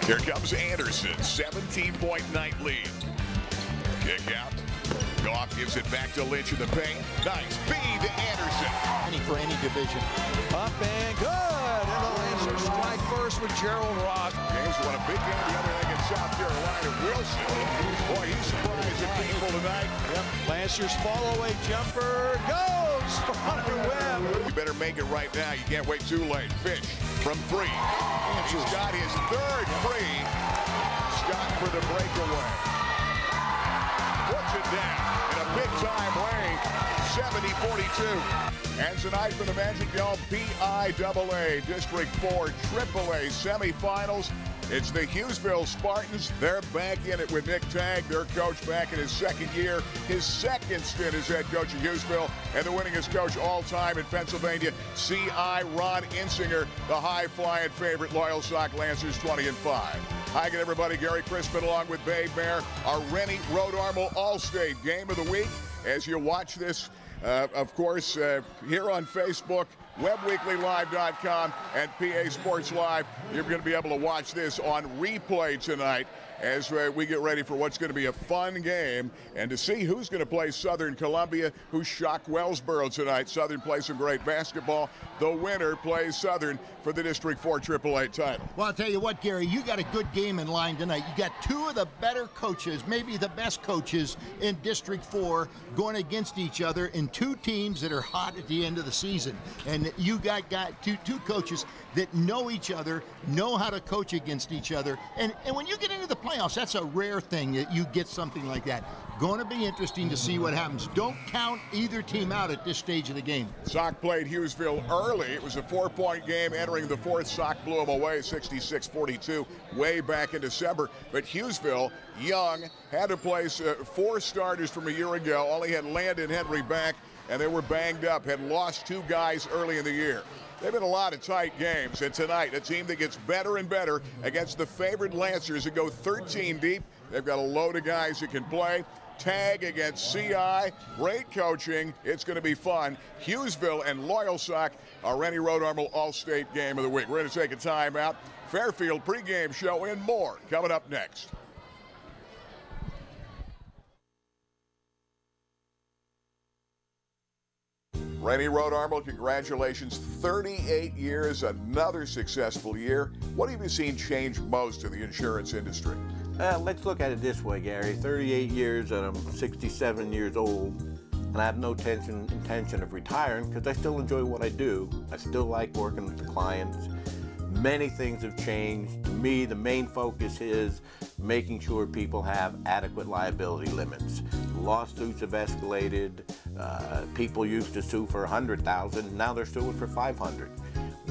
Here comes Anderson, 17-point night lead. Kick out. Goff gives it back to Lynch in the paint. Nice feed to Anderson. For any division. Up and good. And the Lancers strike first with Gerald Ross. James won a big game the other night against South Carolina. Wilson. Boy, he's surprising people tonight. Yep. Lancers follow-away jumper. Goes for Hunter Webb. You better make it right now. You can't wait too late. Fish from three. He's got his third free. Scott for the breakaway. Puts it down in a big-time way. 70-42. And tonight for the Magic Dome PIAA District 4 AAA semifinals, it's the Hughesville Spartans. They're back in it with Nick Tagg, their coach, back in his second year, his second stint as head coach of Hughesville, and the winningest coach all time in Pennsylvania, C.I. Ron Insinger, the high-flying favorite Loyalsock Lancers 20-5. Hi again, everybody. Gary Crispin along with Babe Bear, our Rennie Rhode Armel All-State Game of the Week. As you watch this, of course, here on Facebook, WebbWeeklyLive.com, and PA Sports Live. You're going to be able to watch this on replay tonight as we get ready for what's going to be a fun game and to see who's going to play Southern Columbia, who shocked Wellsboro tonight. Southern plays some great basketball. The winner plays Southern for the District 4 AAA title. Well, I'll tell you what, Gary, you got a good game in line tonight. You got two of the better coaches, maybe the best coaches in District 4 going against each other in two teams that are hot at the end of the season. And you got two coaches that know each other, know how to coach against each other. And when you get into the playoffs, that's a rare thing that you get something like that. Going to be interesting to see what happens. Don't count either team out at this stage of the game. Sock played Hughesville early. It was a 4-point game entering the fourth. Sock blew them away 66-42 way back in December. But Hughesville, young, had to place 4 starters from a year ago. Only had Landon Henry back, and they were banged up. Had lost 2 guys early in the year. They've been a lot of tight games, and tonight, a team that gets better and better against the favored Lancers that go 13 deep. They've got a load of guys that can play. Tag against CI. Great coaching. It's going to be fun. Hughesville and Loyalsock, our Rennie Rhode Armel All-State Game of the Week. We're going to take a timeout. Fairfield pregame show and more coming up next. Rennie Rhode Armel, congratulations. 38 years, another successful year. What have you seen change most in the insurance industry? Let's look at it this way, Gary. 38 years and I'm 67 years old, and I have no intention of retiring because I still enjoy what I do. I still like working with the clients. Many things have changed. To me, the main focus is making sure people have adequate liability limits. Lawsuits have escalated. People used to sue for $100,000. Now they're suing for $500,000.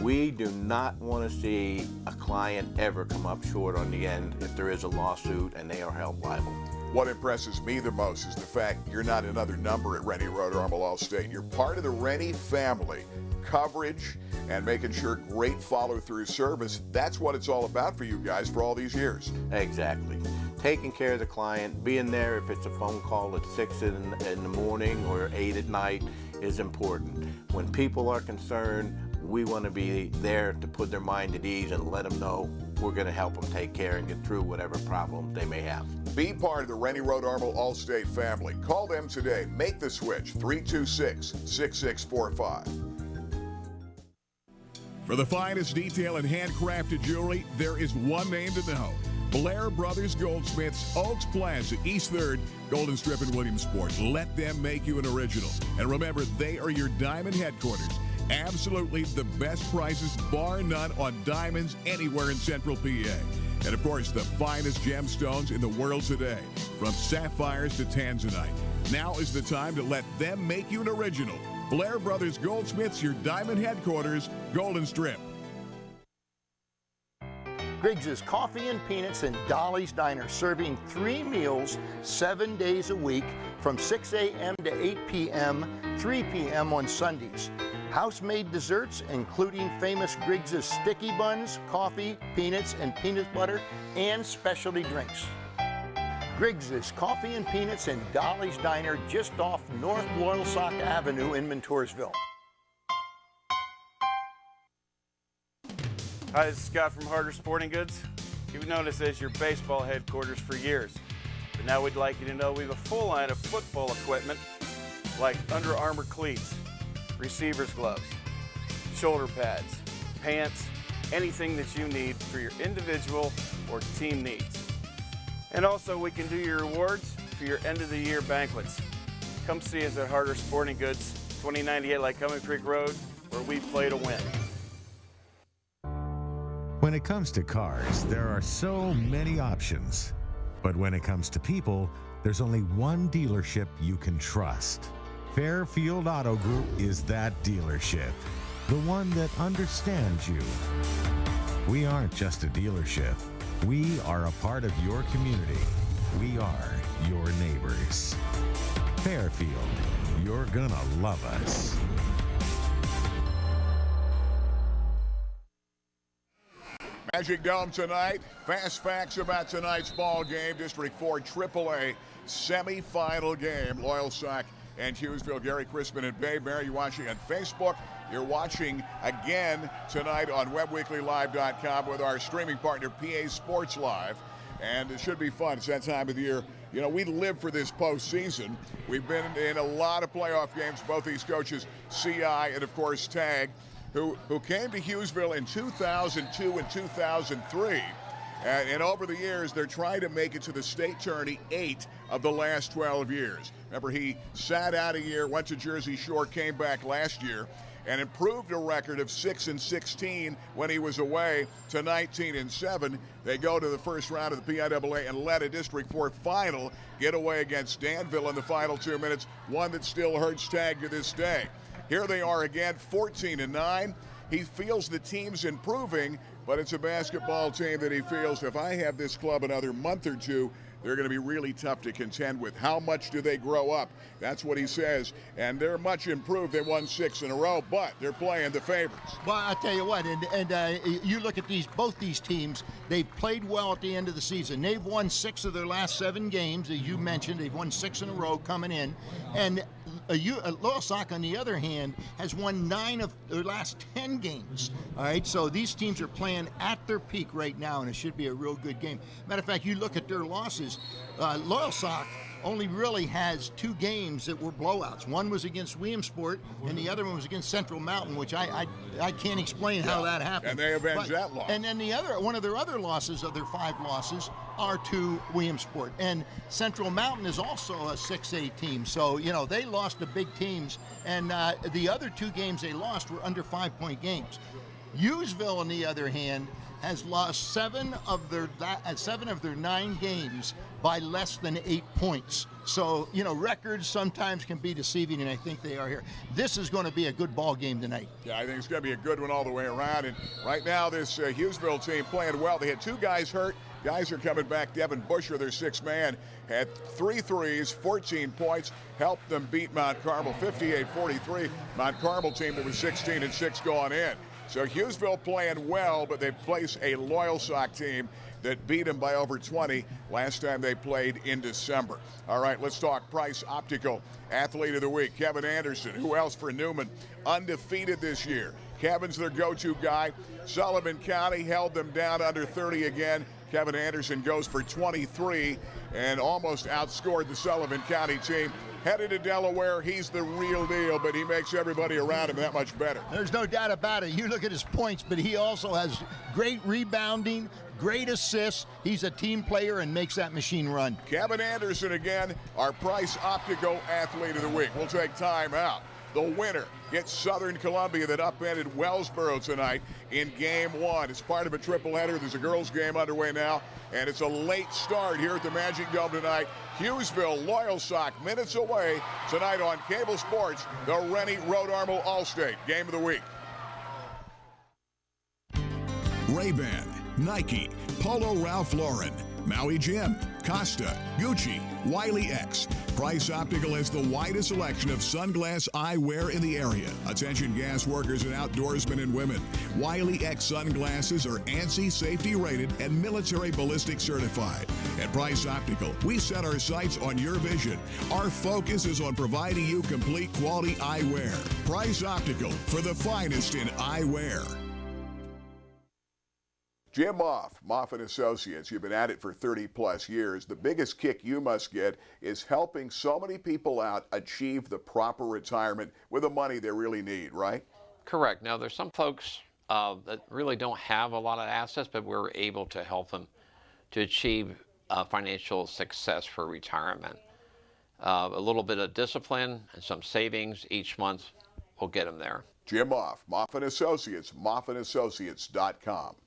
We do not want to see a client ever come up short on the end if there is a lawsuit and they are held liable. What impresses me the most is the fact you're not another number at Rennie Rhode Armel All-State. You're part of the Rennie family. Coverage and making sure great follow-through service, that's what it's all about for you guys for all these years. Exactly. Taking care of the client, being there if it's a phone call at 6 in the morning or 8 at night is important. When people are concerned, we want to be there to put their mind at ease and let them know we're going to help them take care and get through whatever problems they may have. Be part of the Rennie Rhode Armel All-State family. Call them today. Make the switch, 326-6645. For the finest detail and handcrafted jewelry, there is one name to know. Blair Brothers Goldsmiths, Oaks Plaza, East 3rd, Golden Strip in Williamsport. Let them make you an original. And remember, they are your diamond headquarters. Absolutely the best prices, bar none, on diamonds anywhere in Central PA. And, of course, the finest gemstones in the world today, from sapphires to tanzanite. Now is the time to let them make you an original. Blair Brothers Goldsmiths, your diamond headquarters, Golden Strip. Griggs' Coffee and Peanuts and Dolly's Diner, serving 3 meals 7 days a week from 6 a.m. to 8 p.m., 3 p.m. on Sundays. House-made desserts, including famous Griggs' sticky buns, coffee, peanuts, and peanut butter, and specialty drinks. Griggs' Coffee and Peanuts and Dolly's Diner, just off North Loyalsock Avenue in Montoursville. Hi, this is Scott from Harder Sporting Goods. You've known us as your baseball headquarters for years, but now we'd like you to know we have a full line of football equipment like Under Armour cleats, receiver's gloves, shoulder pads, pants, anything that you need for your individual or team needs. And also we can do your rewards for your end of the year banquets. Come see us at Harder Sporting Goods, 2098 Lycoming Creek Road, where we play to win. When it comes to cars, there are so many options. But when it comes to people, there's only one dealership you can trust. Fairfield Auto Group is that dealership, the one that understands you. We aren't just a dealership. We are a part of your community. We are your neighbors. Fairfield, you're gonna love us. Magic Dome tonight. Fast facts about tonight's ball game. District 4 AAA semifinal game. Loyalsock and Hughesville. Gary Crispin and Bay Bear. You're watching on Facebook. You're watching again tonight on WebWeeklyLive.com with our streaming partner PA Sports Live. And it should be fun. It's that time of the year. You know, we live for this postseason. We've been in a lot of playoff games. Both these coaches, CI and, of course, Tag, who came to Hughesville in 2002 and 2003. And over the years, they're trying to make it to the state tourney 8 of the last 12 years. Remember, he sat out a year, went to Jersey Shore, came back last year, and improved a record of 6-16 when he was away to 19-7. They go to the first round of the PIAA and led a District 4 final, get away against Danville in the final 2 minutes, one that still hurts Tag to this day. Here they are again, 14-9. He feels the team's improving, but it's a basketball team that he feels if I have this club another month or two, they're going to be really tough to contend with. How much do they grow up? That's what he says. And they're much improved. They won 6 in a row, but they're playing the favorites. Well, I'll tell you what, and you look at both these teams, they've played well at the end of the season. They've won 6 of their last 7 games, as you mentioned. They've won 6 in a row coming in. And Loyalsock, on the other hand, has won 9 of their last 10 games. All right, so these teams are playing at their peak right now, and it should be a real good game. Matter of fact, you look at their losses. Loyalsock only really has 2 games that were blowouts. One was against Williamsport, and the other one was against Central Mountain, which I can't explain how that happened. And they avenged that loss. And then one of their other losses of their 5 losses are to Williamsport. And Central Mountain is also a 6A team. So, you know, they lost to big teams. And the other 2 games they lost were under 5-point games. Hughesville, on the other hand, has lost 7 of their 9 games by less than 8 points. So, you know, records sometimes can be deceiving, and I think they are here. This is going to be a good ball game tonight. Yeah, I think it's going to be a good one all the way around. And right now, this Hughesville team playing well. They had 2 guys hurt. Guys are coming back. Devin Busher, their 6th man, had 3 threes, 14 points, helped them beat Mount Carmel 58-43. Mount Carmel team that was 16-6 going in. So Hughesville playing well, but they place a Loyalsock team that beat them by over 20 last time they played in December. All right, let's talk Price Optical Athlete of the Week. Kevin Anderson, who else for Newman? Undefeated this year. Kevin's their go-to guy. Sullivan County held them down under 30 again. Kevin Anderson goes for 23 and almost outscored the Sullivan County team. Headed to Delaware, he's the real deal, but he makes everybody around him that much better. There's no doubt about it. You look at his points, but he also has great rebounding, great assists. He's a team player and makes that machine run. Kevin Anderson again, our Price Optical Athlete of the Week. We'll take time out. The winner gets Southern Columbia that upended Wellsboro tonight in Game 1. It's part of a triple-header. There's a girls' game underway now, and it's a late start here at the Magic Dome tonight. Hughesville, Loyalsock, minutes away tonight on Cable Sports, the Rennie Rhode Armel Allstate Game of the Week. Ray-Ban, Nike, Polo Ralph Lauren, Maui Jim, Costa, Gucci, Wiley X. Price Optical has the widest selection of sunglass eyewear in the area. Attention gas workers and outdoorsmen and women. Wiley X sunglasses are ANSI safety rated and military ballistic certified. At Price Optical, we set our sights on your vision. Our focus is on providing you complete quality eyewear. Price Optical, for the finest in eyewear. Jim Moff & Associates, you've been at it for 30-plus years. The biggest kick you must get is helping so many people out achieve the proper retirement with the money they really need, right? Correct. Now, there's some folks that really don't have a lot of assets, but we're able to help them to achieve financial success for retirement. A little bit of discipline and some savings each month will get them there. Jim Moff & Associates, moffandassociates.com.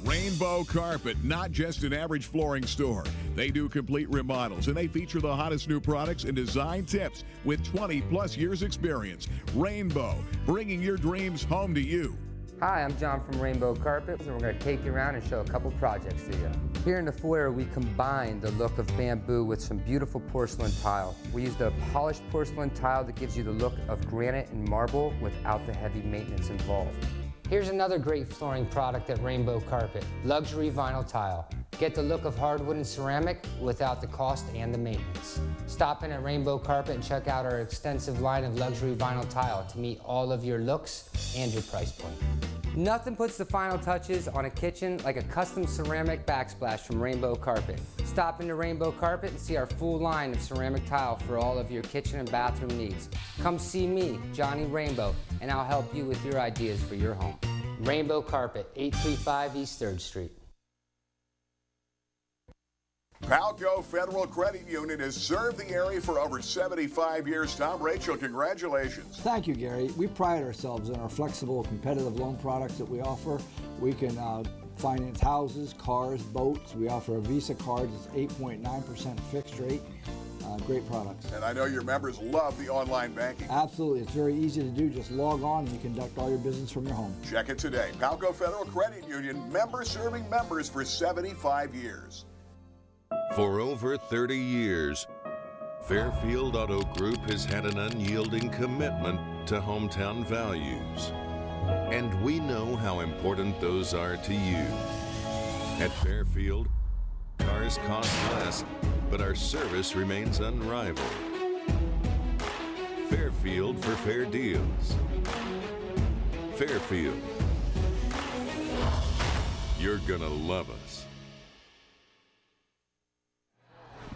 Rainbow Carpet, not just an average flooring store. They do complete remodels, and they feature the hottest new products and design tips with 20-plus years experience. Rainbow, bringing your dreams home to you. Hi, I'm John from Rainbow Carpet, and we're going to take you around and show a couple projects to you. Here in the foyer, we combine the look of bamboo with some beautiful porcelain tile. We used a polished porcelain tile that gives you the look of granite and marble without the heavy maintenance involved. Here's another great flooring product at Rainbow Carpet, luxury vinyl tile. Get the look of hardwood and ceramic without the cost and the maintenance. Stop in at Rainbow Carpet and check out our extensive line of luxury vinyl tile to meet all of your looks and your price point. Nothing puts the final touches on a kitchen like a custom ceramic backsplash from Rainbow Carpet. Stop into Rainbow Carpet and see our full line of ceramic tile for all of your kitchen and bathroom needs. Come see me, Johnny Rainbow, and I'll help you with your ideas for your home. Rainbow Carpet, 835 East 3rd Street. Palco Federal Credit Union has served the area for over 75 years. Tom, Rachel, congratulations. Thank you, Gary. We pride ourselves on our flexible, competitive loan products that we offer. We can finance houses, cars, boats. We offer a Visa card that's 8.9% fixed rate. Great products. And I know your members love the online banking. Absolutely. It's very easy to do. Just log on and you conduct all your business from your home. Check it today. Palco Federal Credit Union, members serving members for 75 years. For over 30 years, Fairfield Auto Group has had an unyielding commitment to hometown values. And we know how important those are to you. At Fairfield, cars cost less, but our service remains unrivaled. Fairfield for fair deals. Fairfield. You're gonna love us.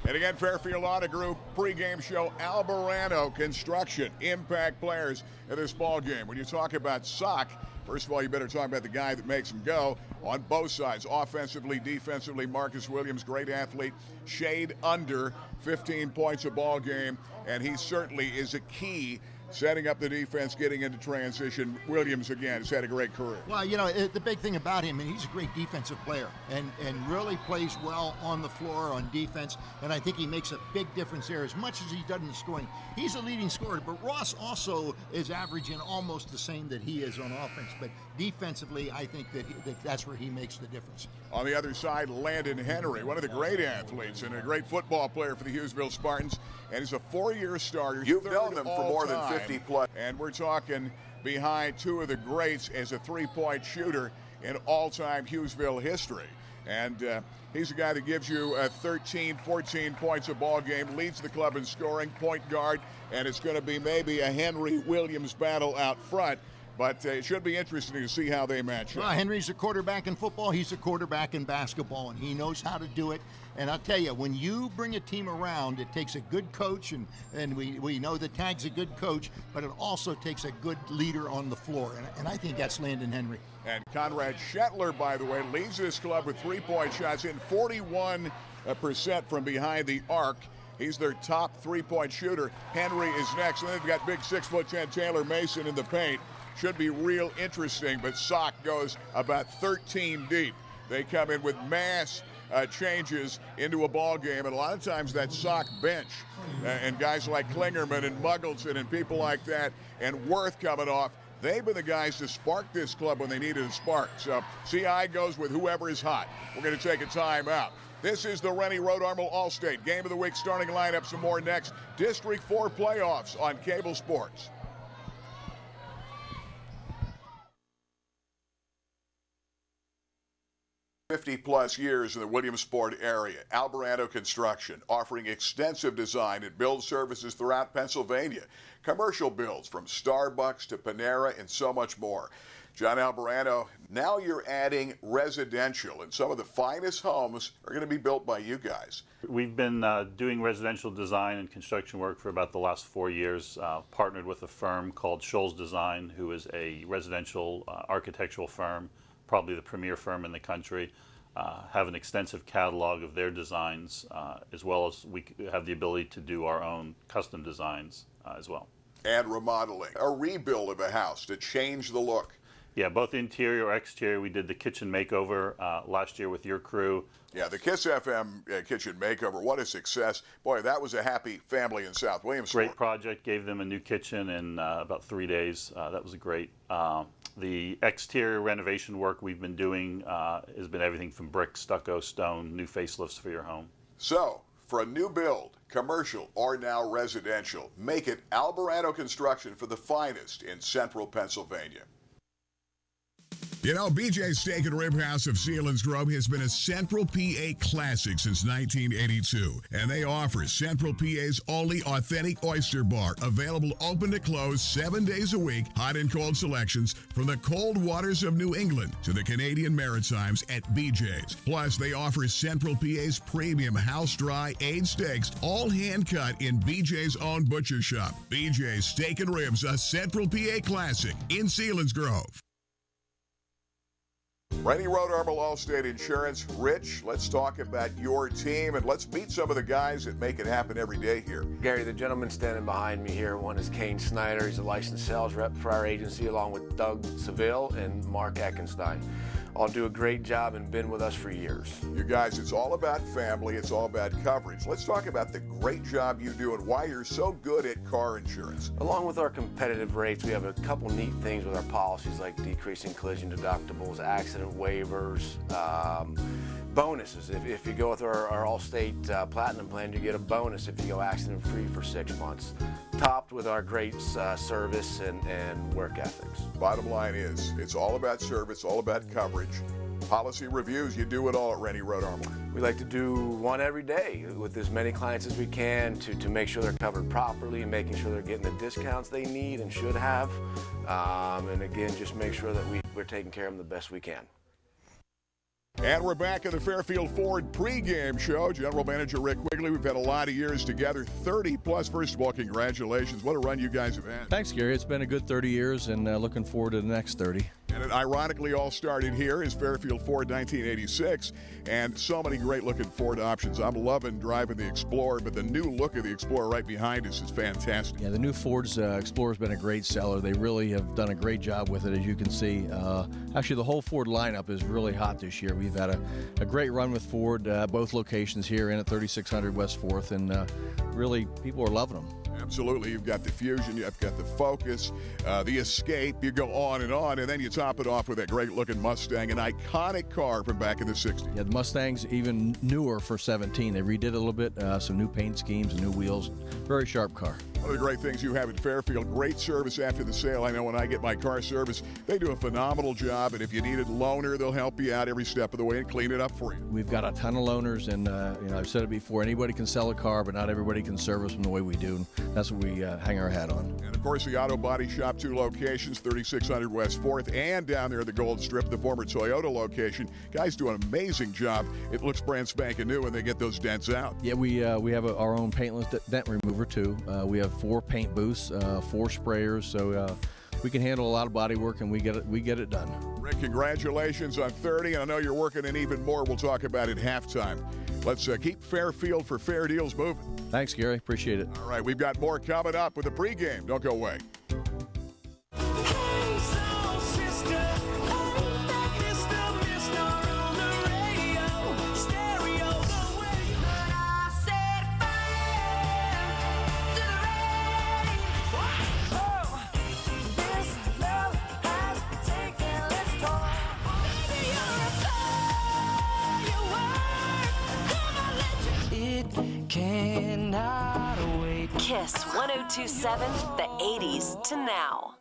And again, Fairfield Auto Group pregame show, Albarano Construction, impact players in this ball game. When you talk about Sock, first of all, you better talk about the guy that makes them go on both sides, offensively, defensively. Marcus Williams, great athlete, shade under 15 points a ball game, and he certainly is a key setting up the defense, getting into transition. Williams, again, has had a great career. Well, you know, the big thing about him, and he's a great defensive player and really plays well on the floor on defense, and I think he makes a big difference there as much as he does in the scoring. He's a leading scorer, but Ross also is averaging almost the same that he is on offense, but defensively, I think that's where he makes the difference. On the other side, Landon Henry, one of the great athletes and a great football player for the Hughesville Spartans, and he's a 4-year starter. You've known them for more than 50 plus. And we're talking behind two of the greats as a three-point shooter in all-time Hughesville history. And he's a guy that gives you 13, 14 points a ball game, leads the club in scoring, point guard, and it's going to be maybe a Henry-Williams battle out front. But it should be interesting to see how they match up. Well, Henry's a quarterback in football. He's a quarterback in basketball, and he knows how to do it. And I'll tell you, when you bring a team around, it takes a good coach, and we know that Tag's a good coach, but it also takes a good leader on the floor, and I think that's Landon Henry. And Conrad Shetler, by the way, leads this club with three-point shots in 41% from behind the arc. He's their top three-point shooter. Henry is next, and then they've got big 6'10" Taylor Mason in the paint. Should be real interesting, but Sock goes about 13 deep. They come in with mass changes into a ball game, and a lot of times that Sock bench and guys like Klingerman and Muggleton and people like that, and Worth coming off, they've been the guys to spark this club when they needed a spark. So CI goes with whoever is hot. We're going to take a timeout. This is the Rennie Road Armor All-State Game of the Week starting lineup. Some more next. District 4 playoffs on Cable Sports. 50-plus years in the Williamsport area. Albarano Construction, offering extensive design and build services throughout Pennsylvania. Commercial builds from Starbucks to Panera and so much more. John Albarano, now you're adding residential, and some of the finest homes are going to be built by you guys. We've been doing residential design and construction work for about the last 4 years, partnered with a firm called Scholes Design, who is a residential architectural firm, probably the premier firm in the country. Have an extensive catalog of their designs, as well as we have the ability to do our own custom designs as well. And remodeling, a rebuild of a house to change the look. Yeah, both interior or exterior. We did the kitchen makeover last year with your crew. Yeah, the KISS FM kitchen makeover, what a success. Boy, that was a happy family in South Williamsport. Great project, gave them a new kitchen in about 3 days. That was great. The exterior renovation work we've been doing has been everything from brick, stucco, stone, new facelifts for your home. So, for a new build, commercial or now residential, make it Albarano Construction for the finest in central Pennsylvania. You know, BJ's Steak and Rib House of Selinsgrove has been a Central PA classic since 1982, and they offer Central PA's only authentic oyster bar, available open to close 7 days a week, hot and cold selections from the cold waters of New England to the Canadian Maritimes at BJ's. Plus, they offer Central PA's premium house-dry aged steaks, all hand-cut in BJ's own butcher shop. BJ's Steak and Ribs, a Central PA classic in Selinsgrove. Rennie Road Armor Allstate Insurance. Rich, let's talk about your team, and let's meet some of the guys that make it happen every day here. Gary, the gentleman standing behind me here, one is Kane Snyder. He's a licensed sales rep for our agency, along with Doug Seville and Mark Eckenstein. All do a great job and been with us for years. You guys, it's all about family. It's all about coverage. Let's talk about the great job you do and why you're so good at car insurance. Along with our competitive rates, we have a couple neat things with our policies, like decreasing collision deductibles, accident waivers, bonuses. If you go with our Allstate Platinum plan, you get a bonus if you go accident-free for 6 months. Topped with our great service and work ethics. Bottom line is, it's all about service, all about coverage. Policy reviews, you do it all at Rennie Road Armor. We like to do one every day with as many clients as we can to make sure they're covered properly, making sure they're getting the discounts they need and should have. And again, just make sure that we're taking care of them the best we can. And we're back in the Fairfield Ford pregame show. General Manager Rick Wigley, we've had a lot of years together, 30 plus. First of all, congratulations. What a run you guys have had. Thanks, Gary. It's been a good 30 years, and looking forward to the next 30. And it ironically all started here as Fairfield Ford 1986, and so many great-looking Ford options. I'm loving driving the Explorer, but the new look of the Explorer right behind us is fantastic. Yeah, the new Ford's Explorer's been a great seller. They really have done a great job with it, as you can see. Actually, the whole Ford lineup is really hot this year. We've had a great run with Ford, both locations here and at 3600 West 4th, and really, people are loving them. Absolutely. You've got the Fusion, you've got the Focus, the Escape. You go on, and then you top it off with that great-looking Mustang, an iconic car from back in the 60s. Yeah, the Mustang's even newer for 17. They redid it a little bit, some new paint schemes and new wheels. Very sharp car. One of the great things you have at Fairfield, great service after the sale. I know when I get my car service, they do a phenomenal job, and if you need a loaner, they'll help you out every step of the way and clean it up for you. We've got a ton of loaners, and I've said it before, anybody can sell a car, but not everybody can service them the way we do. That's what we hang our hat on. And, of course, the Auto Body Shop, 2 locations, 3600 West 4th, and down there at the Gold Strip, the former Toyota location. Guys do an amazing job. It looks brand spanking new when they get those dents out. Yeah, we have our own paintless dent remover, too. We have 4 paint booths, 4 sprayers, so we can handle a lot of body work, and we get it done. Rick, congratulations on 30, and I know you're working in even more. We'll talk about it halftime. Let's keep Fairfield for fair deals moving. Thanks, Gary. Appreciate it. All right, we've got more coming up with the pregame. Don't go away. KISS 1027, the 80s to now.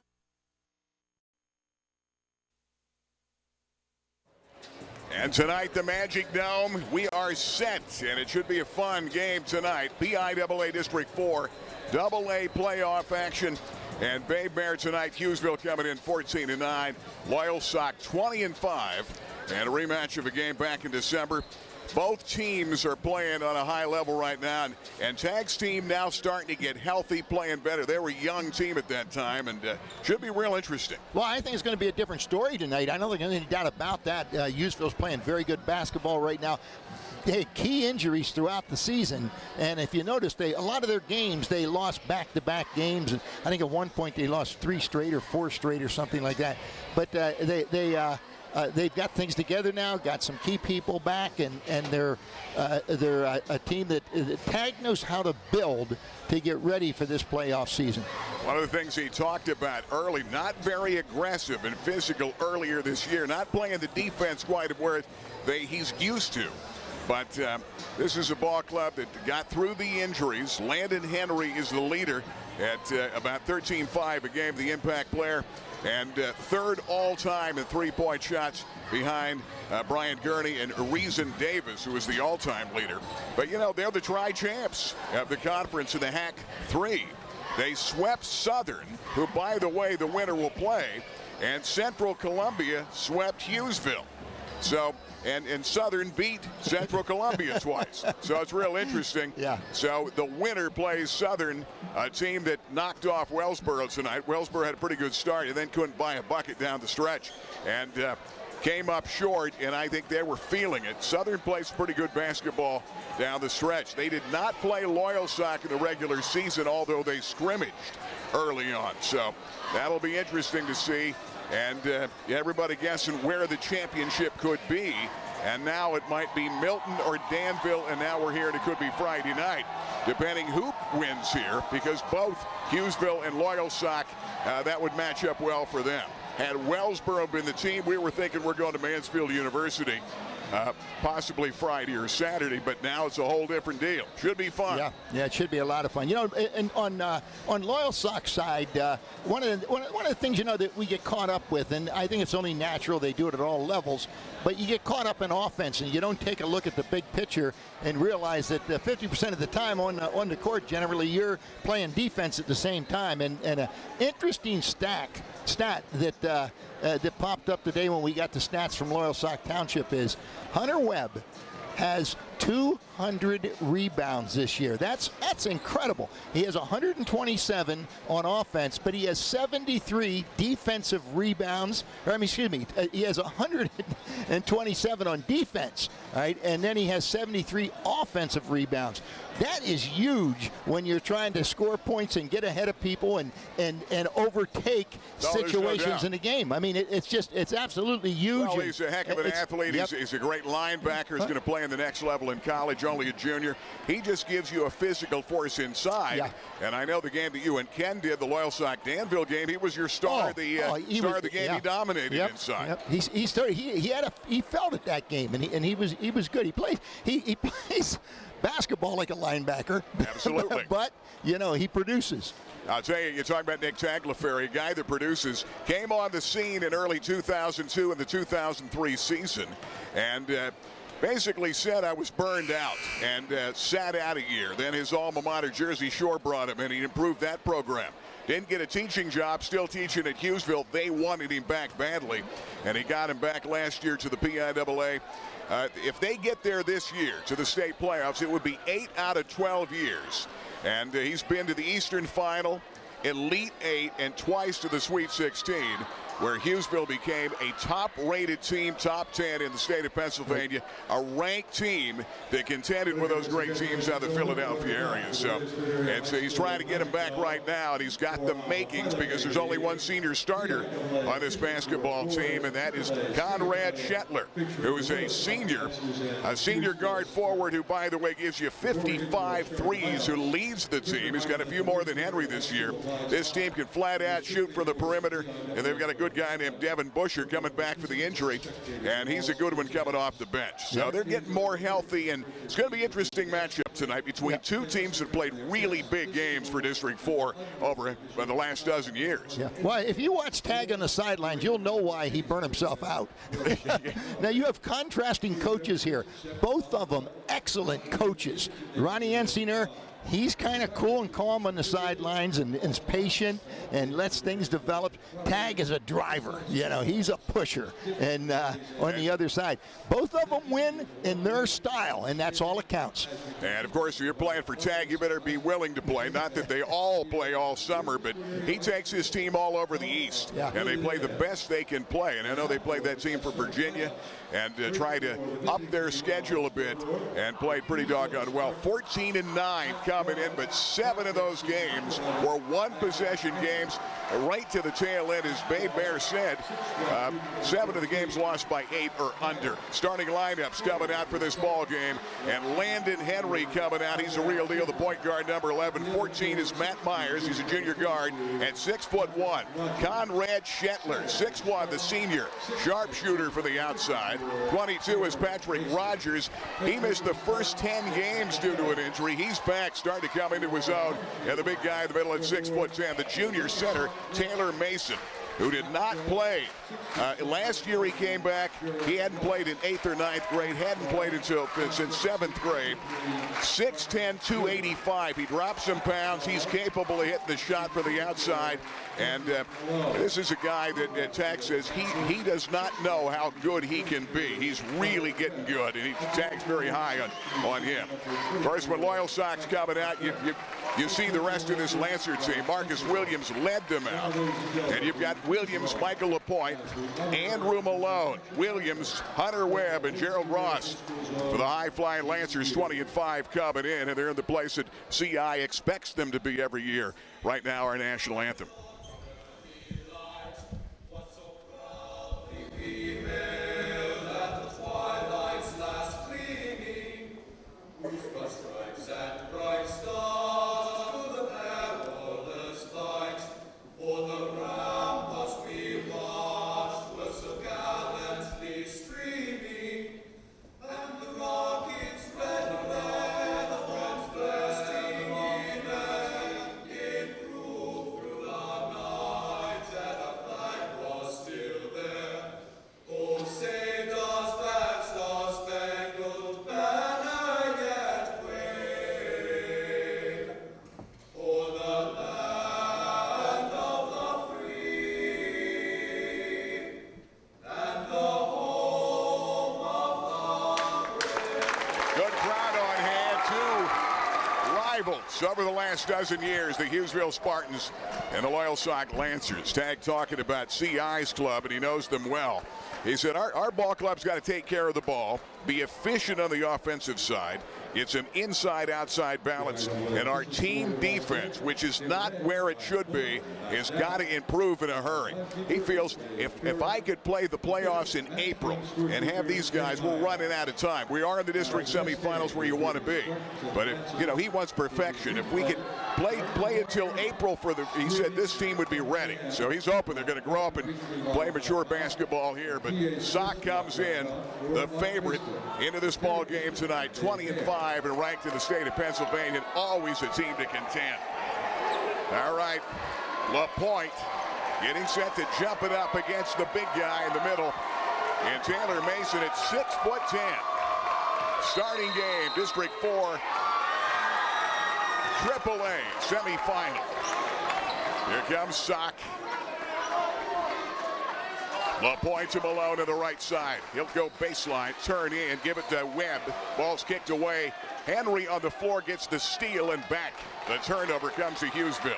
And tonight, the Magic Dome, we are set, and it should be a fun game tonight. PIAA District 4, AA playoff action. And Babe Bear tonight, Hughesville coming in 14-9. Loyalsock 20-5. And a rematch of a game back in December. Both teams are playing on a high level right now, and Tag's team now starting to get healthy, playing better. They were a young team at that time, and should be real interesting. Well, I think it's going to be a different story tonight. I don't think there's any doubt about that. Hughesville's playing very good basketball right now. They had key injuries throughout the season, and if you notice, a lot of their games, they lost back-to-back games. And I think at one point they lost 3 straight or 4 straight or something like that. But they've got things together now, got some key people back, and they're a team that Tag knows how to build to get ready for this playoff season. One of the things he talked about early, not very aggressive and physical earlier this year, not playing the defense quite where he's used to. But this is a ball club that got through the injuries. Landon Henry is the leader at about 13.5 a game, the impact player, and third all-time in three-point shots behind Brian Gurney and Reason Davis, who is the all-time leader. But, you know, they're the tri-champs of the conference in the HAC 3. They swept Southern, who, by the way, the winner will play, and Central Columbia swept Hughesville. So, and Southern beat Central Columbia twice. So it's real interesting. Yeah. So the winner plays Southern, a team that knocked off Wellsboro tonight. Wellsboro had a pretty good start and then couldn't buy a bucket down the stretch. And came up short, and I think they were feeling it. Southern plays pretty good basketball down the stretch. They did not play Loyalsock in the regular season, although they scrimmaged early on. So that'll be interesting to see. And everybody guessing where the championship could be. And now it might be Milton or Danville, and now we're here, and it could be Friday night, depending who wins here, because both Hughesville and Loyalsock, that would match up well for them. Had Wellsboro been the team, we were thinking we're going to Mansfield University, possibly Friday or Saturday, but now it's a whole different deal. Should be fun. Yeah, it should be a lot of fun. You know, and on Loyalsock's side, one of the things, you know, that we get caught up with, and I think it's only natural, they do it at all levels, but you get caught up in offense and you don't take a look at the big picture and realize that 50% of the time on the court, generally you're playing defense at the same time. And an interesting stat that popped up today when we got the stats from Loyalsock Township is Hunter Webb has 200 rebounds this year. That's incredible. He has 127 on offense, but he has 73 defensive rebounds. He has 127 on defense, right? And then he has 73 offensive rebounds. That is huge when you're trying to score points and get ahead of people and overtake situations in the game. I mean, it's absolutely huge. Well, he's a heck of an athlete. Yep. He's a great linebacker. He's going to play in the next level in college, only a junior. He just gives you a physical force inside. Yeah. And I know the game that you and Ken did, the Loyalsock-Danville game, he was your star of the game. Yeah. He dominated inside. Yep. He felt it that game, and he was good. He plays basketball like a linebacker. Absolutely. But, you know, he produces. I'll tell you, you're talking about Nick Tagliaferri, a guy that produces, came on the scene in early 2002 and the 2003 season, and basically said I was burned out and sat out a year. Then his alma mater, Jersey Shore, brought him, and he improved that program. Didn't get a teaching job, still teaching at Hughesville. They wanted him back badly, and he got him back last year to the PIAA. If they get there this year to the state playoffs, it would be 8 out of 12 years. And he's been to the Eastern Final, Elite 8, and twice to the Sweet 16, where Hughesville became a top-rated team, top 10 in the state of Pennsylvania, a ranked team that contended with those great teams out of the Philadelphia area. So he's trying to get them back right now, and he's got the makings because there's only one senior starter on this basketball team, and that is Conrad Shetler, who is a senior guard forward who, by the way, gives you 55 threes, who leads the team. He's got a few more than Henry this year. This team can flat out shoot from the perimeter, and they've got a good guy named Devin Busher coming back for the injury, and he's a good one coming off the bench. So they're getting more healthy, and it's going to be an interesting matchup tonight between two teams that played really big games for District 4 over the last dozen years. Yeah. Well, if you watch Tag on the sidelines, you'll know why he burned himself out. Now, you have contrasting coaches here. Both of them excellent coaches. Ronnie Ensinger, He's kind of cool and calm on the sidelines and is patient and lets things develop. Tag is a driver. He's a pusher. And on the other side, both of them win in their style, and that's all that counts. And, of course, if you're playing for Tag, you better be willing to play. Not that they all play all summer, but he takes his team all over the East. Yeah. And they play the best they can play. And I know they played that team for Virginia and tried to up their schedule a bit and played pretty doggone well. 14-9 coming in, but 7 of those games were one-possession games right to the tail end, as Bay Bear said. 7 of the games lost by 8 or under. Starting lineups coming out for this ball game, and Landon Henry coming out. He's a real deal, the point guard, number 11. 14 is Matt Myers. He's a junior guard at 6'1". Conrad Shetler, 6'1", the senior sharpshooter for the outside. 22 is Patrick Rogers. He missed the first 10 games due to an injury. He's back, starting to come into his own. And the big guy in the middle at 6'10", the junior center, Taylor Mason, who did not play. Last year he came back. He hadn't played in 8th or 9th grade, hadn't played since 7th grade. 6'10", 285. He dropped some pounds. He's capable of hitting the shot for the outside. And this is a guy that Tag says he does not know how good he can be. He's really getting good, and Tag's very high on him. Of course, when Loyalsock's coming out, you see the rest of this Lancer team. Marcus Williams led them out. And you've got Williams, Michael LaPointe, Andrew Malone, Williams, Hunter Webb, and Gerald Ross for the high-flying Lancers. 20-5 coming in, and they're in the place that CI expects them to be every year. Right now, our national anthem. Over the last dozen years, the Hughesville Spartans and the Loyalsock Lancers. Tag talking about CI's club, and he knows them well. He said, our ball club's got to take care of the ball, be efficient on the offensive side. It's an inside-outside balance, and our team defense, which is not where it should be, has got to improve in a hurry. He feels if I could play the playoffs in April and have these guys, we're running out of time. We are in the district semifinals where you want to be, but he wants perfection. If we could play until April he said this team would be ready. So he's hoping they're going to grow up and play mature basketball here. But Sock comes in, the favorite, into this ball game tonight, 20-5. And ranked in the state of Pennsylvania, and always a team to contend. All right, LaPointe getting set to jump it up against the big guy in the middle, and Taylor Mason at 6'10". Starting game, District 4, AAA semifinal. Here comes Sock. LaPointe to Malone to the right side. He'll go baseline, turn in, give it to Webb. Ball's kicked away. Henry on the floor gets the steal and back. The turnover comes to Hughesville.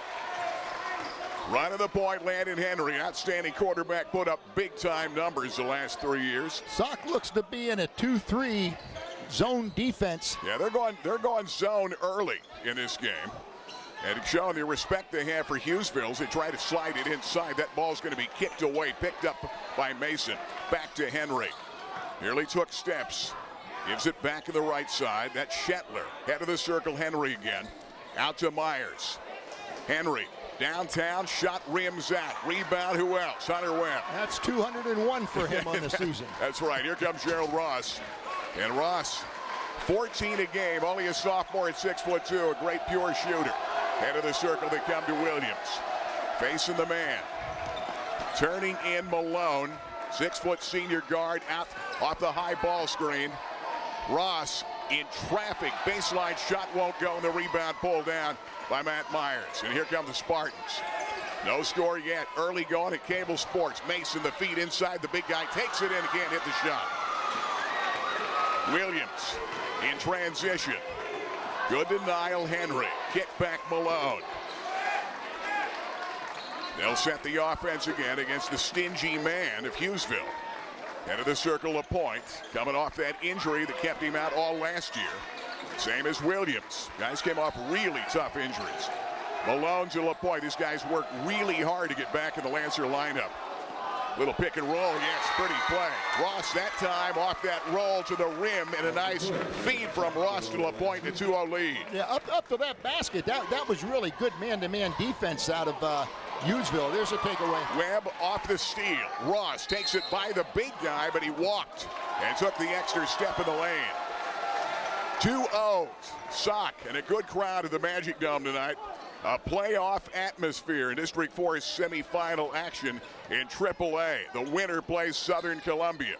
Running the point, Landon Henry, outstanding quarterback, put up big-time numbers the last 3 years. Sock looks to be in a 2-3 zone defense. Yeah, they're going zone early in this game. And showing the respect they have for Hughesville as they try to slide it inside. That ball's going to be kicked away, picked up by Mason. Back to Henry. Nearly took steps. Gives it back to the right side. That's Shetler. Head of the circle, Henry again. Out to Myers. Henry. Downtown, shot rims out. Rebound, who else? Hunter Webb. That's 201 for him on the season. That's right. Here comes Gerald Ross. And Ross, 14 a game. Only a sophomore at 6'2", a great pure shooter. Head of the circle, they come to Williams. Facing the man. Turning in Malone. 6-foot senior guard out off the high ball screen. Ross in traffic. Baseline shot won't go, and the rebound pulled down by Matt Myers. And here come the Spartans. No score yet. Early going at Cable Sports. Mason, the feed inside. The big guy takes it in. Can't hit the shot. Williams in transition. Good to Niall Henry. Kick back Malone. They'll set the offense again against the stingy man of Hughesville. Head of the circle, LaPointe, coming off that injury that kept him out all last year. Same as Williams. Guys came off really tough injuries. Malone to LaPointe. These guys work really hard to get back in the Lancer lineup. Little pick and roll, yes, pretty play. Ross that time off that roll to the rim, and a nice feed from Ross to LaPointe, a 2-0 lead. Yeah, up to that basket, that was really good man-to-man defense out of Hughesville. There's a takeaway. Webb off the steal. Ross takes it by the big guy, but he walked and took the extra step in the lane. 2-0. Sock and a good crowd at the Magic Dome tonight. A playoff atmosphere in District 4's semifinal action in AAA. The winner plays Southern Columbia.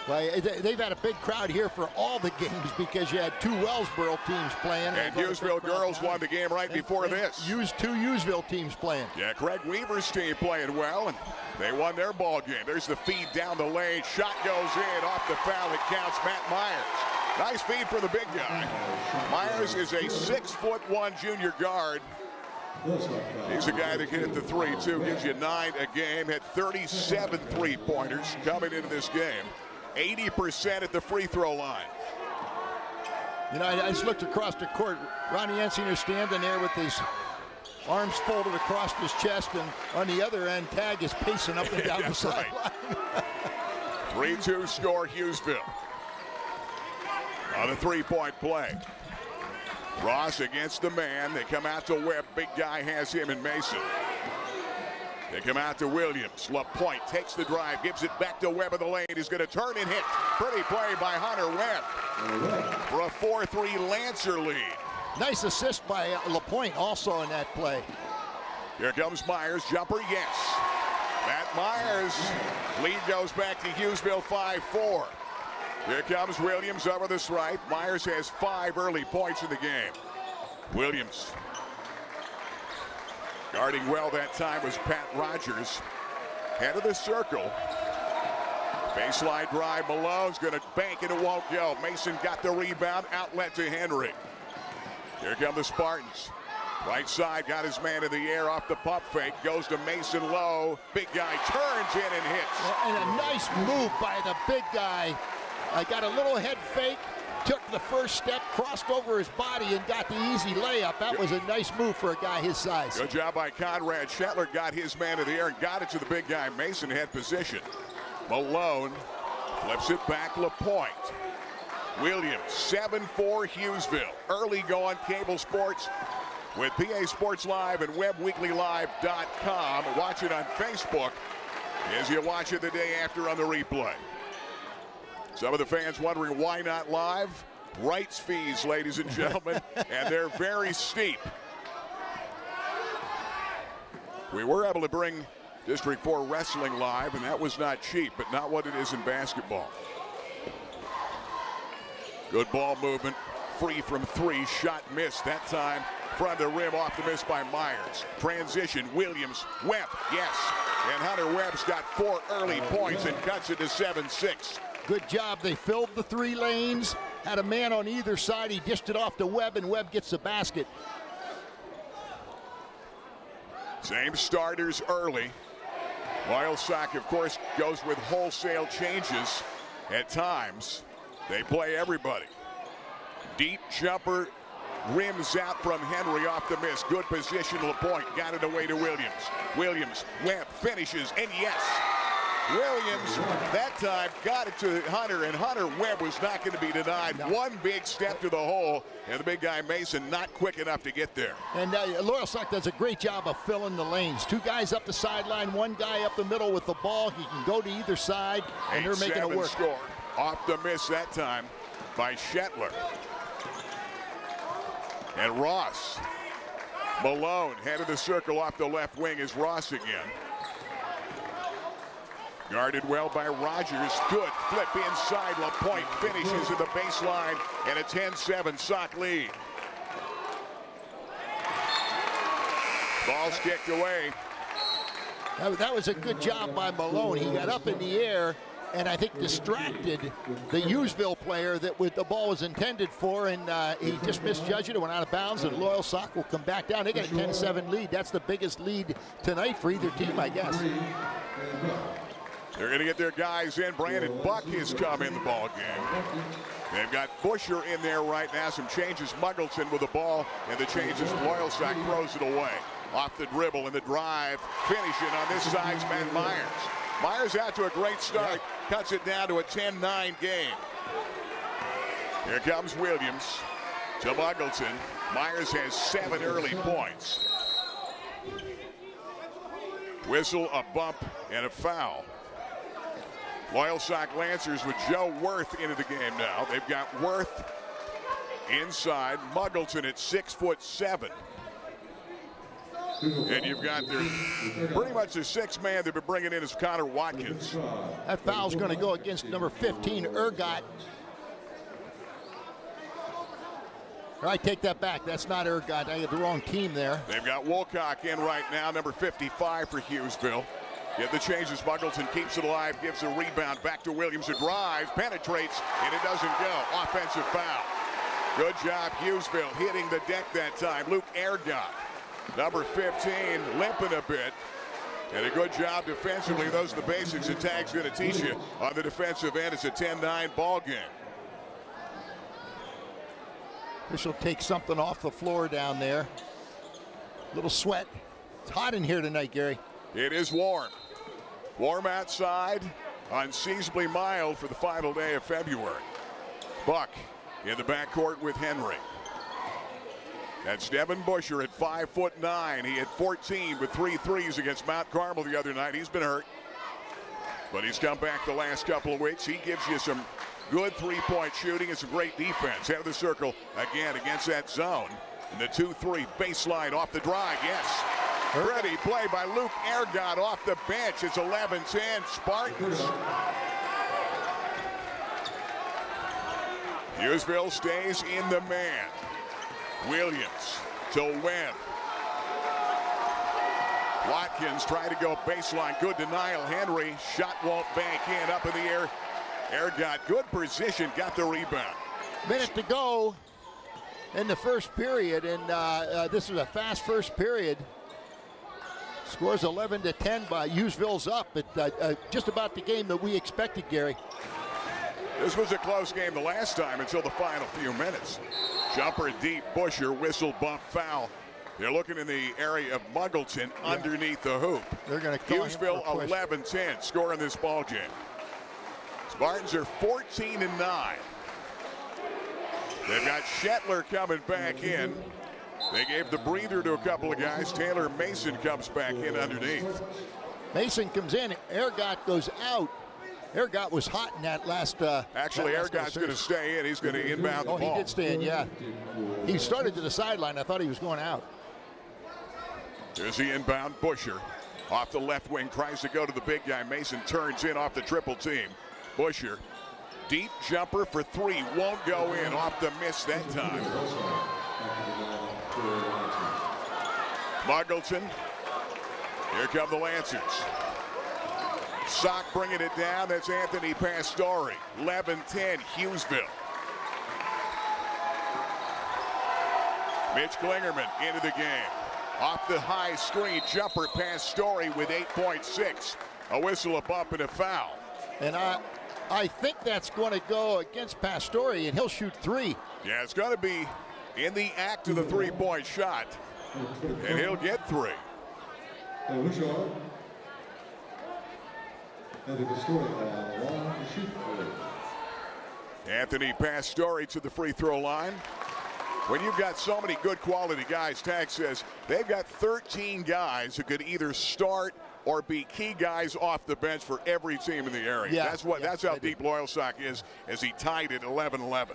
Well, they've had a big crowd here for all the games because you had two Wellsboro teams playing. And Hughesville girls won the game right before this. Used two Hughesville teams playing. Yeah, Craig Weaver's team playing well, and they won their ball game. There's the feed down the lane. Shot goes in off the foul. It counts. Matt Myers. Nice feed for the big guy. Myers is a 6'1" junior guard. He's a guy that can hit the three, too. Gives you 9 a game. Had 37 three-pointers coming into this game. 80% at the free throw line. You know, I just looked across the court. Ronnie Ensinger standing there with his arms folded across his chest, and on the other end, Tag is pacing up and down the sideline. 3-2 score, Hughesville. On the three-point play. Ross against the man. They come out to Webb. Big guy has him in Mason. They come out to Williams. LaPointe takes the drive, gives it back to Webb of the lane. He's going to turn and hit. Pretty play by Hunter Webb for a 4-3 Lancer lead. Nice assist by LaPointe also in that play. Here comes Myers. Jumper, yes. Matt Myers. Lead goes back to Hughesville 5-4. Here comes Williams over the stripe. Myers has 5 early points in the game. Williams. Guarding well that time was Pat Rogers. Head of the circle. Baseline drive. Malone's going to bank and it won't go. Mason got the rebound. Outlet to Henry. Here come the Spartans. Right side, got his man in the air off the pump fake. Goes to Mason low. Big guy turns in and hits. And a nice move by the big guy. Got a little head fake, took the first step, crossed over his body, and got the easy layup. That was a nice move for a guy his size. Good job by Conrad. Shetler got his man in the air and got it to the big guy. Mason had position. Malone flips it back. LaPointe. Williams, 7-4 Hughesville. Early going Cable Sports with PA Sports Live and WebWeeklyLive.com. Watch it on Facebook as you watch it the day after on the replay. Some of the fans wondering why not live? Rights fees, ladies and gentlemen, and they're very steep. We were able to bring District 4 Wrestling live, and that was not cheap, but not what it is in basketball. Good ball movement, free from 3, shot missed that time. Front of the rim, off the miss by Myers. Transition, Williams, Webb, yes. And Hunter Webb's got 4 early points and cuts it to 7-6. Good job. They filled the 3 lanes, had a man on either side. He dished it off to Webb, and Webb gets the basket. Same starters early. Loyalsock, of course, goes with wholesale changes at times. They play everybody. Deep jumper, rims out from Henry off the miss. Good position, LaPointe got it away to Williams. Williams, Webb finishes, and yes. Williams, that time, got it to Hunter, and Hunter Webb was not going to be denied. One big step to the hole, and the big guy Mason not quick enough to get there. And Loyalsock does a great job of filling the lanes. 2 guys up the sideline, 1 guy up the middle with the ball. He can go to either side, and they're making it work. Score. Off the miss that time by Shetler. And Ross. Malone, head of the circle off the left wing is Ross again. Guarded well by Rogers. Good flip inside. LaPointe finishes at the baseline, and a 10-7 Sock lead. Ball's kicked away. That was a good job by Malone. He got up in the air and I think distracted the Hughesville player that the ball was intended for, and he just misjudged it. It went out of bounds, and Loyalsock will come back down. They got a 10-7 lead. That's the biggest lead tonight for either team, I guess. They're going to get their guys in. Brandon Buck has come in the ball game. They've got Busher in there right now. Some changes. Muggleton with the ball, and the changes. Loyalsock throws it away. Off the dribble and the drive. Finishing on this side's Ben Myers. Myers out to a great start. Cuts it down to a 10-9 game. Here comes Williams to Muggleton. Myers has 7 early points. Whistle, a bump, and a foul. Loyalsock Lancers with Joe Worth into the game now. They've got Worth inside. Muggleton at 6'7". And you've got pretty much the sixth man they've been bringing in is Connor Watkins. That foul's going to go against number 15, Ergot. I take that back. That's not Ergot. I had the wrong team there. They've got Wolcock in right now, number 55 for Hughesville. Get the changes. Muggleton keeps it alive, gives a rebound back to Williams. A drive, penetrates, and it doesn't go. Offensive foul. Good job, Hughesville, hitting the deck that time. Luke Ergot, number 15, limping a bit. And a good job defensively. Those are the basics that Tag's going to teach you on the defensive end. It's a 10-9 ball game. This will take something off the floor down there. Little sweat. It's hot in here tonight, Gary. It is warm. Warm outside, unseasonably mild for the final day of February. Buck in the backcourt with Henry. That's Devin Busher at 5'9". He had 14 with 3 threes against Mount Carmel the other night. He's been hurt, but he's come back the last couple of weeks. He gives you some good three-point shooting and some great defense. Out of the circle again against that zone. And the 2-3 baseline off the drive. Yes. Ready play by Luke Ergot off the bench. It's 11-10 Spartans. Hughesville stays in the man. Williams to Webb. Watkins trying to go baseline. Good denial. Henry. Shot won't bank in. Up in the air. Ergot, good position. Got the rebound. Minute to go in the first period. And this is a fast first period. Scores 11-10 by Hughesville's up. Just about the game that we expected, Gary. This was a close game the last time until the final few minutes. Jumper deep, Busher, whistle, bump, foul. They're looking in the area of Muggleton underneath the hoop. They're going to Hughesville 11-10 score in this ball game. Spartans are 14-9. They've got Shetler coming back in. They gave the breather to a couple of guys. Taylor Mason comes back in underneath. Mason comes in. Ergot goes out. Ergot was hot in that last. Actually, Ergot's going to stay in. He's going to inbound the ball. He did stay in, yeah. He started to the sideline. I thought he was going out. There's the inbound. Busher off the left wing. Tries to go to the big guy. Mason turns in off the triple team. Busher. Deep jumper for 3. Won't go in. Off the miss that time. Muggleton. Here come the Lancers. Sock bringing it down. That's Anthony Pastore. 11-10 Hughesville. Mitch Klingerman into the game. Off the high screen. Jumper Pastore with 8.6. A whistle, a bump, and a foul. And I think that's going to go against Pastore, and he'll shoot 3. Yeah, it's going to be in the act of the three-point shot, and he'll get 3. Anthony Pastore to the free throw line. When you've got so many good quality guys, Tag says they've got 13 guys who could either start or be key guys off the bench for every team in the area. Yeah, that's how deep Loyalsock is, as he tied it 11-11.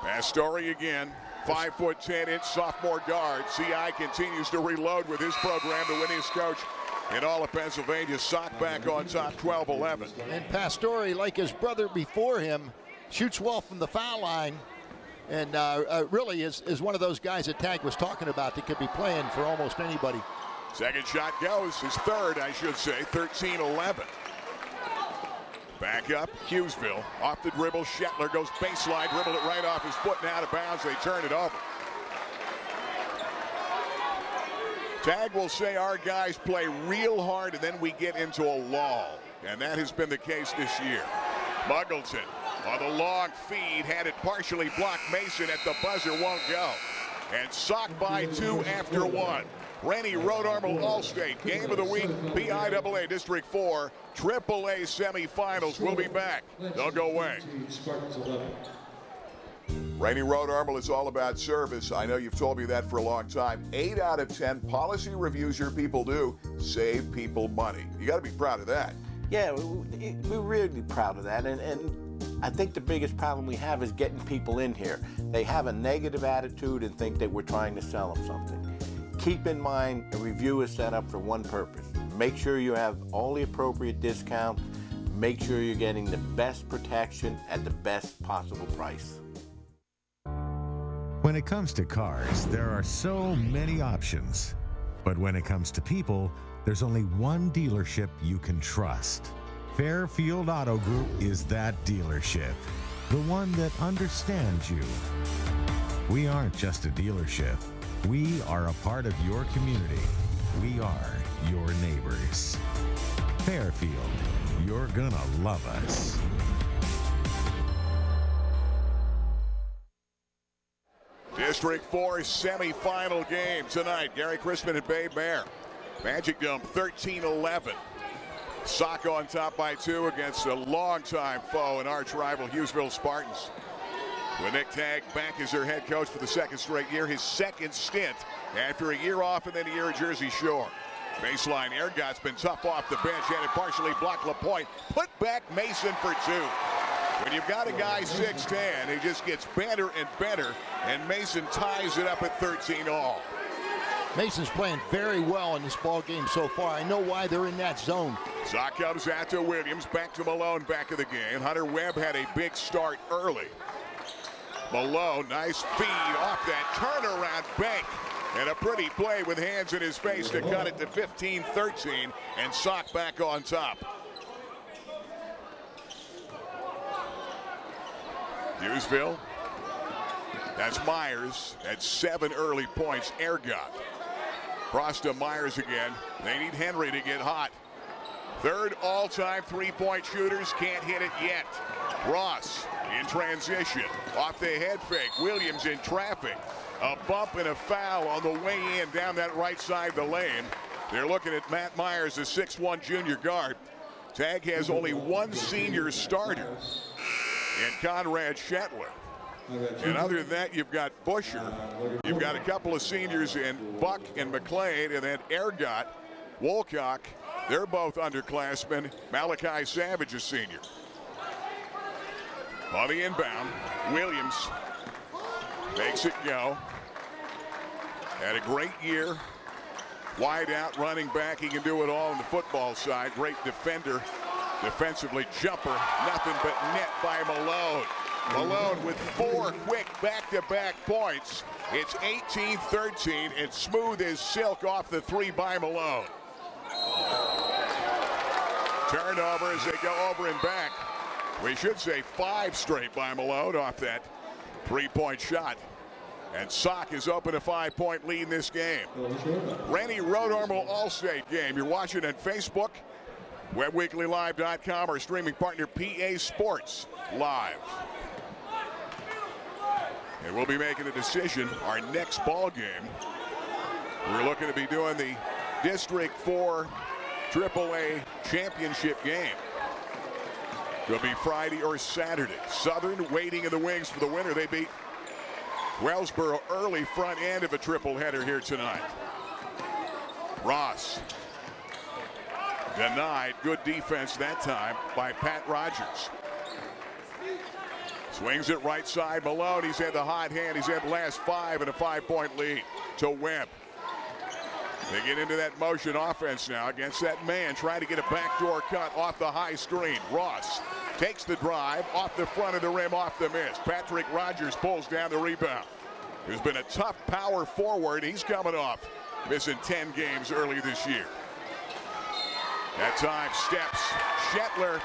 Pastore again, 5'10" sophomore guard. CI continues to reload with his program to win his coach in all of Pennsylvania. Sock back on top, 12-11. And Pastore, like his brother before him, shoots well from the foul line. And really is one of those guys that Tag was talking about that could be playing for almost anybody. Second shot goes, his third, I should say, 13-11. Back up, Hughesville, off the dribble, Shetler goes baseline, dribbled it right off his foot and out of bounds, they turn it over. Tag will say our guys play real hard and then we get into a lull. And that has been the case this year. Muggleton on the long feed, had it partially blocked. Mason at the buzzer won't go. And Sock by 2 after 1. Rennie Road Armor All-State Game of the Week, BIAA District 4, AAA semifinals. We'll be back. Don't go away. Rennie Road Armor is all about service. I know you've told me that for a long time. 8 out of 10 policy reviews your people do save people money. You got to be proud of that. Yeah, we're really proud of that. And I think the biggest problem we have is getting people in here. They have a negative attitude and think that we're trying to sell them something. Keep in mind, a review is set up for one purpose. Make sure you have all the appropriate discounts. Make sure you're getting the best protection at the best possible price. When it comes to cars, there are so many options. But when it comes to people, there's only one dealership you can trust. Fairfield Auto Group is that dealership, the one that understands you. We aren't just a dealership. We are a part of your community. We are your neighbors. Fairfield, you're gonna love us. District 4 semifinal game tonight. Gary Chrisman and Bay Bear. Magic Dome 13-11. Sock on top by 2 against a longtime foe and arch rival Hughesville Spartans. With Nick Tag back as their head coach for the second straight year, his second stint after a year off and then a year at Jersey Shore. Baseline, Ergott's been tough off the bench, had it partially blocked LaPointe. Put back Mason for 2. When you've got a guy 6'10", he just gets better and better, and Mason ties it up at 13 all. Mason's playing very well in this ball game so far. I know why they're in that zone. Sock comes out to Williams, back to Malone, back of the game. Hunter Webb had a big start early. Malone, nice feed off that turnaround bank. And a pretty play with hands in his face to cut it to 15-13, and Sock back on top. Hughesville, that's Myers at 7 early points. Ergott. Cross to Myers again. They need Henry to get hot. Third all-time three-point shooters, can't hit it yet. Ross in transition, off the head fake. Williams in traffic. A bump and a foul on the way in down that right side of the lane. They're looking at Matt Myers, a 6'1" junior guard. Tag has only one senior starter in Conrad Shetler. And other than that, you've got Busher. You've got a couple of seniors in Buck and McLean, and then Ergott, Wolcock. They're both underclassmen. Malachi Savage, a senior. On the inbound, Williams makes it go. Had a great year. Wide out, running back. He can do it all on the football side. Great defender. Defensively, jumper. Nothing but net by Malone. Malone with 4 quick back-to-back points. It's 18-13. It's smooth as silk off the 3 by Malone. Turnover as they go over and back. We should say 5 straight by Malone off that 3-point shot. And Sock is open a 5-point lead in this game. Rennie Road Armor All-State game. You're watching on Facebook, WebWeeklyLive.com, our streaming partner PA Sports Live. And we'll be making a decision our next ball game. We're looking to be doing the District 4 AAA championship game. It'll be Friday or Saturday. Southern waiting in the wings for the winner. They beat Wellsboro early, front end of a triple header here tonight. Ross denied. Good defense that time by Pat Rogers. Swings it right side. Malone, he's had the hot hand. He's had the last 5 and a 5-point lead to Webb. They get into that motion offense now against that man, trying to get a backdoor cut off the high screen. Ross takes the drive off the front of the rim, off the miss. Patrick Rogers pulls down the rebound. Who's been a tough power forward. He's coming off missing 10 games early this year. That time steps. Shetler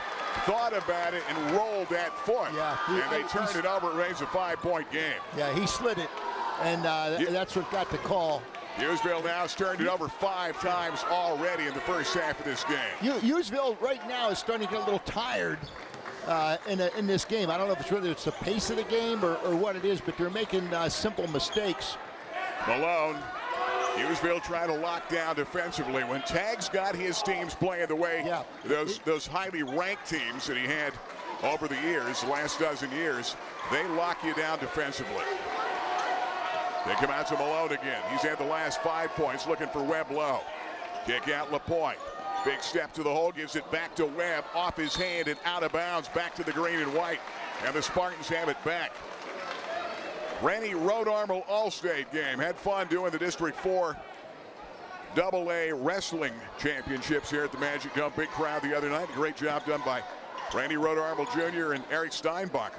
thought about it and rolled that foot. Yeah, and they turned it over. It remains a 5-point game. Yeah, he slid it, and that's what got the call. Hughesville now has turned it over 5 times already in the first half of this game. Hughesville right now is starting to get a little tired in this game. I don't know if it's whether it's the pace of the game or what it is, but they're making simple mistakes. Malone, Hughesville trying to lock down defensively. When Tag's got his teams playing the way those highly ranked teams that he had over the years, the last dozen years, they lock you down defensively. They come out to Malone again. He's had the last 5 points, looking for Webb low. Kick out LaPointe. Big step to the hole, gives it back to Webb, off his hand and out of bounds, back to the green and white. And the Spartans have it back. Rennie Rhode Armel All-State game. Had fun doing the District 4 AA Wrestling Championships here at the Magic Dome. Big crowd the other night. A great job done by Randy Rhode Armel Jr. and Eric Steinbacher.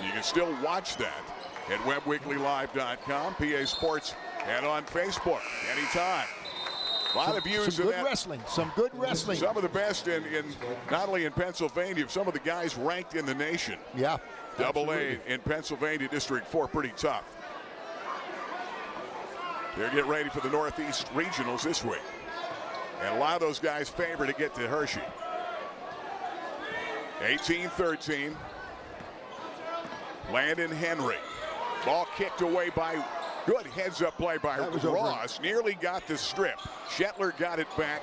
You can still watch that at WebWeeklyLive.com, PA Sports, and on Facebook anytime. A lot of views some of good that. wrestling. Some good wrestling. Some of the best in not only in Pennsylvania, some of the guys ranked in the nation. Yeah. Double A in Pennsylvania, District 4, pretty tough. They're getting ready for the Northeast Regionals this week. And a lot of those guys favor to get to Hershey. 18-13. Landon Henry. Ball kicked away by, good heads-up play by Ross. Nearly got the strip. Shetler got it back.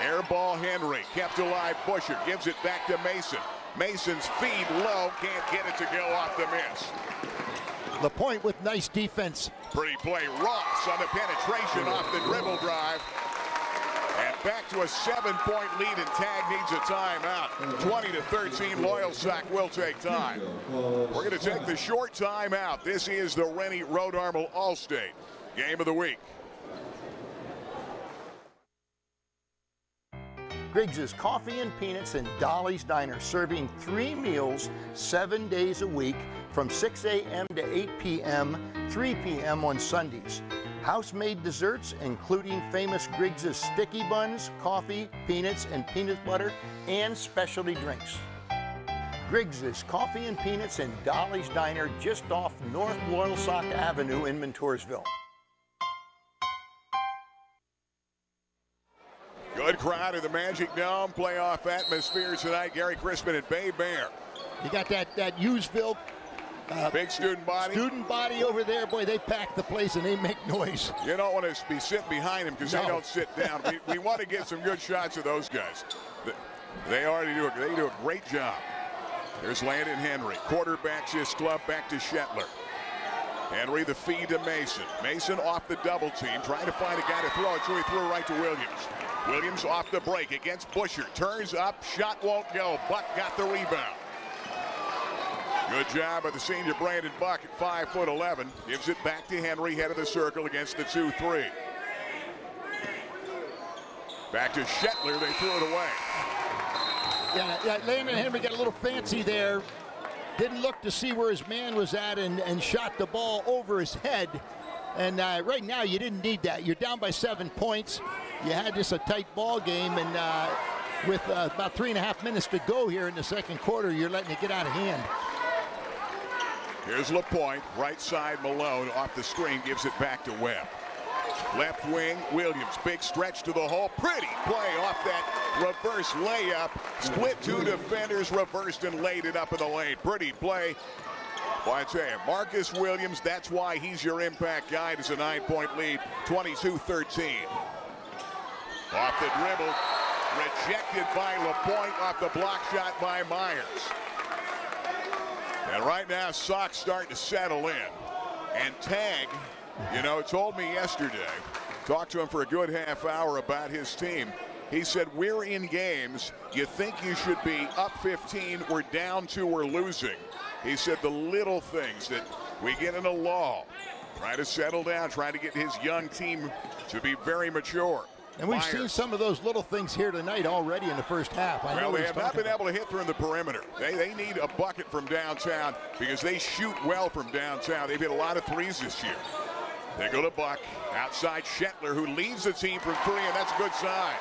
Air ball Henry. Kept alive Busher. Gives it back to Mason. Mason's feed low. Can't get it to go off the miss. LaPointe with nice defense. Pretty play. Ross on the penetration off the dribble drive. And back to a 7-point lead, and Tag needs a timeout. 20-13, Loyalsock will take time. We're going to take the short timeout. This is the Rennie Rhode Armel All-State Game of the Week. Griggs' Coffee and Peanuts and Dolly's Diner, serving 3 meals 7 days a week from 6 a.m. to 8 p.m., 3 p.m. on Sundays. House-made desserts, including famous Griggs' sticky buns, coffee, peanuts, and peanut butter, and specialty drinks. Griggs' Coffee and Peanuts and Dolly's Diner, just off North Loyalsock Avenue in Montoursville. Good crowd in the Magic Dome. Playoff atmosphere tonight. Gary Crispin and Bay Bear. You got that Hughesville big student body. Student body over there. Boy, they pack the place and they make noise. You don't want to be sitting behind them because they don't sit down. we want to get some good shots of those guys. They already do a great job. There's Landon Henry. Quarterbacks his club back to Shetler. Henry the feed to Mason. Mason off the double team, trying to find a guy to throw it, so he threw it right to Williams. Williams off the break against Busher. Turns up, shot won't go. Buck got the rebound. Good job by the senior Brandon Buck at 5'11". Gives it back to Henry, head of the circle against the 2-3. Back to Shetler, they threw it away. Yeah, Landon Henry got a little fancy there. Didn't look to see where his man was at and shot the ball over his head. And right now you didn't need that. You're down by 7 points. You had just a tight ball game, and with about 3.5 minutes to go here in the second quarter, you're letting it get out of hand. Here's LaPointe, right side Malone off the screen, gives it back to Webb. Left wing, Williams, big stretch to the hole. Pretty play off that reverse layup. Split 2 defenders, reversed and laid it up in the lane. Pretty play. Well, I tell you, Marcus Williams, that's why he's your impact guy. It's a 9-point lead, 22-13. Off the dribble, rejected by LaPointe, off the block shot by Myers. And right now, Sock's starting to settle in. And Tag, told me yesterday, talked to him for a good half hour about his team. He said, we're in games. You think you should be up 15. We're down 2. We're losing. He said the little things that we get in a lull. trying to settle down, trying to get his young team to be very mature. And we've seen some of those little things here tonight already in the first half. Well, they have not been able to hit from the perimeter. They need a bucket from downtown because they shoot well from downtown. They've hit a lot of threes this year. They go to Buck. Outside Shetler, who leads the team from three, and that's a good sign.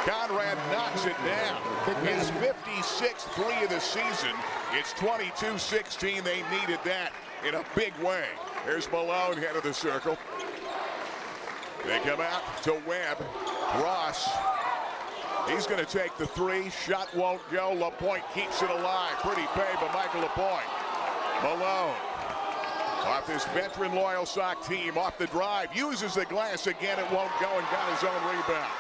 Conrad knocks it down. His 56th three of the season. It's 22-16. They needed that in a big way. There's Malone, head of the circle. They come out to Webb. Ross, he's going to take the three. Shot won't go. LaPointe keeps it alive. Pretty pay by Michael LaPointe. Malone, off this veteran Loyalsock team, off the drive, uses the glass again. It won't go and got his own rebound.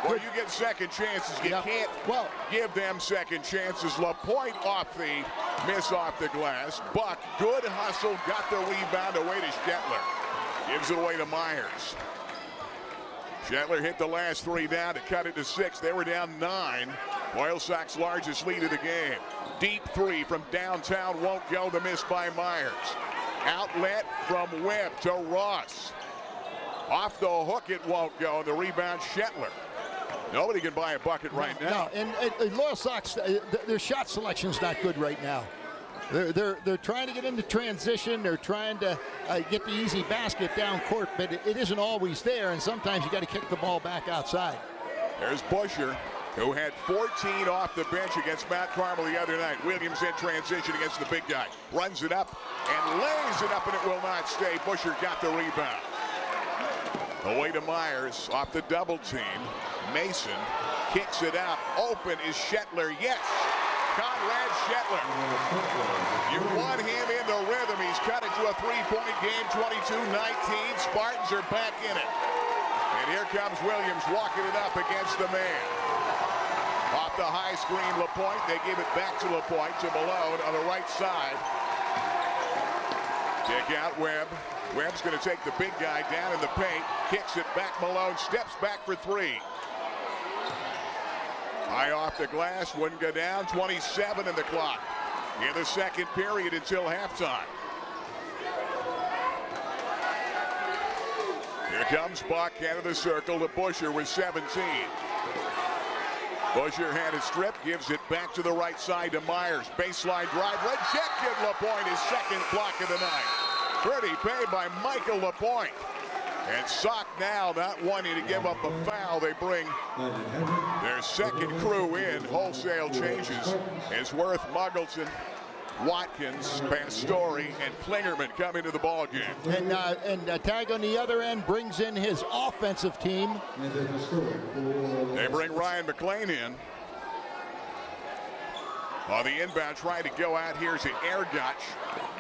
Well, you get second chances. You can't give them second chances. LaPointe off the miss off the glass. Buck, good hustle, got the rebound away to Shetler. Gives it away to Myers. Shetler hit the last three down to cut it to 6. They were down 9. Loyalsock's largest lead of the game. Deep three from downtown won't go. The miss by Myers. Outlet from Webb to Ross. Off the hook it won't go. The rebound Shetler. Nobody can buy a bucket right now. No, and Loyalsock's their shot selection's not good right now. They're trying to get into transition. They're trying to get the easy basket down court, but it isn't always there, and sometimes you got to kick the ball back outside. There's Busher, who had 14 off the bench against Mount Carmel the other night. Williams in transition against the big guy. Runs it up and lays it up, and it will not stay. Busher got the rebound. Away to Myers off the double team. Mason kicks it out. Open is Shetler. Yes. Conrad Shetler. You want him in the rhythm. He's cut it to a three-point game, 22-19. Spartans are back in it. And here comes Williams walking it up against the man. Off the high screen, LaPointe. They give it back to LaPointe, to Malone on the right side. Kick out Webb. Webb's going to take the big guy down in the paint. Kicks it back. Malone steps back for three. High off the glass, wouldn't go down. 27 in the clock in the second period until halftime. Here comes Buck out of the circle to Busher with 17. Busher had it stripped, gives it back to the right side to Myers. Baseline drive, rejected. LaPointe, his second block of the night. Pretty pay by Michael LaPointe. And Sock now not wanting to give up a foul. They bring their second crew in. Wholesale changes. It's Worth, Muggleton, Watkins, Pastore, and Klingerman come into the ball game. And Tag on the other end brings in his offensive team. They bring Ryan McLean in. On the inbound, trying to go out. Here's an air gutch.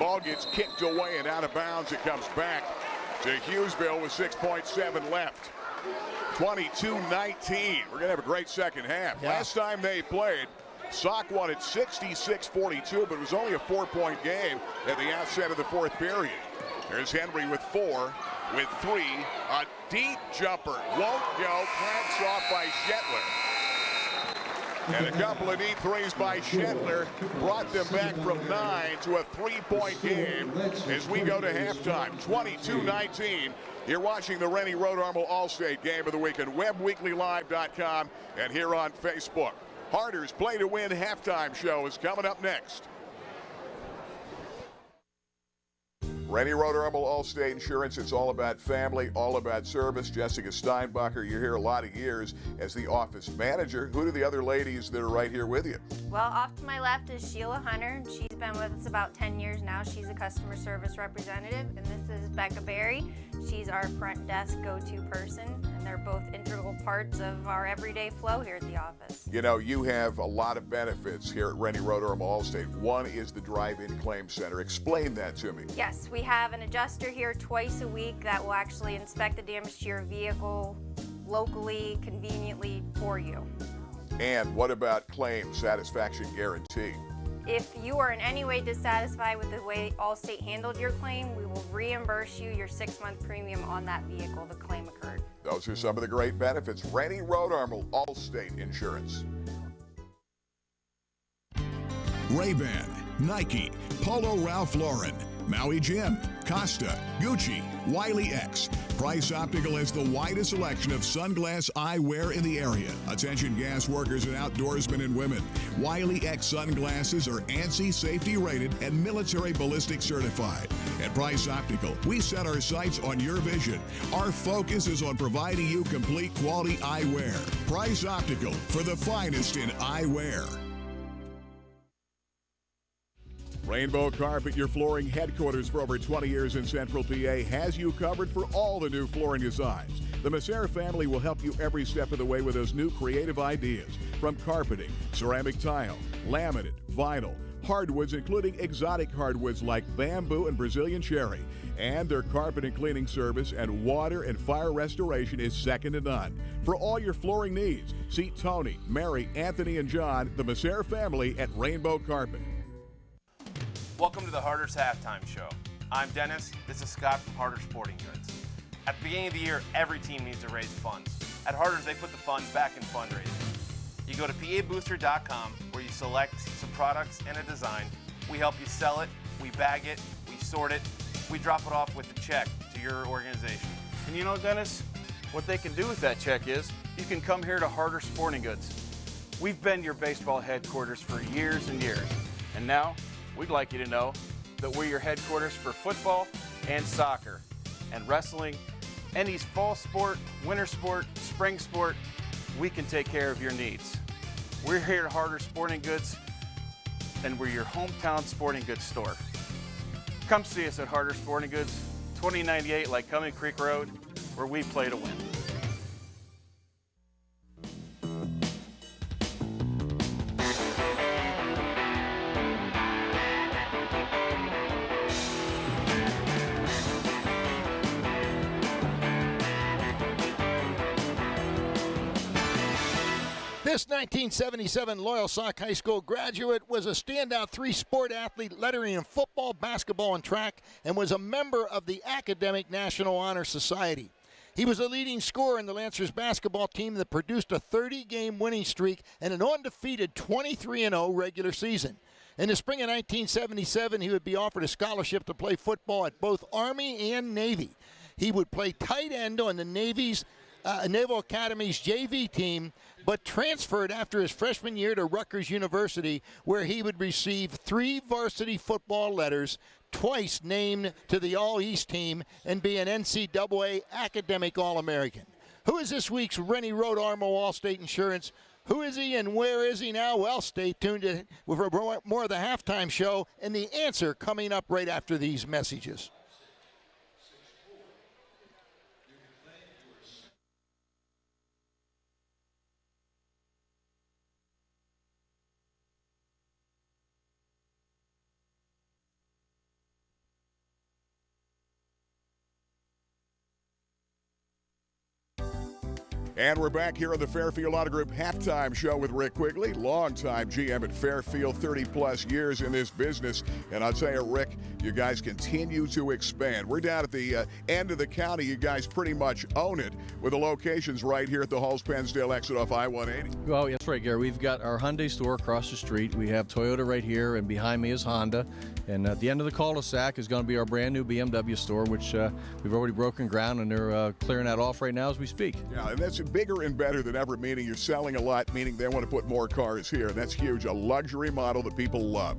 Ball gets kicked away and out of bounds. It comes back to Hughesville with 6.7 left. 22-19. We're going to have a great second half. Yeah. Last time they played, Sock won at 66-42, but it was only a 4-point game at the outset of the fourth period. There's Henry with 4, with 3. A deep jumper. Won't go. Clanks off by Shetler. And a couple of neat threes by Shetler brought them back from 9 to a 3-point game as we go to halftime. 22-19. You're watching the Rennie Road Armor All-State Game of the Weekend. WebWeeklyLive.com and here on Facebook. Harder's Play to Win halftime show is coming up next. Rennie Road Armor All-State Insurance. It's all about family, all about service. Jessica Steinbacher, you're here a lot of years as the office manager. Who are the other ladies that are right here with you? Well, off to my left is Sheila Hunter. She's been with us about 10 years now. She's a customer service representative. And this is Becca Berry. She's our front desk go-to person. And they're both integral parts of our everyday flow here at the office. You know, you have a lot of benefits here at Rennie Road Armor All-State. One is the drive-in claim center. Explain that to me. Yes, we have an adjuster here twice a week that will actually inspect the damage to your vehicle locally, conveniently for you. And what about claim satisfaction guarantee? If you are in any way dissatisfied with the way Allstate handled your claim, we will reimburse you your 6-month premium on that vehicle the claim occurred. Those are some of the great benefits. Rennie Road Armor Allstate Insurance. Ray-Ban, Nike, Polo Ralph Lauren, Maui Jim, Costa, Gucci, Wiley X. Price Optical has the widest selection of sunglass eyewear in the area. Attention gas workers and outdoorsmen and women. Wiley X sunglasses are ANSI safety rated and military ballistic certified. At Price Optical, we set our sights on your vision. Our focus is on providing you complete quality eyewear. Price Optical, for the finest in eyewear. Rainbow Carpet, your flooring headquarters for over 20 years in Central PA, has you covered for all the new flooring designs. The Masser family will help you every step of the way with those new creative ideas. From carpeting, ceramic tile, laminate, vinyl, hardwoods, including exotic hardwoods like bamboo and Brazilian cherry. And their carpet and cleaning service and water and fire restoration is second to none. For all your flooring needs, see Tony, Mary, Anthony, and John, the Masser family at Rainbow Carpet. Welcome to the Harder's Halftime Show. I'm Dennis. This is Scott from Harder Sporting Goods. At the beginning of the year, every team needs to raise funds. At Harder's, they put the fun back in fundraising. You go to PABooster.com where you select some products and a design. We help you sell it, we bag it, we sort it, we drop it off with a check to your organization. And you know, Dennis, what they can do with that check is you can come here to Harder Sporting Goods. We've been your baseball headquarters for years and years. And now, we'd like you to know that we're your headquarters for football and soccer and wrestling, any fall sport, winter sport, spring sport. We can take care of your needs. We're here at Harder Sporting Goods, and we're your hometown sporting goods store. Come see us at Harder Sporting Goods, 2098 Lycoming Creek Road, where we play to win. This 1977 Loyalsock High School graduate was a standout three-sport athlete, lettering in football, basketball, and track, and was a member of the Academic National Honor Society. He was a leading scorer in the Lancers basketball team that produced a 30-game winning streak and an undefeated 23-0 regular season. In the spring of 1977, he would be offered a scholarship to play football at both Army and Navy. He would play tight end on the Naval Academy's JV team, but transferred after his freshman year to Rutgers University, where he would receive 3 varsity football letters, twice named to the All-East team, and be an NCAA Academic All-American. Who is this week's Rennie Road Armo Allstate Insurance? Who is he and where is he now? Well, stay tuned for more of the halftime show, and the answer coming up right after these messages. And we're back here on the Fairfield Auto Group halftime show with Rick Quigley, longtime GM at Fairfield, 30-plus years in this business. And I'll tell you, Rick, you guys continue to expand. We're down at the end of the county. You guys pretty much own it with the locations right here at the Halls-Pennsdale exit off I-180. Well, that's right, Gary. We've got our Hyundai store across the street. We have Toyota right here, and behind me is Honda. And at the end of the cul-de-sac is going to be our brand new BMW store, which we've already broken ground, and they're clearing that off right now as we speak. Yeah, and that's bigger and better than ever, meaning you're selling a lot, meaning they want to put more cars here. And that's huge, a luxury model that people love.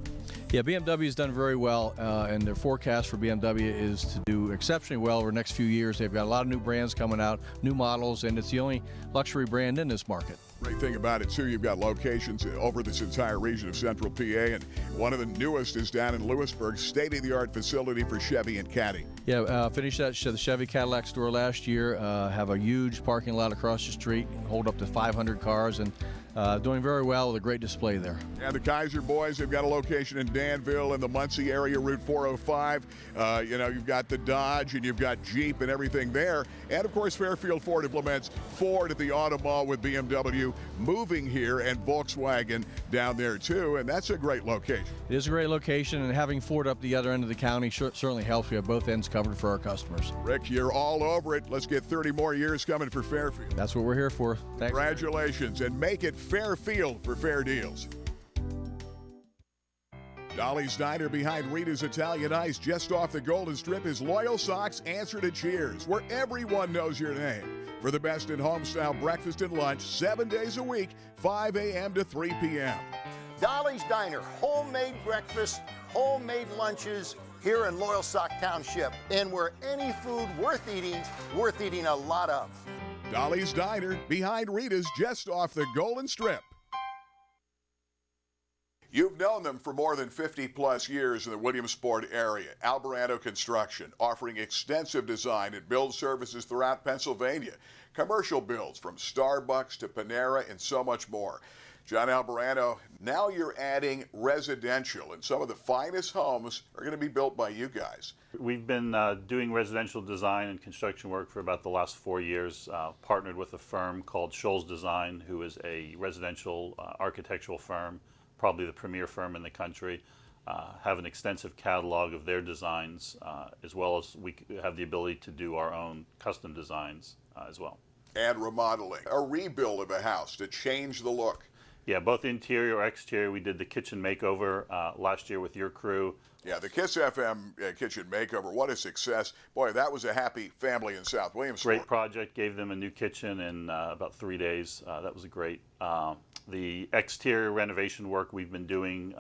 Yeah, BMW has done very well, and their forecast for BMW is to do exceptionally well over the next few years. They've got a lot of new brands coming out, new models, and it's the only luxury brand in this market. Great thing about it, too, you've got locations over this entire region of Central PA, and one of the newest is down in Lewisburg, state-of-the-art facility for Chevy and Caddy. Yeah, finished the Chevy Cadillac store last year, have a huge parking lot across the street, hold up to 500 cars, and doing very well with a great display there. And the Kaiser boys, they've got a location in Danville in the Muncie area, Route 405. You've got the Dodge and you've got Jeep and everything there. And, of course, Fairfield Ford implements Ford at the Auto Mall with BMW moving here and Volkswagen down there, too. And that's a great location. It is a great location, and having Ford up the other end of the county certainly helps. We have both ends covered for our customers. Rick, you're all over it. Let's get 30 more years coming for Fairfield. That's what we're here for. Thanks. Congratulations, and make it Fairfield for fair deals. Dolly's Diner behind Rita's Italian Ice just off the Golden Strip is Loyalsock's answer to cheers, where everyone knows your name. For the best in home-style breakfast and lunch, 7 days a week, 5 a.m. to 3 p.m. Dolly's Diner, homemade breakfast, homemade lunches here in Loyalsock Township. And where any food worth eating a lot of. Dolly's Diner behind Rita's just off the Golden Strip. You've known them for more than 50-plus years in the Williamsport area. Alvarado Construction, offering extensive design and build services throughout Pennsylvania. Commercial builds from Starbucks to Panera and so much more. John Alvarado, now you're adding residential, and some of the finest homes are going to be built by you guys. We've been doing residential design and construction work for about the last 4 years. Partnered with a firm called Shoals Design, who is a residential architectural firm, probably the premier firm in the country. Have an extensive catalog of their designs, as well as we have the ability to do our own custom designs as well. And remodeling, a rebuild of a house to change the look. Yeah, both interior or exterior. We did the kitchen makeover last year with your crew. Yeah, the KISS FM kitchen makeover, what a success. Boy, that was a happy family in South Williamsport. Great project, gave them a new kitchen in about 3 days. That was great. The exterior renovation work we've been doing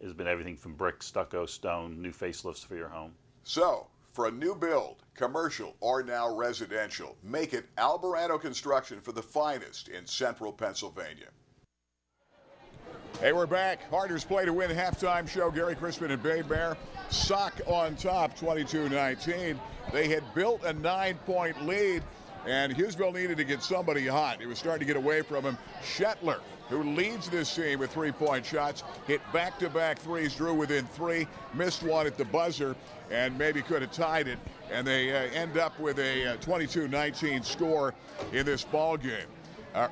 has been everything from brick, stucco, stone, new facelifts for your home. So, for a new build, commercial or now residential, make it Alvarado Construction for the finest in central Pennsylvania. Hey, we're back. Harders play to win halftime show. Gary Crispin and Babe Bear. Sock on top, 22-19. They had built a 9-point lead, and Hughesville needed to get somebody hot. It was starting to get away from him. Shetler, who leads this team with 3-point shots, hit back-to-back threes, drew within 3, missed one at the buzzer, and maybe could have tied it. And they end up with a 22-19 score in this ball game.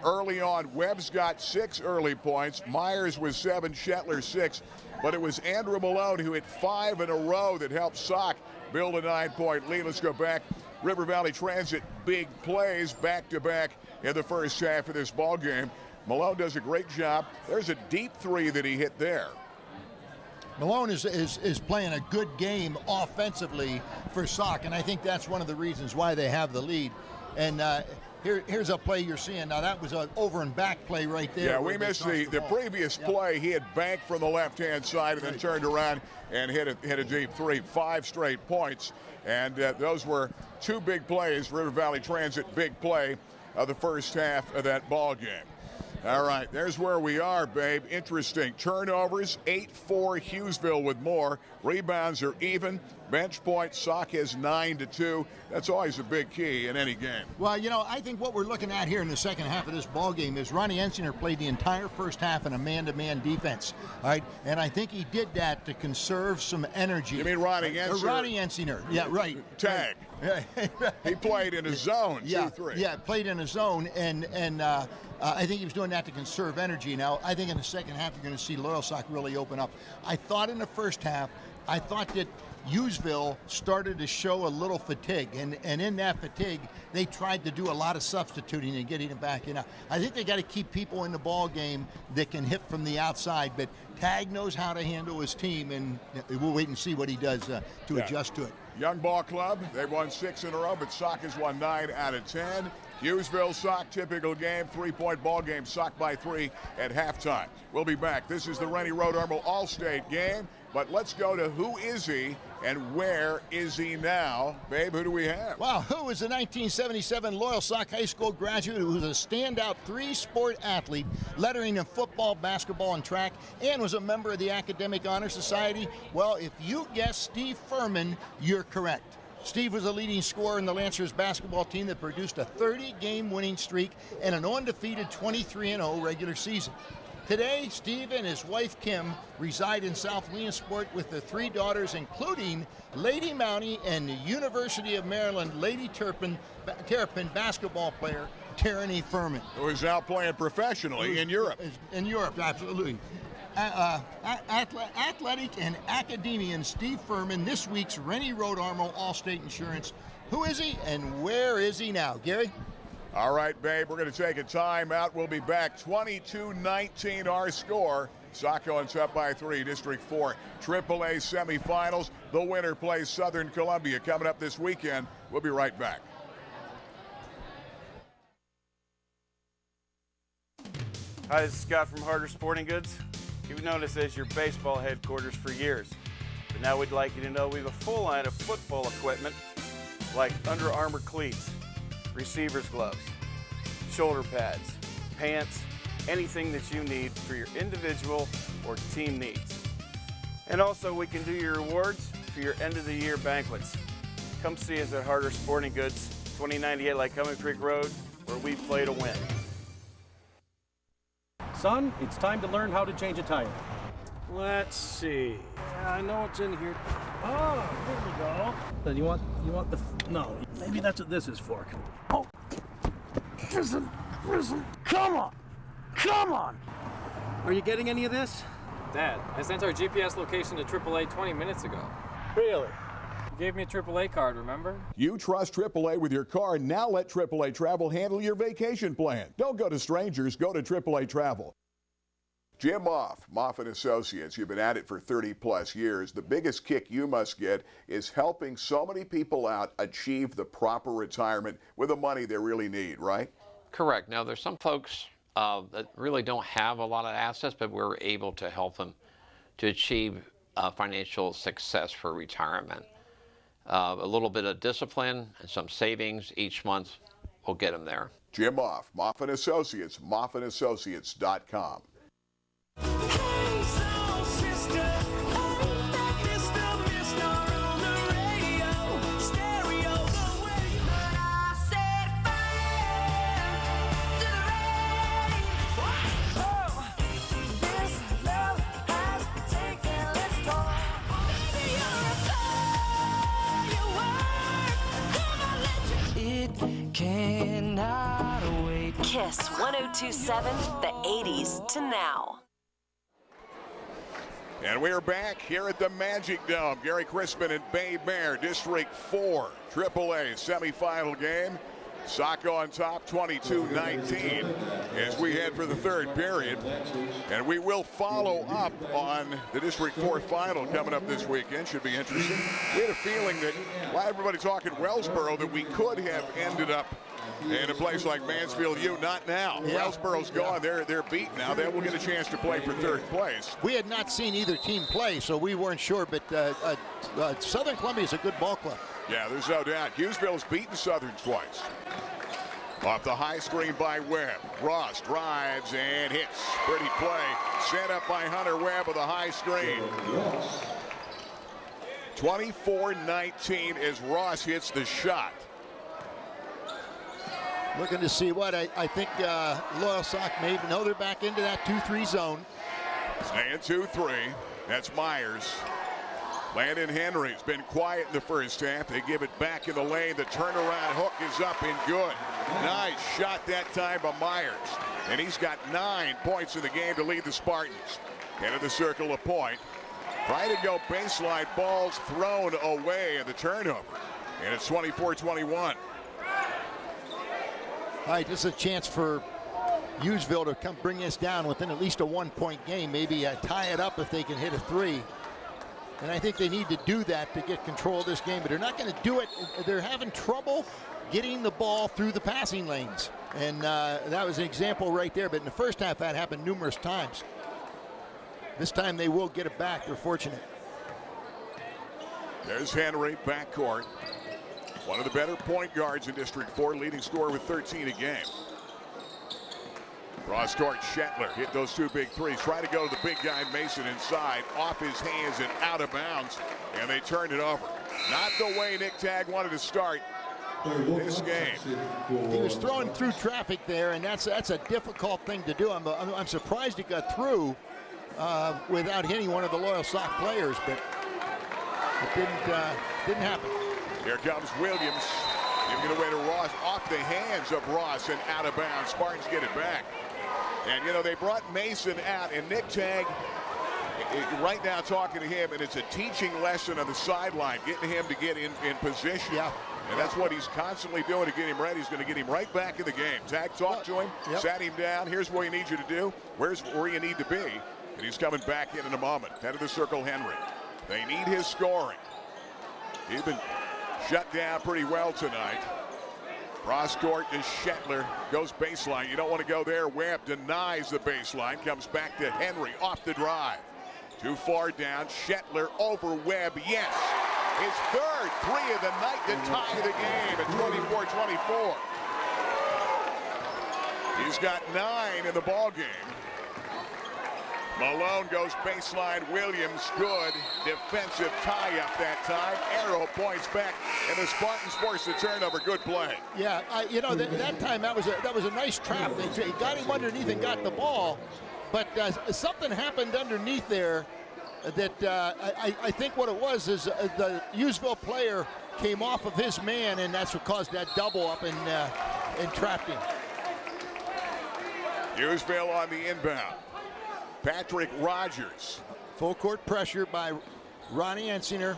Early on, Webb's got 6 early points. Myers was 7, Shetler 6. But it was Andrew Malone who hit 5 in a row that helped Sock build a 9-point lead. Let's go back. River Valley Transit, big plays back-to-back in the first half of this ball game. Malone does a great job. There's a deep 3 that he hit there. Malone is playing a good game offensively for Sock, and I think that's one of the reasons why they have the lead. And here's a play you're seeing. Now, that was an over and back play right there. Yeah, we missed the previous play. He had banked from the left-hand side and then turned around and hit a deep 3. 5 straight points. And those were 2 big plays. River Valley Transit, big play of the first half of that ball game. All right, there's where we are, babe. Interesting. Turnovers, 8-4 Hughesville with more. Rebounds are even. Bench points, Sock has 9-2. That's always a big key in any game. Well, you know, I think what we're looking at here in the second half of this ball game is Ronnie Ensinger played the entire first half in a man-to-man defense. All right, and I think he did that to conserve some energy. You mean Ronnie Ensinger? Ronnie Ensinger, yeah, right. Tag. He played in a zone, 2-3. Yeah, played in a zone, and I think he was doing that to conserve energy. Now, I think in the second half you're going to see Loyalsock really open up. I thought in the first half, I thought that Hughesville started to show a little fatigue, and in that fatigue, they tried to do a lot of substituting and getting it back in. I think they got to keep people in the ball game that can hit from the outside, but Tag knows how to handle his team, and we'll wait and see what he does to adjust to it. Young Ball Club, they've won 6 in a row, but Sock has won 9 out of 10. Hughesville, Sock, typical game, 3-point ball game, Sock by 3 at halftime. We'll be back. This is the Rennie Road Armor All-State game, but let's go to who is he and where is he now? Babe, who do we have? Well, who is a 1977 Loyalsock High School graduate who was a standout 3-sport athlete, lettering in football, basketball, and track, and was a member of the Academic Honor Society? Well, if you guessed Steve Furman, you're correct. Steve was a leading scorer in the Lancers basketball team that produced a 30-game winning streak and an undefeated 23-0 regular season. Today, Steve and his wife Kim reside in South Williamsport with their 3 daughters, including Lady Mountie and the University of Maryland Lady Terrapin basketball player Tyranny Furman, who is now playing professionally in Europe. In Europe, absolutely. Athletic and academician Steve Furman, this week's Rennie Road Armor All-State Insurance. Who is he and where is he now? Gary? All right, babe, we're going to take a time out. We'll be back. 22-19 our score Saco on top by 3, District 4 AAA semifinals. The winner plays Southern Columbia coming up this weekend. We'll be right back. Hi, this is Scott from Harder Sporting Goods. You've known us as your baseball headquarters for years, but now we'd like you to know we have a full line of football equipment like Under Armour cleats, receivers gloves, shoulder pads, pants, anything that you need for your individual or team needs. And also we can do your rewards for your end of the year banquets. Come see us at Harder Sporting Goods, 2098 Lycoming Creek Road, where we play to win. Son, it's time to learn how to change a tire. Let's see. I know it's in here. Oh, here we go. Then you want the, no, maybe that's what this is for. Oh, listen, come on. Are you getting any of this? Dad, I sent our GPS location to AAA 20 minutes ago. Really? You gave me a AAA card, remember? You trust AAA with your car. Now let AAA Travel handle your vacation plan. Don't go to strangers. Go to AAA Travel. Jim Moff & Associates. You've been at it for 30-plus years. The biggest kick you must get is helping so many people out achieve the proper retirement with the money they really need, right? Correct. Now, there's some folks that really don't have a lot of assets, but we're able to help them to achieve financial success for retirement. A little bit of discipline and some savings each month will get them there. Jim Moff & Associates, moffandassociates.com. Kiss 1027, the 80s to now. And we're back here at the Magic Dome. Gary Crispin and Babe Mayer, District 4 AAA semifinal game. Saco on top, 22-19 as we head for the third period. And we will follow up on the District 4 final coming up this weekend. Should be interesting. We had a feeling that, while everybody talking Wellsboro, that we could have ended up in a place like Mansfield U. Not now. Yeah. Wellsboro's gone. They're beat now. They will get a chance to play for third place. We had not seen either team play, so we weren't sure, but Southern Columbia is a good ball club. Yeah, there's no doubt. Hughesville's beaten Southern twice. Off the high screen by Webb. Ross drives and hits. Pretty play. Set up by Hunter Webb with a high screen. 24-19 as Ross hits the shot. Looking to see what I think Loyalsock maybe know they're back into that 2-3 zone. Staying 2-3. That's Myers. Landon Henry's been quiet in the first half. They give it back in the lane. The turnaround hook is up and good. Nice shot that time by Myers. And he's got 9 points in the game to lead the Spartans. Into the circle of point. Trying to go baseline. Balls thrown away in the turnover. And it's 24-21. All right, this is a chance for Hughesville to come bring this down within at least a 1-point game. Maybe tie it up if they can hit a 3. And I think they need to do that to get control of this game, but they're not going to do it. They're having trouble getting the ball through the passing lanes. And that was an example right there. But in the first half, that happened numerous times. This time they will get it back. They're fortunate. There's Henry, backcourt. One of the better point guards in District 4, leading scorer with 13 a game. Cross court, Shetler hit those 2 big threes. Try to go to the big guy Mason inside, off his hands and out of bounds, and they turned it over. Not the way Nick Tagg wanted to start this game. He was throwing through traffic there, and that's a difficult thing to do. I'm surprised he got through without hitting one of the Loyalsock players, but it didn't happen. Here comes Williams, giving it away to Ross, off the hands of Ross and out of bounds. Spartans get it back. And, you know, they brought Mason out, and Nick Tagg, right now talking to him, and it's a teaching lesson on the sideline, getting him to get in position. Yeah. And that's what he's constantly doing to get him ready. He's going to get him right back in the game. Tagg talked to him, sat him down. Here's what he needs you to do. Where's where you need to be. And he's coming back in a moment. Head of the circle, Henry. They need his scoring. He's been shut down pretty well tonight. Cross court to Shetler. Goes baseline. You don't want to go there. Webb denies the baseline. Comes back to Henry off the drive. Too far down. Shetler over Webb. Yes. His third three of the night to tie the game at 24-24. He's got 9 in the ball game. Malone goes baseline. Williams, good defensive tie-up that time. Arrow points back, and the Spartans force the turnover. Good play. Yeah, you know, that time that was a nice trap. They got him underneath and got the ball, but something happened underneath there that I think what it was is the Hughesville player came off of his man, and that's what caused that double up and trapped him. Hughesville on the inbound. Patrick Rogers. Full court pressure by Ronnie Ensinger.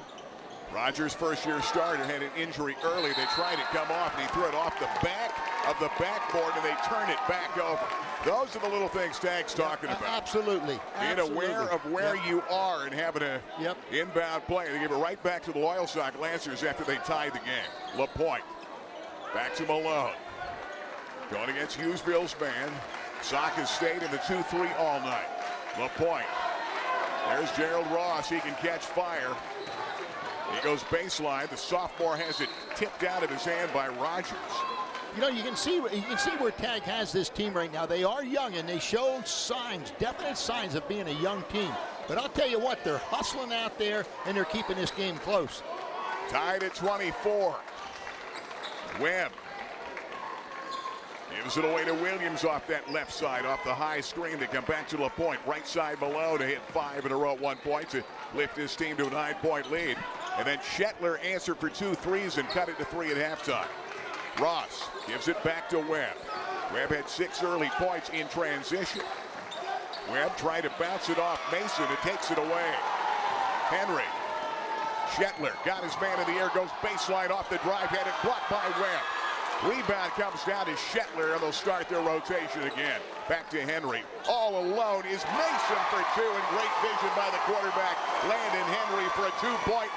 Rogers, first-year starter, had an injury early. They tried to come off, and he threw it off the back of the backboard, and they turn it back over. Those are the little things Tag's talking about. Absolutely. Being aware of where you are and having a inbound play. They give it right back to the Loyalsock Lancers after they tied the game. LaPointe. Back to Malone. Going against Hughesville's man. Sock has stayed in the 2-3 all night. LaPointe. There's Gerald Ross. He can catch fire. He goes baseline. The sophomore has it tipped out of his hand by Rogers. You know, you can see where Tag has this team right now. They are young, and they show signs, definite signs of being a young team. But I'll tell you what, they're hustling out there, and they're keeping this game close. Tied at 24. Webb gives it away to Williams off that left side, off the high screen. They come back to LaPointe. Right side Malone to hit 5 in a row at 1 point to lift his team to a 9-point lead. And then Shetler answered for 2 threes and cut it to 3 at halftime. Ross gives it back to Webb. Webb had 6 early points in transition. Webb tried to bounce it off Mason. It takes it away. Henry. Shetler got his man in the air, goes baseline off the drive, had it blocked by Webb. Rebound comes down to Shetler, and they'll start their rotation again. Back to Henry. All alone is Mason for 2, and great vision by the quarterback, Landon Henry, for a 2-point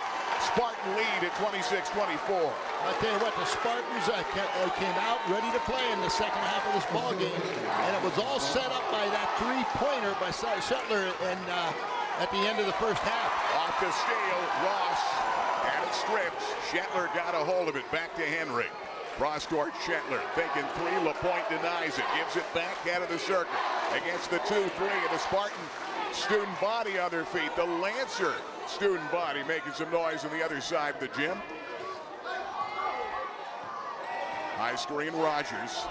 Spartan lead at 26-24. I'll tell you what, the Spartans came out ready to play in the second half of this ball game, and it was all set up by that 3-pointer by Shetler and at the end of the first half. Off the steal, Ross had it stripped. Shetler got a hold of it. Back to Henry. Cross court, Shetler thinking 3. LaPointe denies it. Gives it back out of the circle against the 2-3. And the Spartan student body on their feet. The Lancer student body making some noise on the other side of the gym. High screen, Rogers.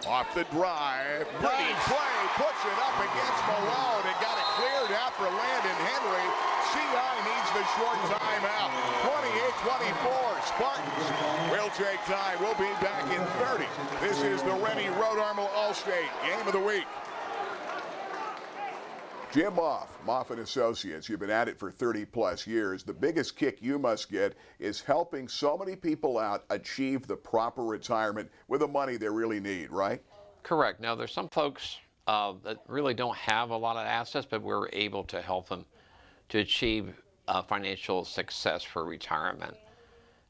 Off the drive. Pretty play. Puts it up against Malone and got it cleared out for Landon Henry. CI needs the short timeout. 28-24. Spartans will take time. We'll be back in 30. This is the Rennie Road Armor All-State Game of the Week. Jim Moff and Associates, you've been at it for 30-plus years. The biggest kick you must get is helping so many people out achieve the proper retirement with the money they really need, right? Correct. Now, there's some folks that really don't have a lot of assets, but we're able to help them to achieve financial success for retirement.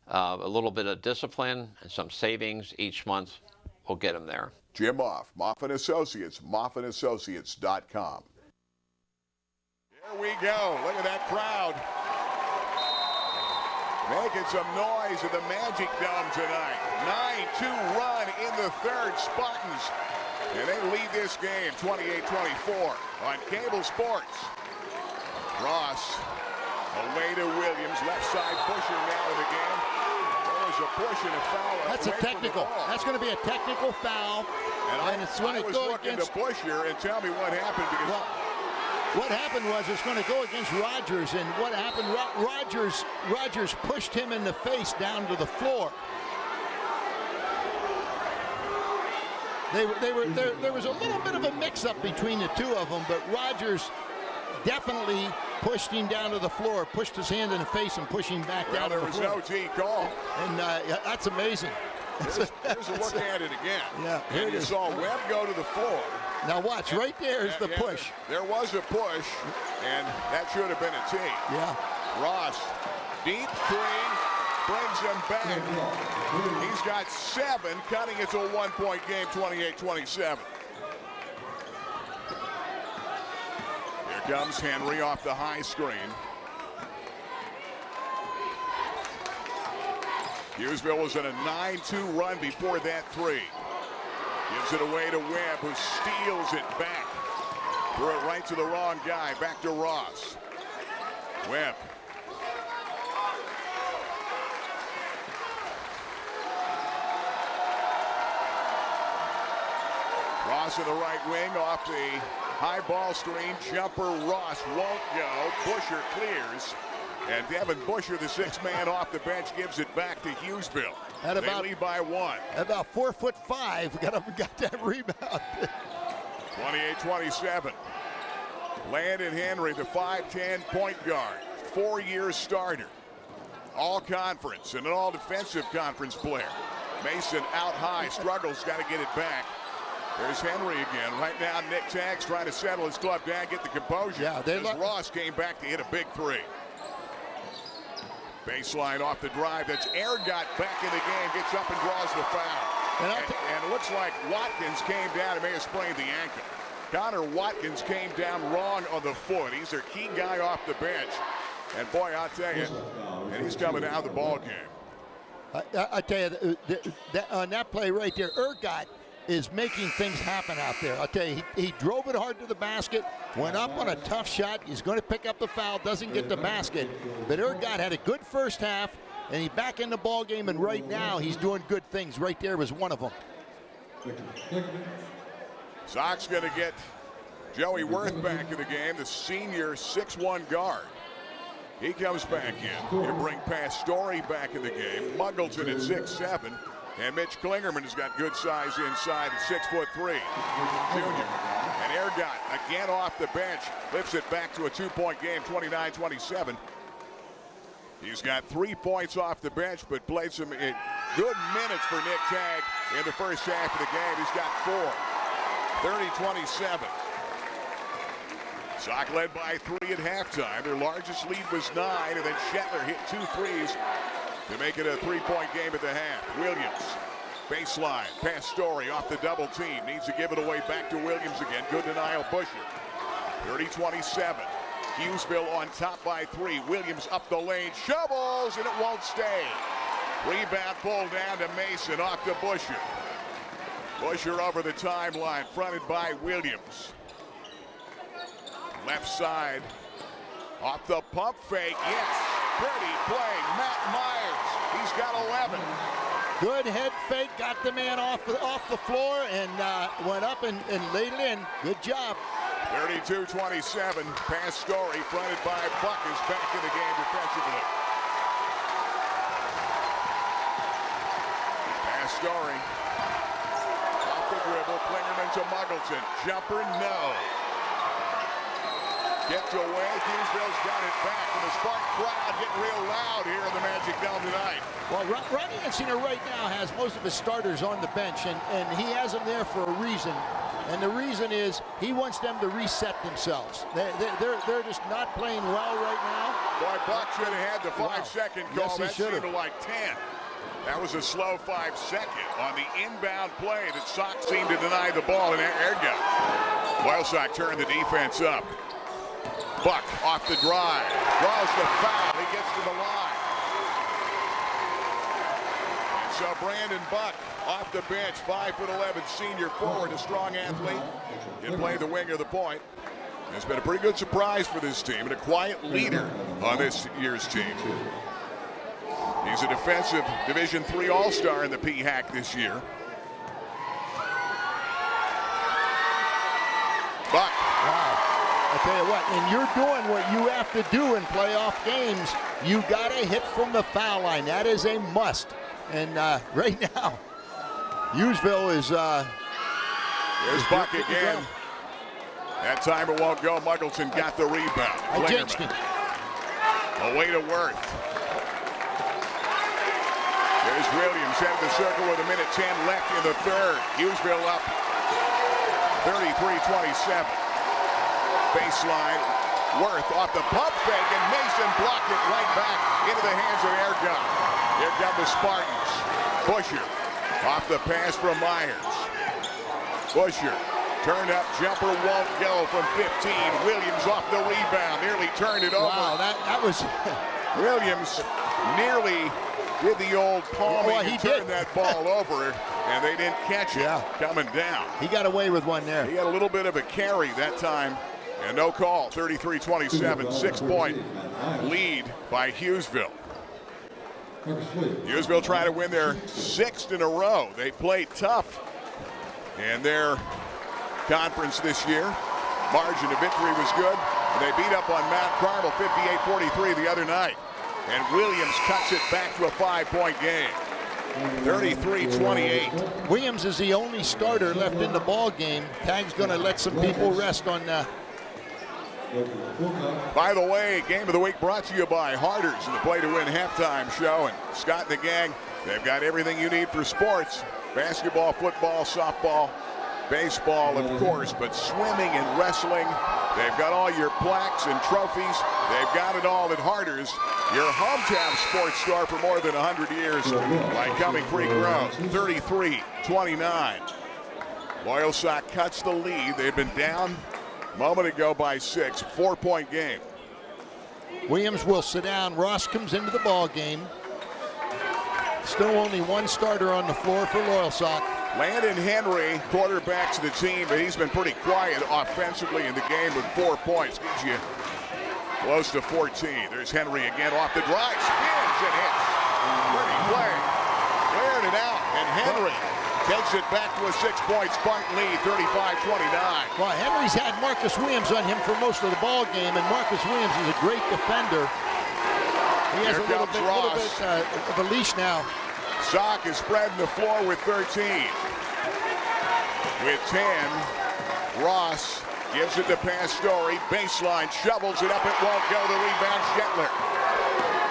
A little bit of discipline and some savings each month will get them there. Jim Moff and Associates, moffandassociates.com. Here we go. Look at that crowd. Making some noise at the Magic Dome tonight. 9-2 run in the third, Spartans. And they lead this game 28-24 on Cable Sports. Ross away to Williams, left side pusher now in the game. There's a push and a foul. That's a technical. That's going to be a technical foul. And it's going to go against Busher, and tell me what happened, because what happened was it's going to go against Rogers, and what happened, Rogers pushed him in the face down to the floor. There was a little bit of a mix-up between the two of them, but Rogers definitely pushed him down to the floor, pushed his hand in the face and pushed him back down to the floor. There was no T call. And that's amazing. Here's a look at it again. Yeah, here and it you is. saw Webb go to the floor. Now watch, right there is the push. There was a push, and that should have been a tee. Yeah. Ross, deep three, brings him back. He's got 7, cutting it to a 1-point game, 28-27. Here comes Henry off the high screen. Hughesville was in a 9-2 run before that three. Gives it away to Webb, who steals it back. Threw it right to the wrong guy. Back to Ross. Webb. Ross in the right wing off the high ball screen. Jumper Ross won't go. Busher clears. And Devin Busher, the 6th man off the bench, gives it back to Hughesville. They lead by 1. About 4'5", got that rebound. 28-27. Landon Henry, the 5'10" point guard, 4-year starter. All conference and an all defensive conference player. Mason out high, struggles, got to get it back. There's Henry again. Right now, Nick Tagg's trying to settle his club down, get the composure. Yeah, as Ross came back to hit a big three. Baseline off the drive. That's Ergot back in the game. Gets up and draws the foul. And it looks like Watkins came down and may have sprained the ankle. Connor Watkins came down wrong on the foot. He's their key guy off the bench. And boy, I'll tell you, and he's coming out of the ball game. I tell you, on that play right there, Ergot is making things happen out there. I'll tell you, he drove it hard to the basket, went up on a tough shot. He's going to pick up the foul, doesn't get the basket. But Ergot had a good first half, and he's back in the ball game, and right now he's doing good things. Right there was one of them. Sock's going to get Joey Worth back in the game, the senior 6'1" guard. He comes back in. You bring Pastore back in the game. Muggleton at 6'7". And Mitch Klingerman has got good size inside at 6'3", junior. And Ergot again off the bench, lifts it back to a 2-point game, 29-27. He's got 3 points off the bench, but played some good minutes for Nick Tagg in the first half of the game. He's got 4, 30-27. Sock led by 3 at halftime. Their largest lead was 9, and then Shetler hit 2 threes to make it a 3-point game at the half. Williams, baseline, Pastore off the double team. Needs to give it away back to Williams again. Good denial, Busher. 30-27. Hughesville on top by 3. Williams up the lane, shovels, and it won't stay. Rebound pulled down to Mason, off to Busher. Busher over the timeline, fronted by Williams. Left side, off the pump fake, yes. Pretty play, Matt Myers. He's got 11. Good head fake, got the man off the floor, and went up and laid it in. Good job. 32-27. Pastore, fronted by Buck, is back in the game defensively. Pastore off the dribble, Klingerman to Muggleton. Jumper, no. Gets away, Hughesville's got it back, and the Spark crowd getting real loud here in the Magic Dome tonight. Well, Ronnie Encina right now has most of his starters on the bench, and he has them there for a reason. And the reason is he wants them to reset themselves. They're just not playing well right now. Boy, Buck should have had the 5-second call. Yes, he that should have. seemed like 10. That was a slow 5-second on the inbound play that Sock seemed to deny the ball, and Ergot. Loyalsock turned the defense up. Buck off the drive, draws the foul, he gets to the line. And so Brandon Buck off the bench, 5'11", senior forward, a strong athlete. Can play the wing or the point. It's been a pretty good surprise for this team and a quiet leader on this year's team. He's a defensive Division III All-Star in the PHAC this year. Buck. Wow. I tell you what, and you're doing what you have to do in playoff games. You got to hit from the foul line. That is a must. And right now, Hughesville is. There's Buck again. That time it won't go. Muggleton got the rebound. I jinxed him. Away to Worth. There's Williams out of the circle with 1:10 left in the third. Hughesville up 33-27. Baseline. Worth off the pump fake, and Mason blocked it right back into the hands of Airgun. Here come the Spartans. Busher off the pass from Myers. Busher, turned up jumper, won't go from 15. Williams off the rebound, nearly turned it over. Wow, that was... Williams nearly did the old palming Well, he and turned did. that ball over, and they didn't catch it coming down. He got away with one there. He had a little bit of a carry that time, and no call. 33-27, 6-point lead by Hughesville. Hughesville trying to win their 6th in a row. They played tough in their conference this year. Margin of victory was good. And they beat up on Mount Carmel 58-43 the other night. And Williams cuts it back to a 5-point game. 33-28. Williams is the only starter left in the ball game. Tag's going to let some people rest on By the way, Game of the Week brought to you by Harders and the Play to Win halftime show. And Scott and the gang, they've got everything you need for sports. Basketball, football, softball, baseball, of course, but swimming and wrestling. They've got all your plaques and trophies. They've got it all at Harders, your hometown sports store for more than 100 years. Lycoming Creek Road, 33-29. Loyalsock cuts the lead. They've been down a moment ago by 6, 4-point game. Williams will sit down. Ross comes into the ball game. Still only one starter on the floor for Loyalsock. Landon Henry, quarterback to the team, but he's been pretty quiet offensively in the game with 4 points. Gives you close to 14. There's Henry again off the drive. Spins and hits. Pretty play. Cleared it out, and Henry takes it back to a 6-point Spartan lead, 35-29. Well, Henry's had Marcus Williams on him for most of the ball game, and Marcus Williams is a great defender. He has a little bit of a leash now. Sock is spreading the floor with 13. With 10, Ross gives it to Pastore. Baseline, shovels it up. It won't go. The rebound, Shetler.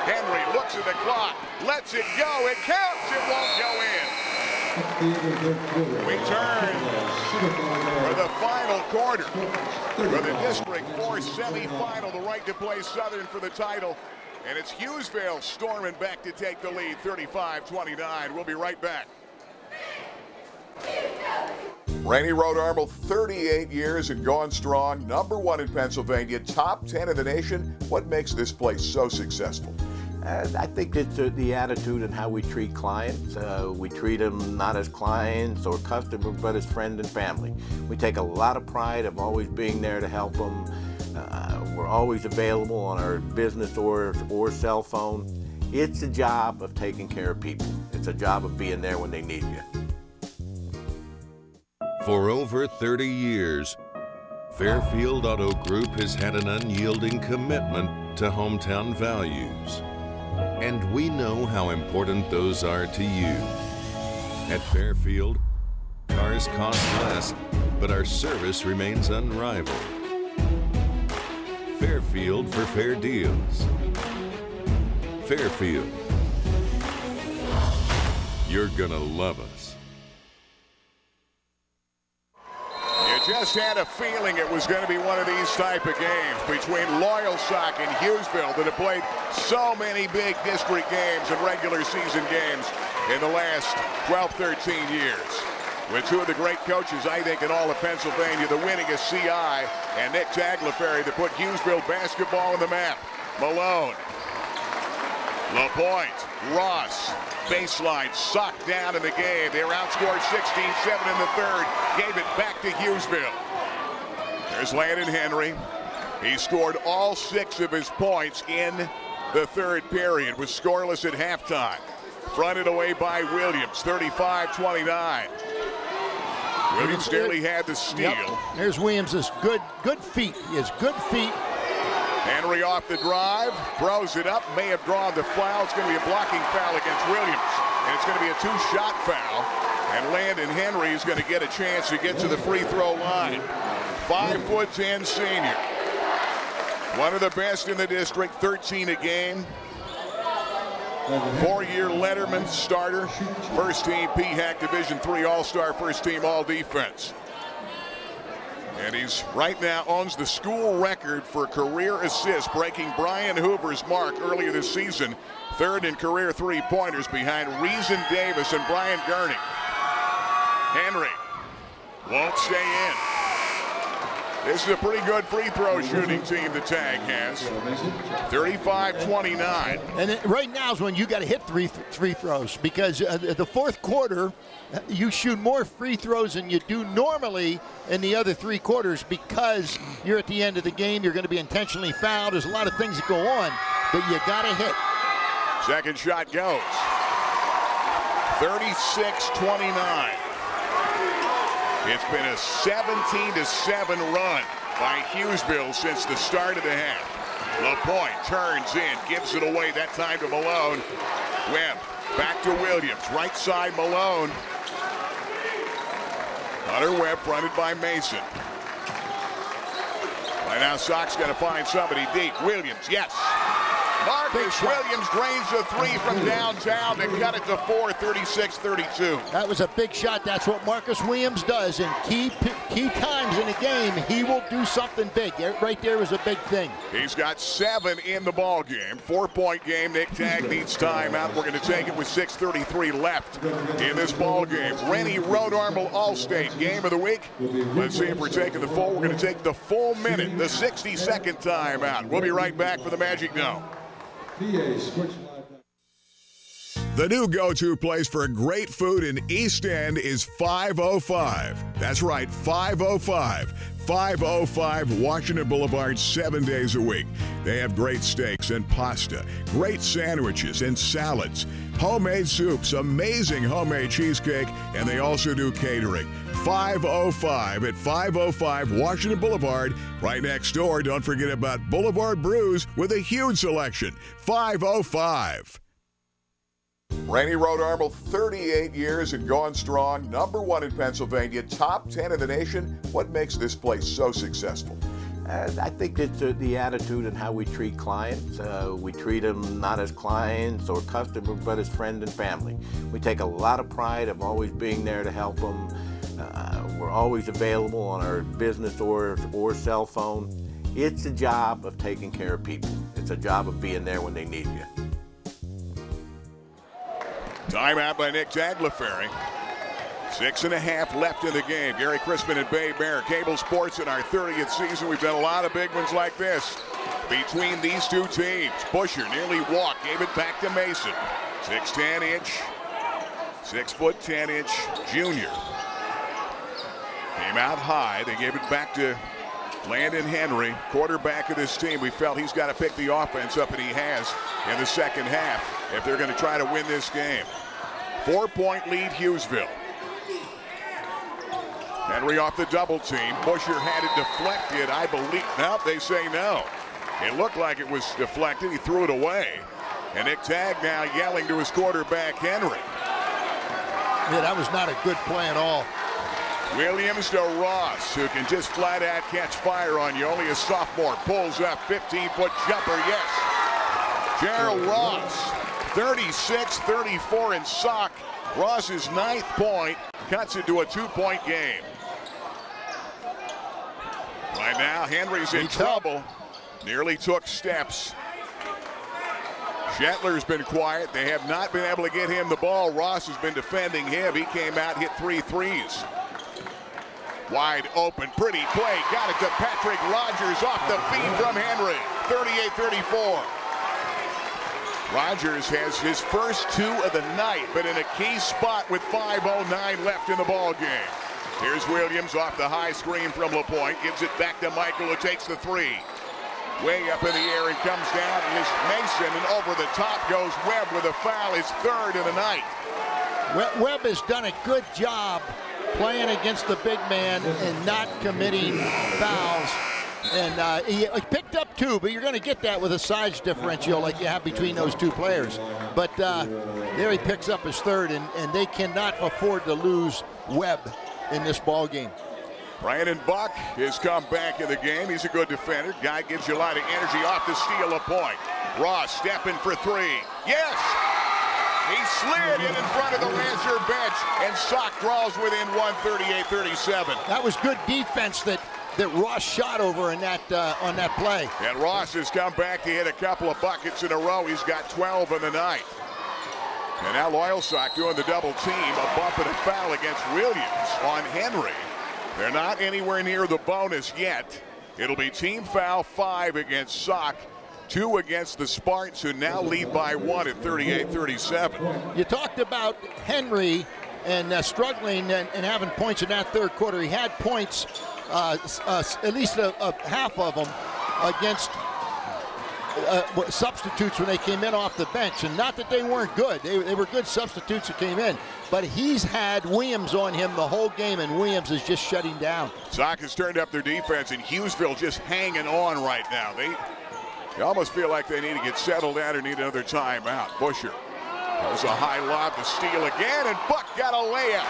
Henry looks at the clock, lets it go. It counts. It won't go in. We turn for the final quarter for the District 4 semifinal. The right to play Southern for the title. And it's Hughesville storming back to take the lead, 35-29. We'll be right back. Rainy Road Armel, 38 years and going strong. #1 in Pennsylvania, top 10 in the nation. What makes this place so successful? I think it's the attitude and how we treat clients. We treat them not as clients or customers, but as friends and family. We take a lot of pride of always being there to help them. We're always available on our business or cell phone. It's a job of taking care of people. It's a job of being there when they need you. For over 30 years, Fairfield Auto Group has had an unyielding commitment to hometown values. And we know how important those are to you. At Fairfield, cars cost less, but our service remains unrivaled. Fairfield for fair deals. Fairfield. You're gonna love us. You just had a feeling it was going to be one of these type of games between Loyalsock and Hughesville that have played so many big district games and regular season games in the last 12, 13 years. With two of the great coaches, I think, in all of Pennsylvania, the winningest CI and Nick Tagliaferri to put Hughesville basketball on the map. Malone, LaPointe, Ross, baseline, socked down in the game. They were outscored 16-7 in the third, gave it back to Hughesville. There's Landon Henry. He scored all 6 of his points in the third period, was scoreless at halftime. Fronted away by Williams, 35-29. Williams nearly had the steal. Yep. There's Williams' good feet. He has good feet. Henry off the drive, throws it up, may have drawn the foul. It's going to be a blocking foul against Williams. And it's going to be a 2-shot foul. And Landon Henry is going to get a chance to get to the free throw line. 5'10" senior. One of the best in the district, 13 a game. 4-year Letterman starter, first team PHAC Division III All-Star, first team All-Defense. And he's right now owns the school record for career assists, breaking Brian Hoover's mark earlier this season. Third in career three-pointers behind Reason Davis and Brian Gurney. Henry won't stay in. This is a pretty good free throw shooting team the Tag has. 35-29. And right now is when you got to hit three free throws, because the fourth quarter, you shoot more free throws than you do normally in the other three quarters, because you're at the end of the game. You're going to be intentionally fouled. There's a lot of things that go on, but you got to hit. Second shot goes. 36-29. It's been a 17-7 run by Hughesville since the start of the half. LaPointe turns in, gives it away, that time to Malone. Webb back to Williams, right side Malone. Hunter Webb fronted by Mason. Right now Sock's got to find somebody deep. Williams, yes. Marcus Williams drains the three from downtown to cut it to 4, 36-32. That was a big shot. That's what Marcus Williams does. In key times in a game, he will do something big. Right there was a big thing. He's got 7 in the ball game. 4-point game. Nick Tag needs timeout. We're going to take it with 6:33 left in this ball game. Rennie Road Armel All-State game of the week. Let's see if we're taking the full. We're going to take the full minute, the 60-second timeout. We'll be right back for the Magic Dome. The new go-to place for great food in East End is 505. That's right, 505. 505 Washington Boulevard, 7 days a week. They have great steaks and pasta, great sandwiches and salads, homemade soups, amazing homemade cheesecake, and they also do catering. 505 at 505 Washington Boulevard. Right next door, don't forget about Boulevard Brews with a huge selection. 505. Rennie Road Armel, 38 years and going strong. #1 in Pennsylvania, top 10 in the nation. What makes this place so successful? I think it's the attitude and how we treat clients. We treat them not as clients or customers, but as friends and family. We take a lot of pride of always being there to help them. We're always available on our business or cell phone. It's a job of taking care of people. It's a job of being there when they need you. Timeout by Nick Tagliaferri. 6.5 left in the game. Gary Crispin and Bay Bear. Cable Sports in our 30th season. We've done a lot of big ones like this between these two teams. Busher nearly walked, gave it back to Mason. 6'10" inch, 6'10" inch junior. Came out high. They gave it back to Landon Henry, quarterback of this team. We felt he's got to pick the offense up, and he has in the second half if they're going to try to win this game. 4-point lead, Hughesville. Henry off the double team. Busher had it deflected, I believe. No, they say no. It looked like it was deflected. He threw it away. And Nick Tag now yelling to his quarterback, Henry. Yeah, that was not a good play at all. Williams to Ross, who can just flat out catch fire on you. Only a sophomore. Pulls up, 15-foot jumper, yes. Gerald Ross, 36-34 in Sock. Ross's 9th point cuts it to a 2-point game. Right now, Henry's in trouble. Nearly took steps. Shetler's been quiet. They have not been able to get him the ball. Ross has been defending him. He came out, hit 3 threes. Wide open, pretty play. Got it to Patrick Rogers off the feed from Henry. 38-34. Rogers has his first 2 of the night, but in a key spot with 5:09 left in the ball game. Here's Williams off the high screen from LaPointe. Gives it back to Michael, who takes the 3. Way up in the air and comes down. And it's Mason, and over the top goes Webb with a foul, his 3rd of the night. Webb has done a good job playing against the big man and not committing fouls. And he picked up 2, but you're going to get that with a size differential like you have between those 2 players. But there he picks up his 3rd, and they cannot afford to lose Webb in this ball game. Brandon Buck has come back in the game. He's a good defender. Guy gives you a lot of energy off the steal of point. Ross stepping for 3. Yes! He slid in front of the Lansure bench, and Sock draws within one, 38-37. That was good defense that Ross shot over in that on that play. And Ross has come back to hit a couple of buckets in a row. He's got 12 in the night. And now Loyalsock doing the double team, a bump and a foul against Williams on Henry. They're not anywhere near the bonus yet. It'll be team foul 5 against Sock, 2 against the Spartans, who now lead by 1 at 38-37. You talked about Henry and struggling and having points in that third quarter. He had points, at least a half of them, against substitutes when they came in off the bench. And not that they weren't good. They were good substitutes that came in. But he's had Williams on him the whole game, and Williams is just shutting down. Sock has turned up their defense, and Hughesville just hanging on right now. You almost feel like they need to get settled down or need another timeout. Busher. That was a high lob to steal again, and Buck got a layup.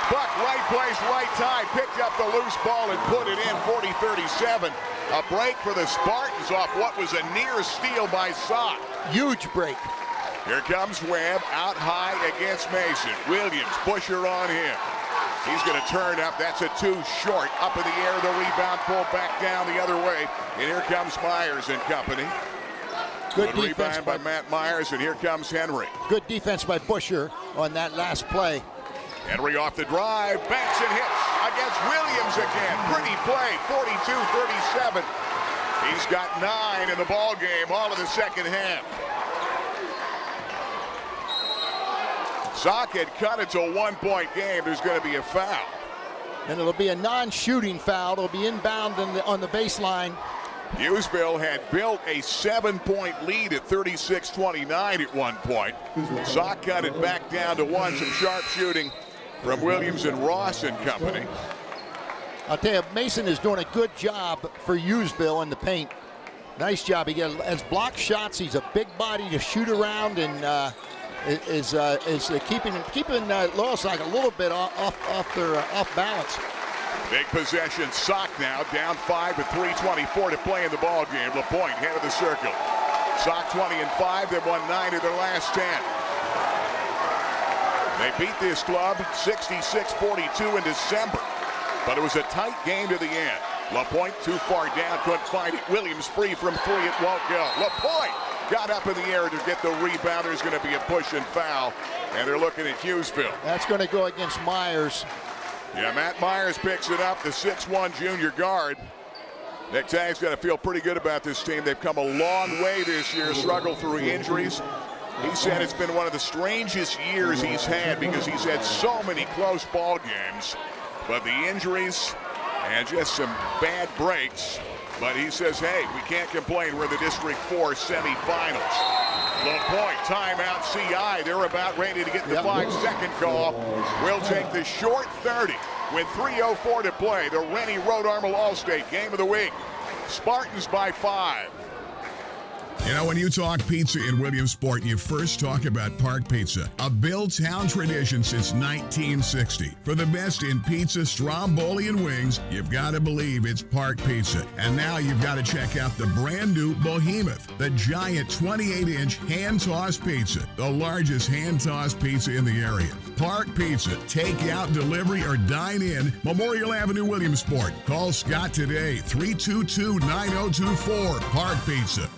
Buck, right place, right time, picked up the loose ball and put it in, 40-37. A break for the Spartans off what was a near steal by Sock. Huge break. Here comes Webb out high against Mason. Williams, Busher on him. He's going to turn up. That's a 2 short. Up in the air, the rebound pulled back down the other way. And here comes Myers and company. Good rebound by Matt Myers, and here comes Henry. Good defense by Busher on that last play. Henry off the drive, banks and hits against Williams again. Pretty play, 42-37. He's got 9 in the ball game, all of the second half. Sock had cut it to a 1-point game. There's going to be a foul. And it'll be a non-shooting foul. It'll be inbound on the baseline. Hughesville had built a 7-point lead at 36-29 at one point. Sock cut it back down to 1. Some sharp shooting from Williams and Ross and company. I'll tell you, Mason is doing a good job for Hughesville in the paint. Nice job. He has block shots. He's a big body to shoot around, and is keeping Loyalsock a little bit off balance. Big possession. Sock now down 5 with 3:24 to play in the ball game. LaPointe head of the circle. Sock 20 and 5. They've won 9 of their last 10. They beat this club 66-42 in December, but it was a tight game to the end. LaPointe too far down, couldn't find it. Williams free from 3, it won't go. LaPointe got up in the air to get the rebound. There's going to be a push and foul, and they're looking at Hughesville. That's going to go against Myers. Yeah, Matt Myers picks it up, the 6'1" junior guard. Nick Tagg's got to feel pretty good about this team. They've come a long way this year, struggled through injuries. He said it's been one of the strangest years he's had because he's had so many close ball games. But the injuries and just some bad breaks. But he says, hey, we can't complain. We're in the District 4 semifinals. LaPointe, timeout, CI. They're about ready to get the 5-second call. We'll take the short 30 with 3:04 to play. The Rennie Road Armor All-State Game of the Week. Spartans by 5. You know, when you talk pizza in Williamsport, you first talk about Park Pizza, a Billtown tradition since 1960. For the best in pizza, stromboli, and wings, you've got to believe it's Park Pizza. And now you've got to check out the brand new Behemoth, the giant 28-inch hand-tossed pizza, the largest hand-tossed pizza in the area. Park Pizza, take out, delivery, or dine in, Memorial Avenue, Williamsport. Call Scott today, 322-9024, Park Pizza.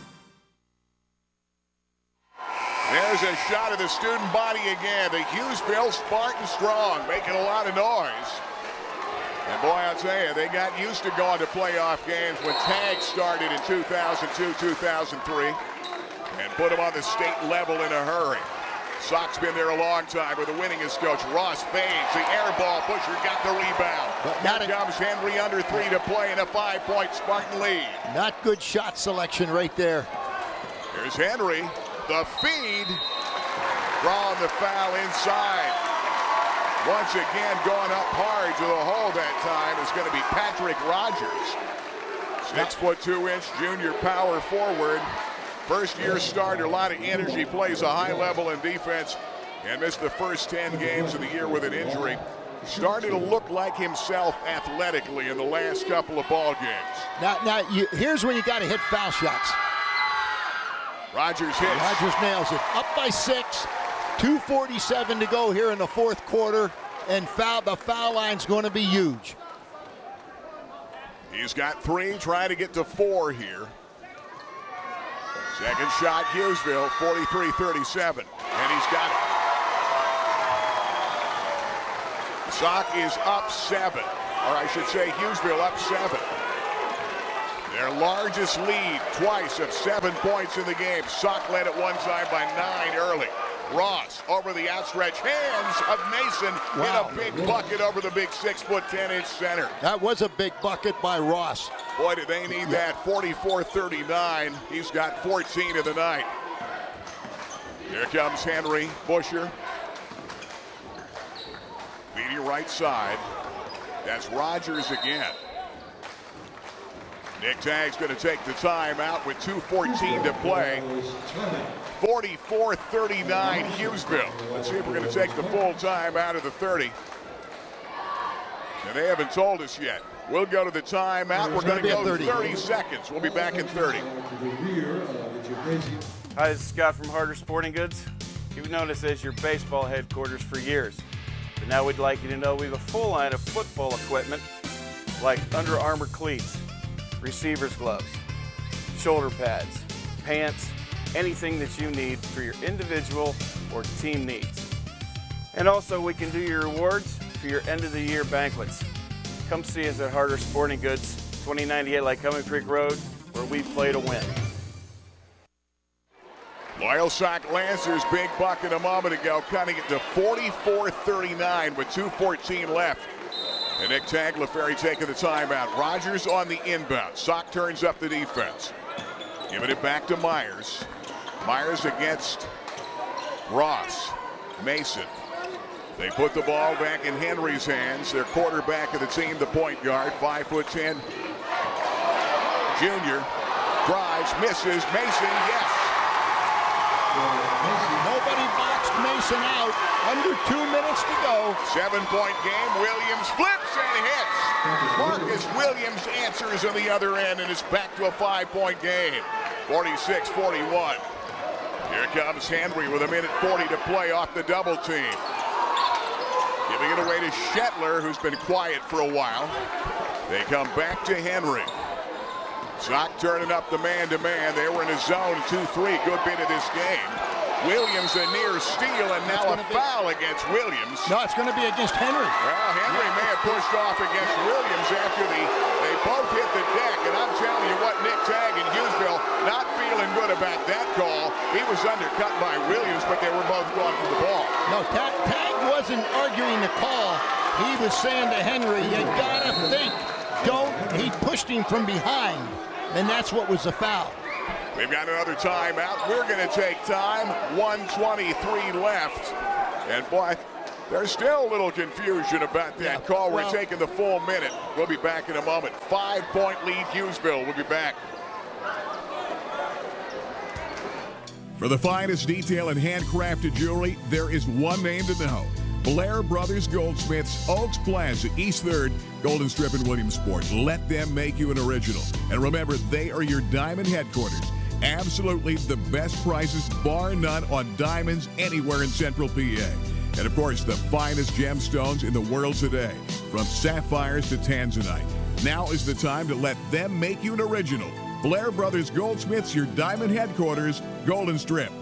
There's a shot of the student body again. The Hughesville Spartan Strong making a lot of noise. And boy, I'll tell you, they got used to going to playoff games when Tag started in 2002, 2003, and put them on the state level in a hurry. Sock's been there a long time with the winningest coach. Ross fades, the air ball. Busher got the rebound. Here comes Henry under 3 to play in a 5-point Spartan lead. Not good shot selection right there. Here's Henry. The feed, drawing the foul inside. Once again, going up hard to the hole that time is going to be Patrick Rogers. 6'2" junior power forward. First-year starter, a lot of energy, plays a high level in defense, and missed the first 10 games of the year with an injury. Started to look like himself athletically in the last couple of ball games. Now here's when you got to hit foul shots. Rogers hits. Rogers nails it. Up by 6. 2:47 to go here in the fourth quarter, and the foul line's going to be huge. He's got 3, trying to get to 4 here. Second shot, Hughesville, 43-37, and he's got it. Sock is up 7, or I should say Hughesville up 7. Their largest lead twice of 7 points in the game. Sock led at one time by 9 early. Ross over the outstretched hands of Mason. Wow. Hit a big bucket over the big 6'10" center. That was a big bucket by Ross. Boy, did they need that. 44-39. He's got 14 of the night. Here comes Henry Busher. Feeding right side. That's Rogers again. Nick Tagg's going to take the timeout with 2:14 to play. 44-39 Hughesville. Let's see if we're going to take the full time out of the 30. And they haven't told us yet. We'll go to the timeout. We're going to go 30 seconds. We'll be back in 30. Hi, this is Scott from Harder Sporting Goods. You've known us as your baseball headquarters for years. But now we'd like you to know we have a full line of football equipment like Under Armour cleats, receiver's gloves, shoulder pads, pants, anything that you need for your individual or team needs. And also we can do your rewards for your end of the year banquets. Come see us at Harder Sporting Goods, 2098 Lycoming Creek Road, where we play to win. Loyalsock Lancers big bucket a moment ago, cutting it to 44-39 with 2:14 left. And Nick Tagliaferri taking the timeout. Rogers on the inbound. Sock turns up the defense. Giving it back to Myers. Myers against Ross. Mason. They put the ball back in Henry's hands. Their quarterback of the team, the point guard, 5'10". Junior drives, misses. Mason, yes. Nobody boxed Mason out. Under 2 minutes to go. 7-point game. Williams flips and hits. Marcus Williams answers on the other end, and it's back to a 5-point game. 46-41. Here comes Henry with 1:40 to play off the double team. Giving it away to Shetler, who's been quiet for a while. They come back to Henry. Sock turning up the man-to-man. They were in a zone 2-3. Good bit of this game. Williams a near steal, and now a foul against Williams. No, it's going to be against Henry. Well, Henry may have pushed off against Williams after they both hit the deck. And I'm telling you what, Nick Tagg and Hughesville not feeling good about that call. He was undercut by Williams, but they were both going for the ball. No, Tagg wasn't arguing the call. He was saying to Henry, you got to think. He pushed him from behind, and that's what was the foul. We've got another timeout. We're going to take time. 1:23 left. And boy, there's still a little confusion about that call. We're taking the full minute. We'll be back in a moment. 5-point lead, Hughesville. We'll be back. For the finest detail in handcrafted jewelry, there is one name to know. Blair Brothers Goldsmiths, Oaks Plaza, East 3rd, Golden Strip in Williamsport. Let them make you an original. And remember, they are your diamond headquarters. Absolutely the best prices, bar none, on diamonds anywhere in Central PA. And of course, the finest gemstones in the world today, from sapphires to tanzanite. Now is the time to let them make you an original. Blair Brothers Goldsmiths, your diamond headquarters, Golden Strip.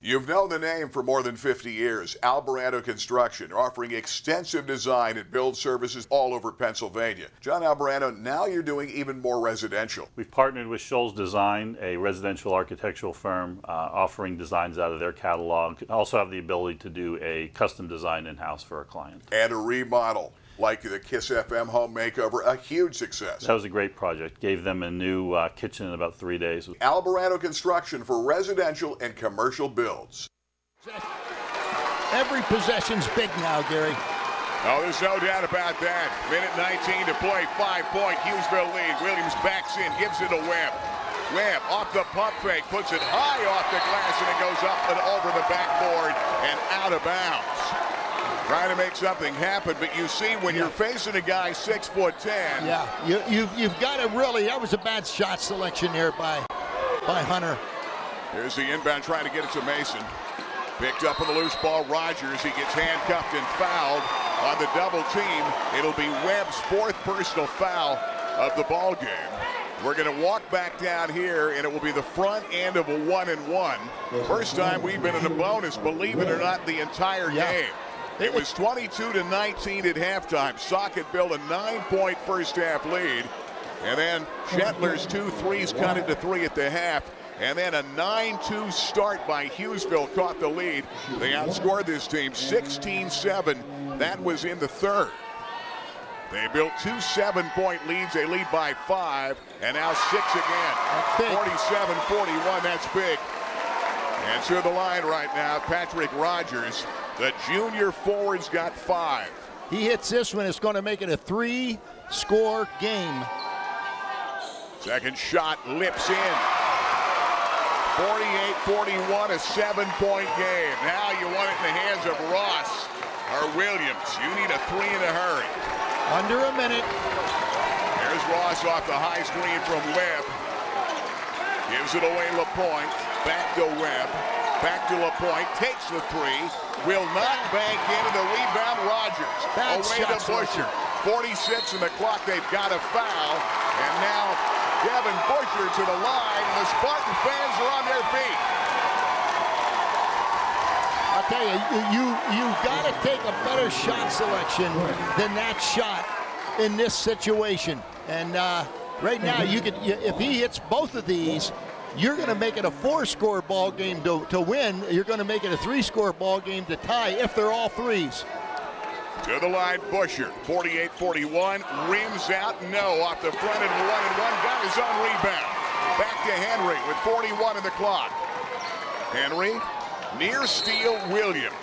You've known the name for more than 50 years. Alvarado Construction, offering extensive design and build services all over Pennsylvania. John Alvarado, now you're doing even more residential. We've partnered with Shoals Design, a residential architectural firm, offering designs out of their catalog. Also have the ability to do a custom design in-house for a client. And a remodel, like the Kiss FM home makeover, a huge success. That was a great project. Gave them a new kitchen in about 3 days. Alvarado Construction for residential and commercial builds. Every possession's big now, Gary. Oh, there's no doubt about that. Minute 19 to play, 5-point Hughesville lead. Williams backs in, gives it to Webb. Webb off the pump fake, puts it high off the glass, and it goes up and over the backboard and out of bounds. Trying to make something happen, but you see when you're facing a guy 6'10". Yeah, you've got to really. That was a bad shot selection there by Hunter. Here's the inbound trying to get it to Mason. Picked up on the loose ball, Rogers. He gets handcuffed and fouled on the double team. It'll be Webb's 4th personal foul of the ball game. We're going to walk back down here, and it will be the front end of a 1-and-1. First time we've been in a bonus, believe it or not, the entire game. It was 22-19 at halftime. Sock had built a 9-point first-half lead, and then Shetler's 2 threes cut it to 3 at the half. And then a 9-2 start by Hughesville caught the lead. They outscored this team 16-7. That was in the 3rd. They built 2 7-point leads. They lead by 5, and now 6 again. 47-41, that's big. And to the line right now, Patrick Rogers. The junior forward's got 5. He hits this one. It's going to make it a 3-score game. Second shot lips in. 48-41, a 7-point game. Now you want it in the hands of Ross or Williams. You need a 3 in a hurry. Under a minute. There's Ross off the high screen from Webb. Gives it away LaPointe. Back to Webb. Back to LaPointe. Takes the 3. Will not bank into the rebound. Rogers. Away to Busher. 46 in the clock. They've got a foul. And now Devin Busher to the line. The Spartan fans are on their feet. I'll tell you, you've got to take a better shot selection than that shot in this situation. And right now, if he hits both of these, you're going to make it a 4-score ball game to win. You're going to make it a 3-score ball game to tie if they're all 3s. To the line, Busher, 48-41, rims out, no, off the front and 1-and-1, got his own rebound. Back to Henry with 41 in the clock. Henry, near steal, Williams.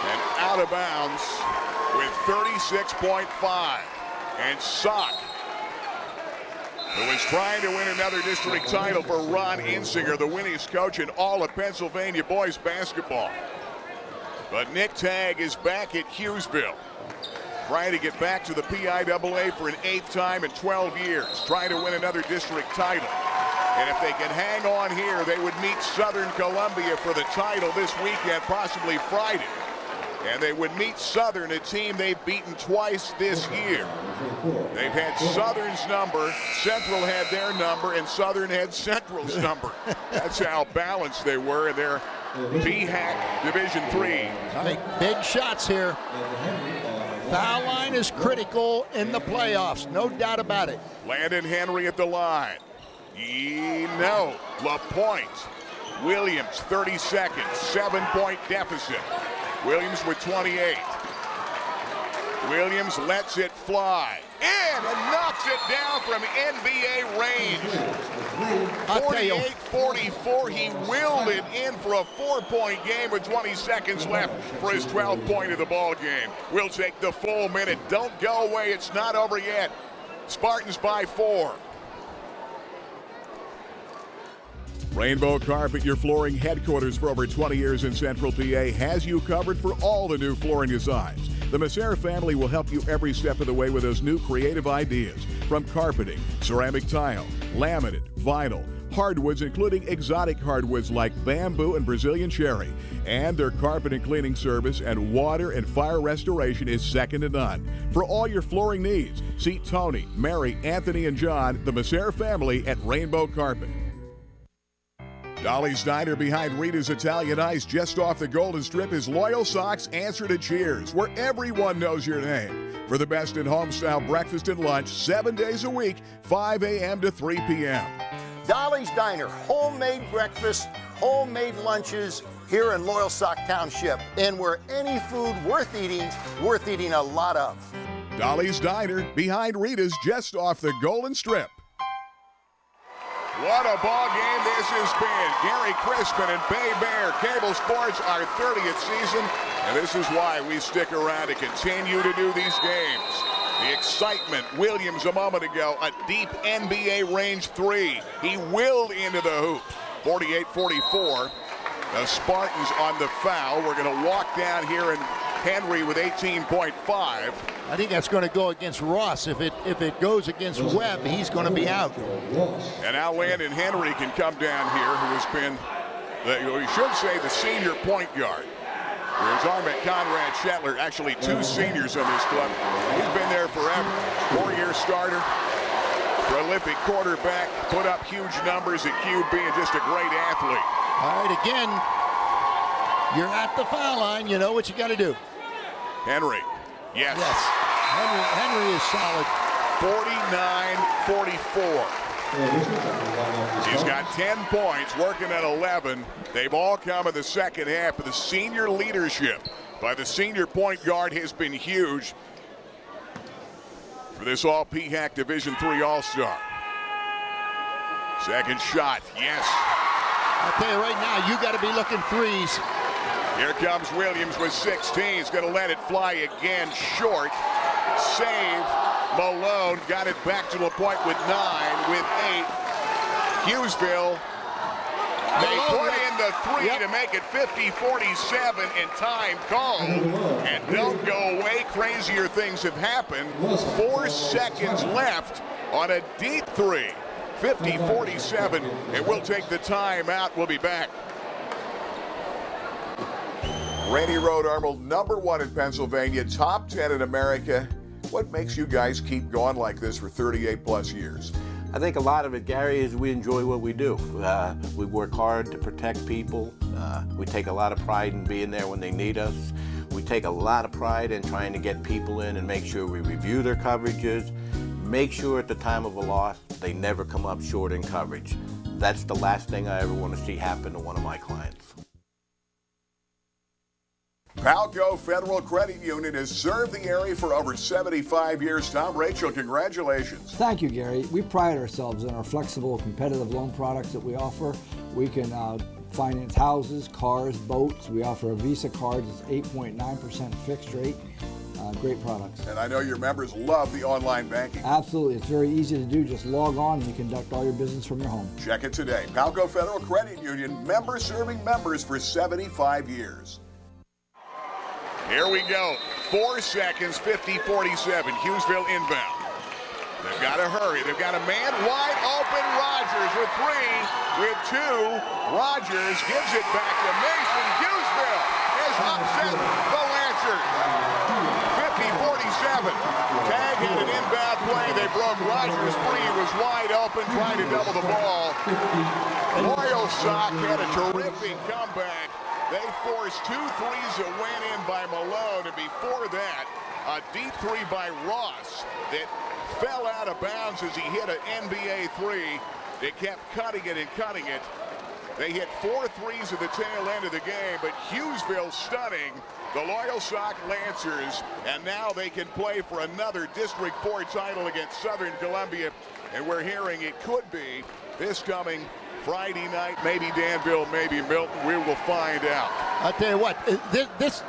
And out of bounds with 36.5. And Sock, who is trying to win another district title for Ron Insinger, the winningest coach in all of Pennsylvania boys basketball. But Nick Tagg is back at Hughesville, trying to get back to the PIAA for an 8th time in 12 years, trying to win another district title. And if they can hang on here, they would meet Southern Columbia for the title this weekend, possibly Friday. And they would meet Southern, a team they've beaten twice this year. They've had Southern's number, Central had their number, and Southern had Central's number. That's how balanced they were in their BHAC Division III. Big shots here. Foul line is critical in the playoffs, no doubt about it. Landon Henry at the line. No. LaPointe. Williams, 30 seconds, 7-point deficit. Williams with 28. Williams lets it fly. In and knocks it down from NBA range. 48-44, he willed it in for a 4-point game with 20 seconds left for his 12th point of the ball game. We'll take the full minute. Don't go away, it's not over yet. Spartans by 4. Rainbow Carpet, your flooring headquarters for over 20 years in Central PA, has you covered for all the new flooring designs. The Masser family will help you every step of the way with those new creative ideas. From carpeting, ceramic tile, laminate, vinyl, hardwoods, including exotic hardwoods like bamboo and Brazilian cherry. And their carpet and cleaning service and water and fire restoration is second to none. For all your flooring needs, see Tony, Mary, Anthony, and John, the Masser family at Rainbow Carpet. Dolly's Diner behind Rita's Italian Ice just off the Golden Strip is Loyalsock's answer to cheers, where everyone knows your name. For the best in home-style breakfast and lunch, 7 days a week, 5 a.m. to 3 p.m. Dolly's Diner, homemade breakfast, homemade lunches here in Loyalsock Township. And where any food worth eating a lot of. Dolly's Diner behind Rita's just off the Golden Strip. What a ball game this has been. Gary Crispin and Bay Bear Cable Sports, our 30th season, and this is why we stick around to continue to do these games. The excitement, Williams a moment ago, a deep NBA range 3. He willed into the hoop. 48-44. The Spartans on the foul. We're going to walk down here, and Henry with 18.5. I think that's going to go against Ross. If it goes against Webb, he's going to be out. And now Landon Henry can come down here, who has been We should say the senior point guard. We're talking about Conrad Shetler, actually 2 seniors on this club. He's been there forever. 4-year starter, prolific quarterback, put up huge numbers at QB, and just a great athlete. All right, again, you're at the foul line. You know what you got to do. Henry, yes. Henry is solid. 49-44. He's got 10 points, working at 11. They've all come in the second half. But the senior leadership by the senior point guard has been huge for this all-PHAC Division III All-Star. Second shot, yes. I'll tell you right now, you got to be looking threes. Here comes Williams with 16. He's going to let it fly again, short. Save. Malone got it back to the point with 9, with 8. Hughesville, they put in the 3 to make it 50-47, and time called. And don't go away. Crazier things have happened. 4 seconds left on a deep 3. 50-47, and we'll take the time out. We'll be back. Randy Road Arnold, #1 in Pennsylvania, top 10 in America. What makes you guys keep going like this for 38-plus years? I think a lot of it, Gary, is we enjoy what we do. We work hard to protect people. We take a lot of pride in being there when they need us. We take a lot of pride in trying to get people in and make sure we review their coverages, make sure at the time of a loss they never come up short in coverage. That's the last thing I ever want to see happen to one of my clients. Palco Federal Credit Union has served the area for over 75 years. Tom, Rachel, congratulations. Thank you, Gary. We pride ourselves in our flexible, competitive loan products that we offer. We can finance houses, cars, boats. We offer a Visa card that's 8.9% fixed rate. Great products. And I know your members love the online banking. Absolutely. It's very easy to do. Just log on and you conduct all your business from your home. Check it today. Palco Federal Credit Union, member serving members for 75 years. Here we go. 4 seconds, 50-47. Hughesville inbound. They've got to hurry. They've got a man wide open. Rogers with 3, with 2. Rogers gives it back to Mason. Hughesville has upset the Lancers. 50-47. Tag had an inbound play. They broke Rogers free. He was wide open, trying to double the ball. Loyalsock had a terrific comeback. They forced 2 threes that went in by Malone, and before that, a deep 3 by Ross that fell out of bounds as he hit an NBA 3. They kept cutting it and cutting it. They hit 4 threes at the tail end of the game, but Hughesville stunning the Loyalsock Lancers, and now they can play for another District 4 title against Southern Columbia, and we're hearing it could be this coming Friday night, maybe Danville, maybe Milton. We will find out. I'll tell you what, this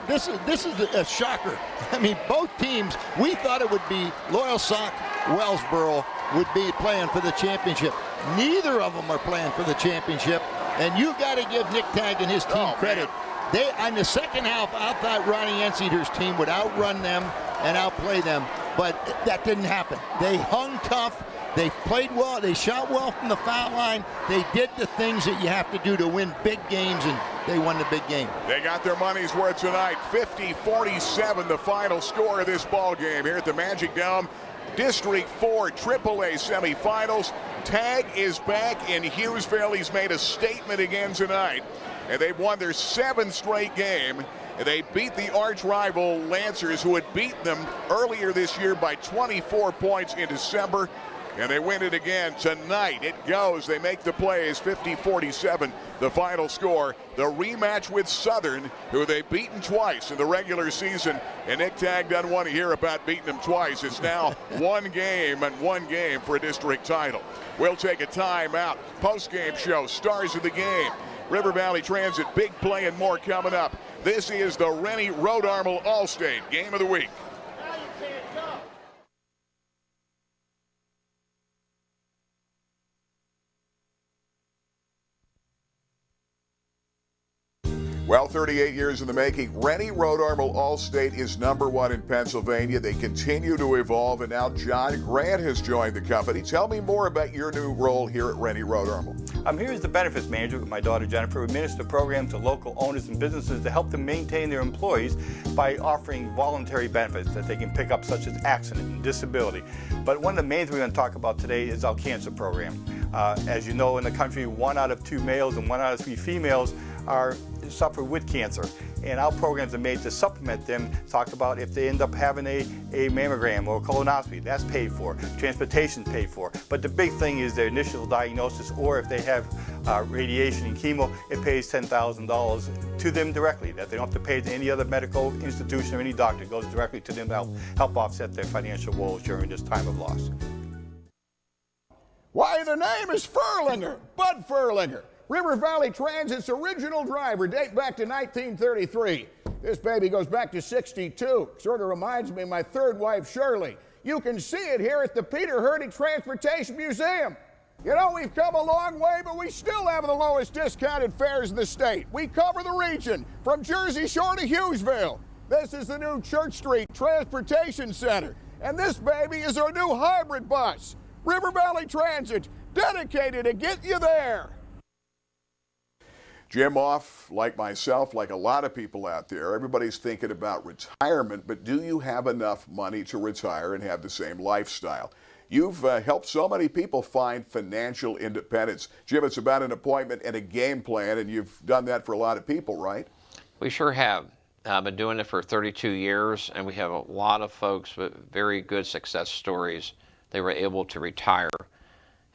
is a shocker. I mean, both teams, we thought it would be Loyalsock, Wellsboro would be playing for the championship. Neither of them are playing for the championship, and you got to give Nick Tagg and his team credit. They, in the second half, I thought Ronnie Enseter's team would outrun them and outplay them, but that didn't happen. They hung tough. They played well. They shot well from the foul line. They did the things that you have to do to win big games, and they won the big game. They got their money's worth tonight. 50-47, the final score of this ball game here at the Magic Dome. District 4 AAA semifinals. Tagg is back in Hughesville. He's made a statement again tonight, and they've won their 7th straight game. And they beat the arch rival Lancers, who had beaten them earlier this year by 24 points in December. And they win it again tonight. It goes. They make the plays. 50-47, the final score. The rematch with Southern, who they've beaten twice in the regular season. And Nick Tagg doesn't want to hear about beating them twice. It's now 1 game and 1 game for a district title. We'll take a timeout. Postgame show, stars of the game. River Valley Transit, big play and more coming up. This is the Rennie Road Arnold All-State Game of the Week. Well, 38 years in the making. Rennie Road Arnold All-State is #1 in Pennsylvania. They continue to evolve, and now John Grant has joined the company. Tell me more about your new role here at Rennie Road Arnold. I'm here as the benefits manager with my daughter Jennifer. We administer programs to local owners and businesses to help them maintain their employees by offering voluntary benefits that they can pick up, such as accident and disability. But one of the main things we're going to talk about today is our cancer program. As you know, in the country, 1 out of 2 males and 1 out of 3 females suffer with cancer, and our programs are made to supplement them. Talk about if they end up having a mammogram or a colonoscopy, that's paid for. Transportation paid for. But the big thing is their initial diagnosis, or if they have radiation and chemo, it pays $10,000 to them directly, that they don't have to pay to any other medical institution or any doctor. It goes directly to them to help offset their financial woes during this time of loss. Why, the name is Furlinger, Bud Furlinger. River Valley Transit's original driver, date back to 1933. This baby goes back to 62. Sort of reminds me of my third wife, Shirley. You can see it here at the Peter Hurdig Transportation Museum. You know, we've come a long way, but we still have the lowest discounted fares in the state. We cover the region from Jersey Shore to Hughesville. This is the new Church Street Transportation Center. And this baby is our new hybrid bus. River Valley Transit, dedicated to get you there. Jim Off, like myself, like a lot of people out there, everybody's thinking about retirement, but do you have enough money to retire and have the same lifestyle? You've helped so many people find financial independence. Jim, it's about an appointment and a game plan, and you've done that for a lot of people, right? We sure have. I've been doing it for 32 years, and we have a lot of folks with very good success stories. They were able to retire.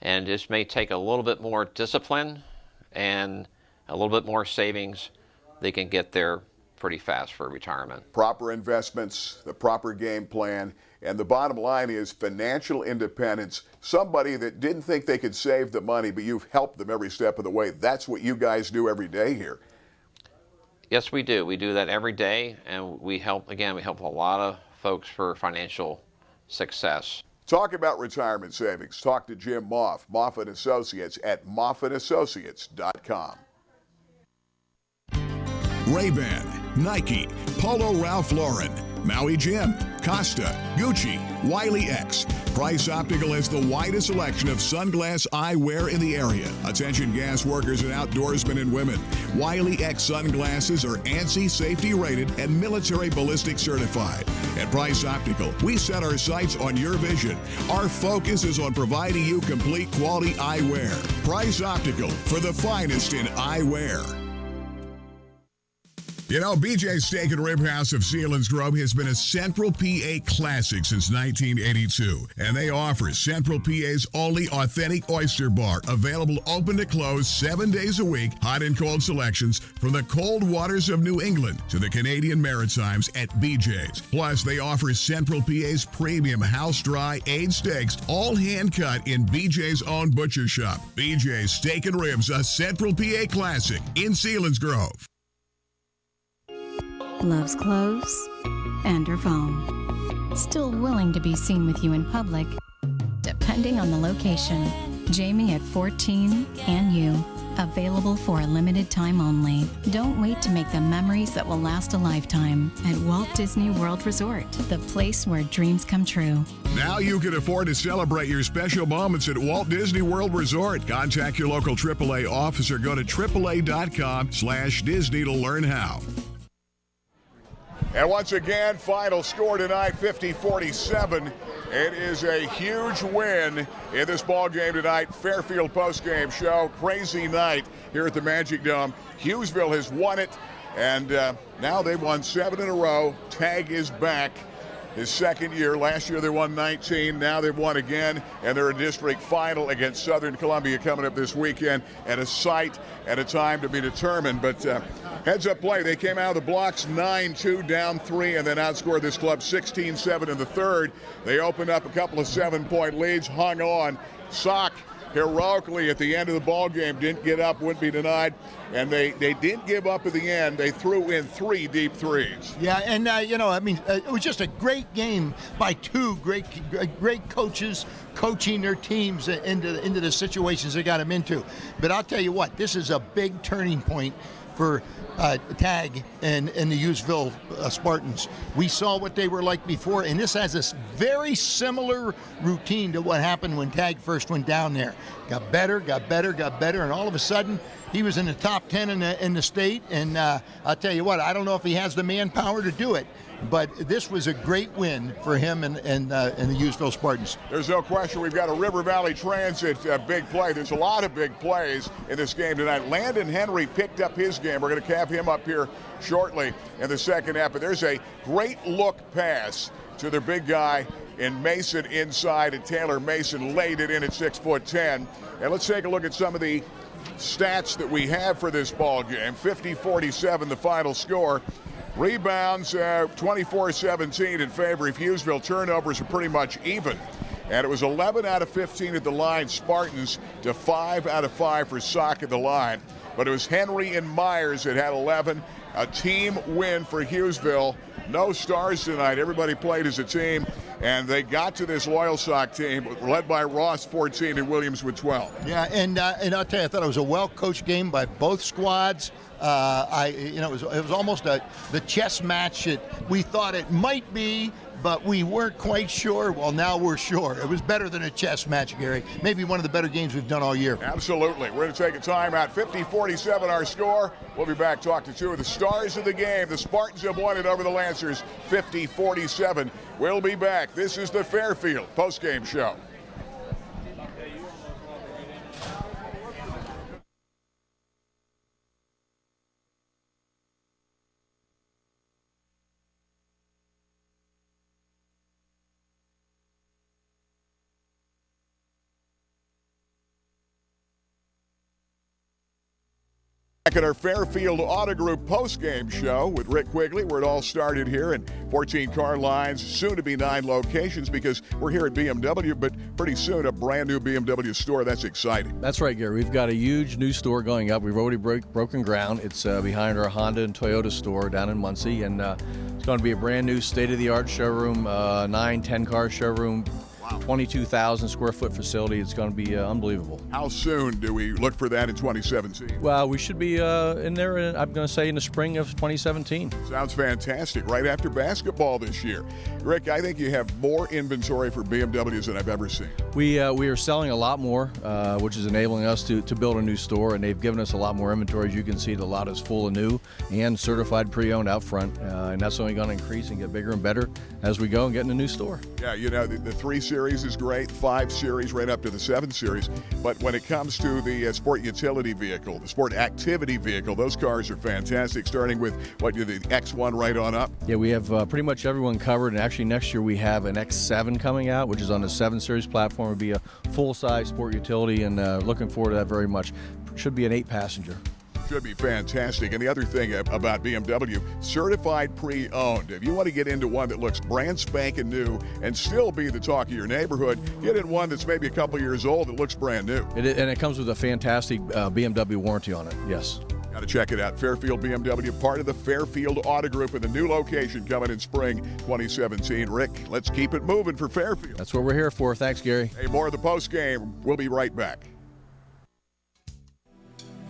And this may take a little bit more discipline and a little bit more savings. They can get there pretty fast for retirement. Proper investments, the proper game plan, and the bottom line is financial independence. Somebody that didn't think they could save the money, but you've helped them every step of the way. That's what you guys do every day here. Yes, we do. We do that every day, and we help a lot of folks for financial success. Talk about retirement savings. Talk to Jim Moff, Moffett Associates at moffettassociates.com. Ray-Ban, Nike, Polo Ralph Lauren, Maui Jim, Costa, Gucci, Wiley X. Price Optical has the widest selection of sunglass eyewear in the area. Attention gas workers and outdoorsmen and women. Wiley X sunglasses are ANSI safety rated and military ballistic certified. At Price Optical, we set our sights on your vision. Our focus is on providing you complete quality eyewear. Price Optical, for the finest in eyewear. You know, BJ's Steak and Rib House of Selinsgrove has been a Central PA classic since 1982. And they offer Central PA's only authentic oyster bar, available open to close 7 days a week, hot and cold selections from the cold waters of New England to the Canadian Maritimes at BJ's. Plus, they offer Central PA's premium house-dry aged steaks, all hand-cut in BJ's own butcher shop. BJ's Steak and Ribs, a Central PA classic in Selinsgrove. Loves clothes and her phone. Still willing to be seen with you in public, depending on the location. Jamie at 14 and you. Available for a limited time only. Don't wait to make the memories that will last a lifetime at Walt Disney World Resort, the place where dreams come true. Now you can afford to celebrate your special moments at Walt Disney World Resort. Contact your local AAA office or go to AAA.com/Disney to learn how. And once again, final score tonight, 50-47. It is a huge win in this ball game tonight. Fairfield postgame show. Crazy night here at the Magic Dome. Hughesville has won it, and now they've won 7 in a row. Tag is back. His second year. Last year they won 19. Now they've won again, and they're in district final against Southern Columbia coming up this weekend, and a site and a time to be determined. But heads up play. They came out of the blocks 9-2, down 3, and then outscored this club 16-7 in the third. They opened up a couple of 7-point leads, hung on. Sock heroically at the end of the ball game didn't get up, wouldn't be denied, and they didn't give up at the end. They threw in 3 deep threes. Yeah, and it was just a great game by 2 great coaches coaching their teams into the situations they got them into. But I'll tell you what, this is a big turning point for Tag and the Hughesville Spartans. We saw what they were like before, and this has a very similar routine to what happened when Tag first went down there. Got better, and all of a sudden, he was in the top 10 in the state, and I'll tell you what, I don't know if he has the manpower to do it, but this was a great win for him and the Hughesville Spartans. There's no question we've got a River Valley Transit big play. There's a lot of big plays in this game tonight. Landon Henry picked up his game. We're going to have him up here shortly in the second half. But there's a great look pass to their big guy in Mason inside, and Taylor Mason laid it in at 6'10". And let's take a look at some of the stats that we have for this ball game. 50-47 the final score. Rebounds 24-17 in favor of Hughesville. Turnovers are pretty much even. And it was 11 out of 15 at the line, Spartans, to 5 out of 5 for Sock at the line. But it was Henry and Myers that had 11. A team win for Hughesville. No stars tonight. Everybody played as a team. And they got to this Loyalsock team, led by Ross, 14, and Williams with 12. Yeah, and I'll tell you, I thought it was a well-coached game by both squads. It was almost the chess match that we thought it might be, but we weren't quite sure. Well, now we're sure. It was better than a chess match, Gary. Maybe one of the better games we've done all year. Absolutely. We're going to take a timeout. 50-47 our score. We'll be back talking to two of the stars of the game. The Spartans have won it over the Lancers, 50-47. We'll be back. This is the Fairfield Postgame Show. Back at our Fairfield Auto Group post-game show with Rick Quigley, where it all started here in 14 car lines, soon to be 9 locations, because we're here at BMW, but pretty soon a brand new BMW store. That's exciting. That's right, Gary. We've got a huge new store going up. We've already broken ground. It's behind our Honda and Toyota store down in Muncie, and it's going to be a brand new state-of-the-art showroom, 9-10 car showroom. Wow. 22,000 square foot facility. It's going to be unbelievable. How soon do we look for that in 2017? Well, we should be in there, I'm going to say, in the spring of 2017. Sounds fantastic. Right after basketball this year. Rick, I think you have more inventory for BMWs than I've ever seen. We are selling a lot more, which is enabling us to build a new store, and they've given us a lot more inventory. As you can see, the lot is full of new and certified pre-owned out front, and that's only going to increase and get bigger and better as we go and get in the new store. Yeah, you know, the 3 Series is great, 5 Series right up to the 7 Series, but when it comes to the sport utility vehicle, the sport activity vehicle, those cars are fantastic, starting with the X1 right on up. Yeah, we have pretty much everyone covered, and actually next year we have an X7 coming out, which is on the 7 Series platform. It'll be a full-size sport utility, and looking forward to that very much. Should be an 8-passenger. Should be fantastic. And the other thing about BMW, certified pre-owned. If you want to get into one that looks brand spanking new and still be the talk of your neighborhood, get in one that's maybe a couple years old that looks brand new. And it comes with a fantastic BMW warranty on it, yes. Got to check it out. Fairfield BMW, part of the Fairfield Auto Group, in the new location coming in spring 2017. Rick, let's keep it moving for Fairfield. That's what we're here for. Thanks, Gary. Hey, more of the post game. We'll be right back.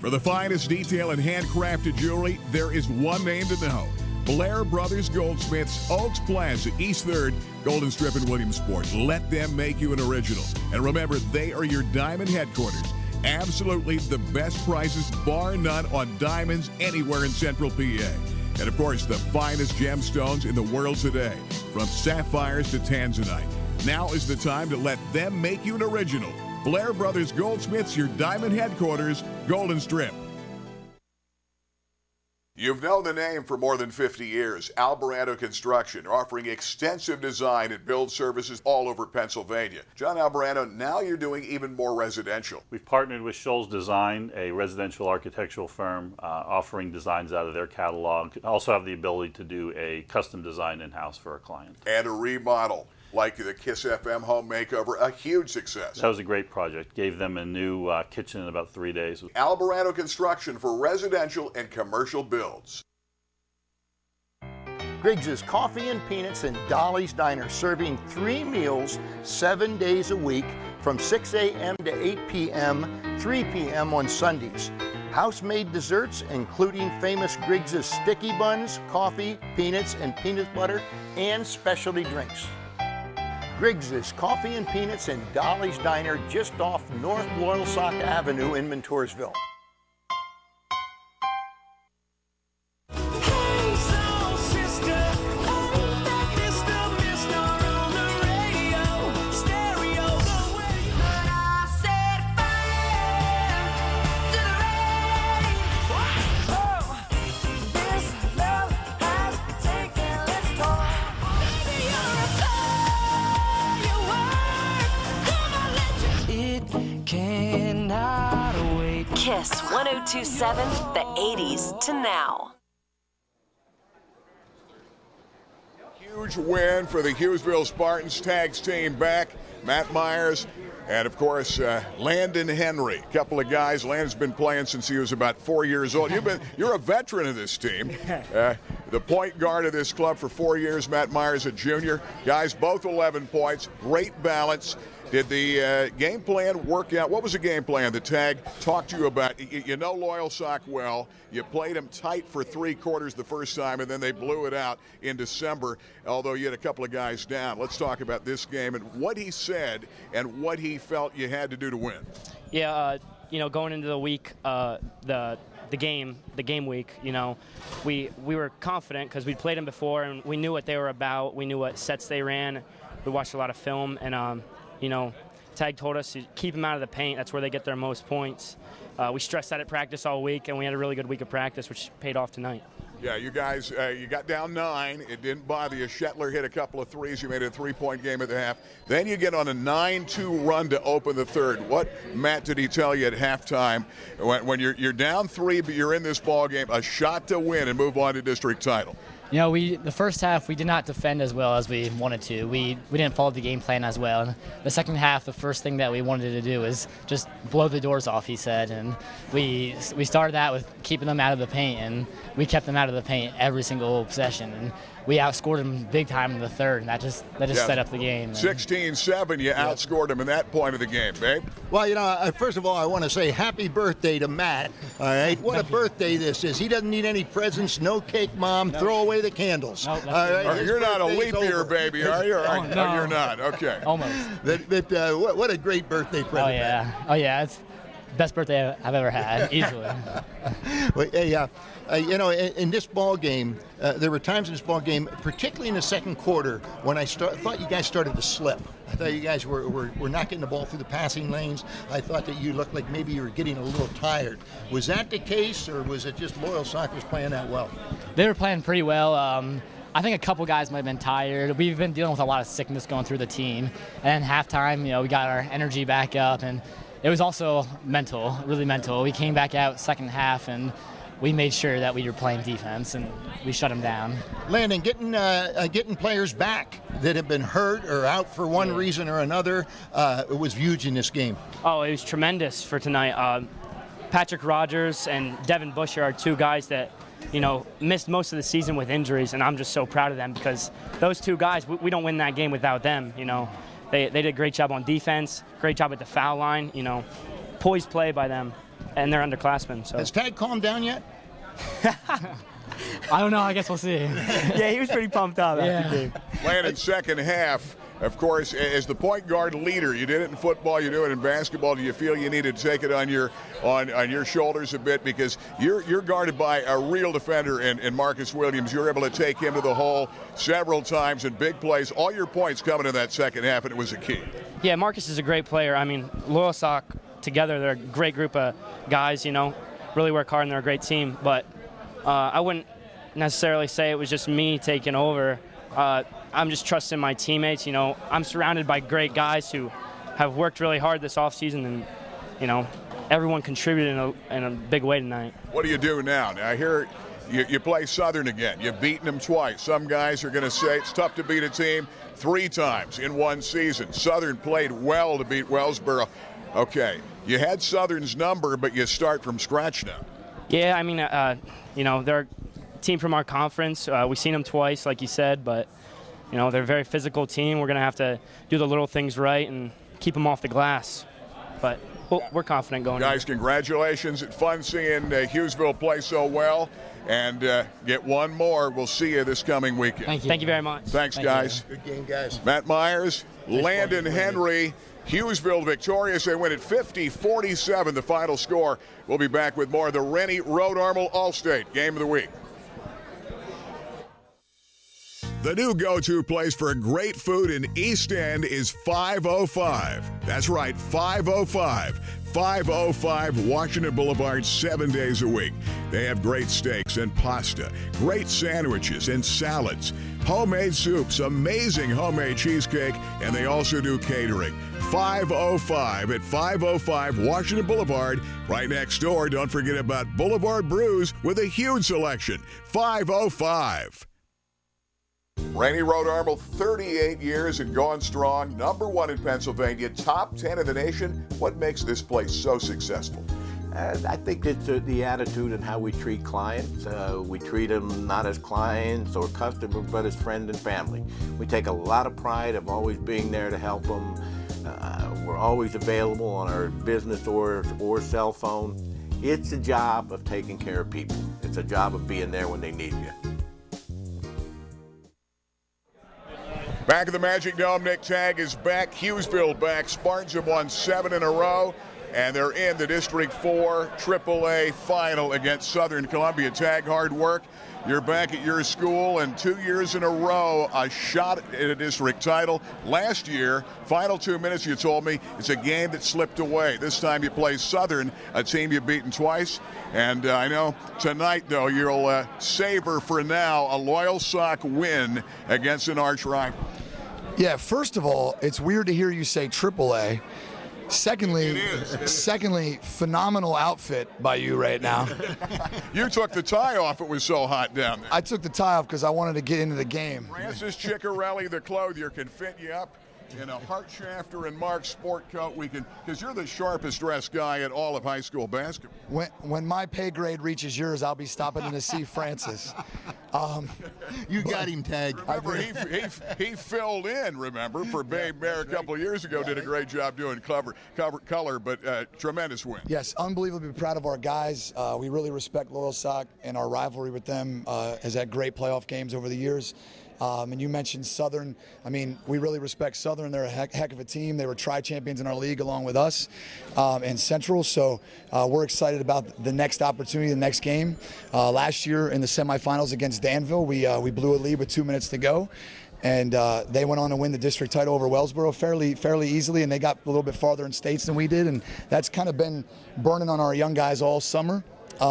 For the finest detail and handcrafted jewelry, there is one name to know. Blair Brothers Goldsmiths, Oaks Plaza, East 3rd, Golden Strip in Williamsport. Let them make you an original. And remember, they are your diamond headquarters. Absolutely the best prices, bar none, on diamonds anywhere in Central PA. And of course, the finest gemstones in the world today, from sapphires to tanzanite. Now is the time to let them make you an original. Blair Brothers Goldsmiths, your diamond headquarters, Golden Strip. You've known the name for more than 50 years. Alvarado Construction, offering extensive design and build services all over Pennsylvania. John Alvarado, now you're doing even more residential. We've partnered with Shoals Design, a residential architectural firm, offering designs out of their catalog. Also have the ability to do a custom design in-house for our client. And a remodel, like the KISS FM home makeover, a huge success. That was a great project. Gave them a new kitchen in about 3 days. Alvarado Construction for residential and commercial builds. Griggs' Coffee and Peanuts and Dolly's Diner, serving 3 meals 7 days a week from 6 a.m. to 8 p.m., 3 p.m. on Sundays. House-made desserts, including famous Griggs' sticky buns, coffee, peanuts, and peanut butter, and specialty drinks. Griggs' Coffee and Peanuts and Dolly's Diner just off North Loyalsock Avenue in Montoursville. Kiss 1027, the 80s to now. Huge win for the Hughesville Spartans. Tags team back. Matt Myers and, of course, Landon Henry. A couple of guys. Landon's been playing since he was about 4 years old. You're a veteran of this team. The point guard of this club for 4 years, Matt Myers, a junior. Guys, both 11 points. Great balance. Did the game plan work out? What was the game plan that Tag talked to you about? You know Loyalsock well. You played them tight for 3 quarters the first time, and then they blew it out in December, although you had a couple of guys down. Let's talk about this game and what he said and what he felt you had to do to win. Yeah, going into the week, the game week, we were confident because we'd played them before and we knew what they were about. We knew what sets they ran. We watched a lot of film, and Tag told us to keep them out of the paint. That's where they get their most points. We stressed that at practice all week, and we had a really good week of practice, which paid off tonight. Yeah, you guys, you got down 9. It didn't bother you. Shetler hit a couple of threes. You made it a 3-point game at the half. Then you get on a 9-2 run to open the third. What, Matt, did he tell you at halftime when you're down 3 but you're in this ball game, a shot to win and move on to district title? The first half we did not defend as well as we wanted to. We didn't follow the game plan as well. And the second half, the first thing that we wanted to do is just blow the doors off, he said. And we started that with keeping them out of the paint, and we kept them out of the paint every single possession. And we outscored them big time in the third, and that just set up the game. 16-7, you outscored them in that point of the game, babe. Well, first of all, I want to say happy birthday to Matt. All right, what a birthday this is. He doesn't need any presents, no cake, Mom. No. Throw away the candles. No, all right, you're not a leap year baby, are you? No. Oh, you're not. Okay. Almost. But what a great birthday present. Oh yeah, it's the best birthday I've ever had, easily. Well, hey, in this ball game, there were times in this ball game, particularly in the second quarter, when I thought you guys started to slip. I thought you guys were not getting the ball through the passing lanes. I thought that you looked like maybe you were getting a little tired. Was that the case, or was it just Loyalsock was playing that well? They were playing pretty well. I think a couple guys might have been tired. We've been dealing with a lot of sickness going through the team. And then halftime, we got our energy back up, and it was also mental, really mental. We came back out second half, and we made sure that we were playing defense, and we shut them down. Landon, getting players back that have been hurt or out for one reason or another was huge in this game. Oh, it was tremendous for tonight. Patrick Rogers and Devin Busher are 2 guys that, missed most of the season with injuries, and I'm just so proud of them because those 2 guys, we don't win that game without them. They did a great job on defense, great job at the foul line, poised play by them, and they're underclassmen. So. Has Tag calmed down yet? I don't know. I guess we'll see. Yeah, he was pretty pumped up after the game. Landon, second half, of course, as the point guard leader, you did it in football, you do it in basketball. Do you feel you need to take it on your shoulders a bit because you're guarded by a real defender in Marcus Williams? You're able to take him to the hole several times in big plays. All your points coming in that second half, and it was a key. Yeah, Marcus is a great player. I mean, Loyalsock together, they're a great group of guys. Really work hard, and they're a great team. But I wouldn't necessarily say it was just me taking over. I'm just trusting my teammates. I'm surrounded by great guys who have worked really hard this offseason, and, everyone contributed in a big way tonight. What do you do now? Now, I hear you play Southern again. You've beaten them twice. Some guys are going to say it's tough to beat a team 3 times in one season. Southern played well to beat Wellsboro. Okay, you had Southern's number, but you start from scratch now. Yeah, I mean, they're a team from our conference. We've seen them twice, like you said, but, they're a very physical team. We're going to have to do the little things right and keep them off the glass. But we're confident going. Guys, congratulations. It's fun seeing Hughesville play so well. And get one more. We'll see you this coming weekend. Thank you. Thank you very much. Thanks, guys. Good game, guys. Matt Myers, Landon Henry, Hughesville victorious. They win at 50-47, the final score. We'll be back with more of the Rennie Road Armor Allstate Game of the Week. The new go-to place for great food in East End is 505. That's right, 505. 505 Washington Boulevard, 7 days a week. They have great steaks and pasta, great sandwiches and salads, homemade soups, amazing homemade cheesecake, and they also do catering. 505 at 505 Washington Boulevard. Right next door, don't forget about Boulevard Brews with a huge selection. 505. Rennie Road Armor, 38 years and going strong, #1 in Pennsylvania, top 10 in the nation. What makes this place so successful? I think it's the attitude and how we treat clients. We treat them not as clients or customers, but as friends and family. We take a lot of pride of always being there to help them. We're always available on our business or cell phone. It's a job of taking care of people. It's a job of being there when they need you. Back at the Magic Dome, Nick Tagg is back. Hughesville back. Spartans have won 7 in a row, and they're in the District 4 AAA final against Southern Columbia. Tagg, hard work. You're back at your school, and 2 years in a row, a shot at a district title. Last year, final 2 minutes, you told me, it's a game that slipped away. This time you play Southern, a team you've beaten twice. And I know tonight, though, you'll savor for now a Loyalsock win against an arch rival. Yeah, first of all, it's weird to hear you say AAA. Secondly, phenomenal outfit by you right now. You took the tie off. It was so hot down there. I took the tie off because I wanted to get into the game. Francis Ciccarelli, the clothier, can fit you up in a Hart Shafter and Mark sport coat. We can, because you're the sharpest dressed guy at all of high school basketball. When my pay grade reaches yours, I'll be stopping in to see Francis. You got him, Tagg. Remember, he filled in, remember, for Babe Mayer a couple of years ago. Did a great job doing color, but tremendous win. Yes, unbelievably proud of our guys. We really respect Loyalsock, and our rivalry with them has had great playoff games over the years. And you mentioned Southern. I mean, we really respect Southern. They're a heck of a team. They were tri-champions in our league along with us and Central. So we're excited about the next opportunity, the next game. Last year in the semifinals against Danville, we blew a lead with 2 minutes to go. And they went on to win the district title over Wellsboro fairly easily, and they got a little bit farther in states than we did. And that's kind of been burning on our young guys all summer.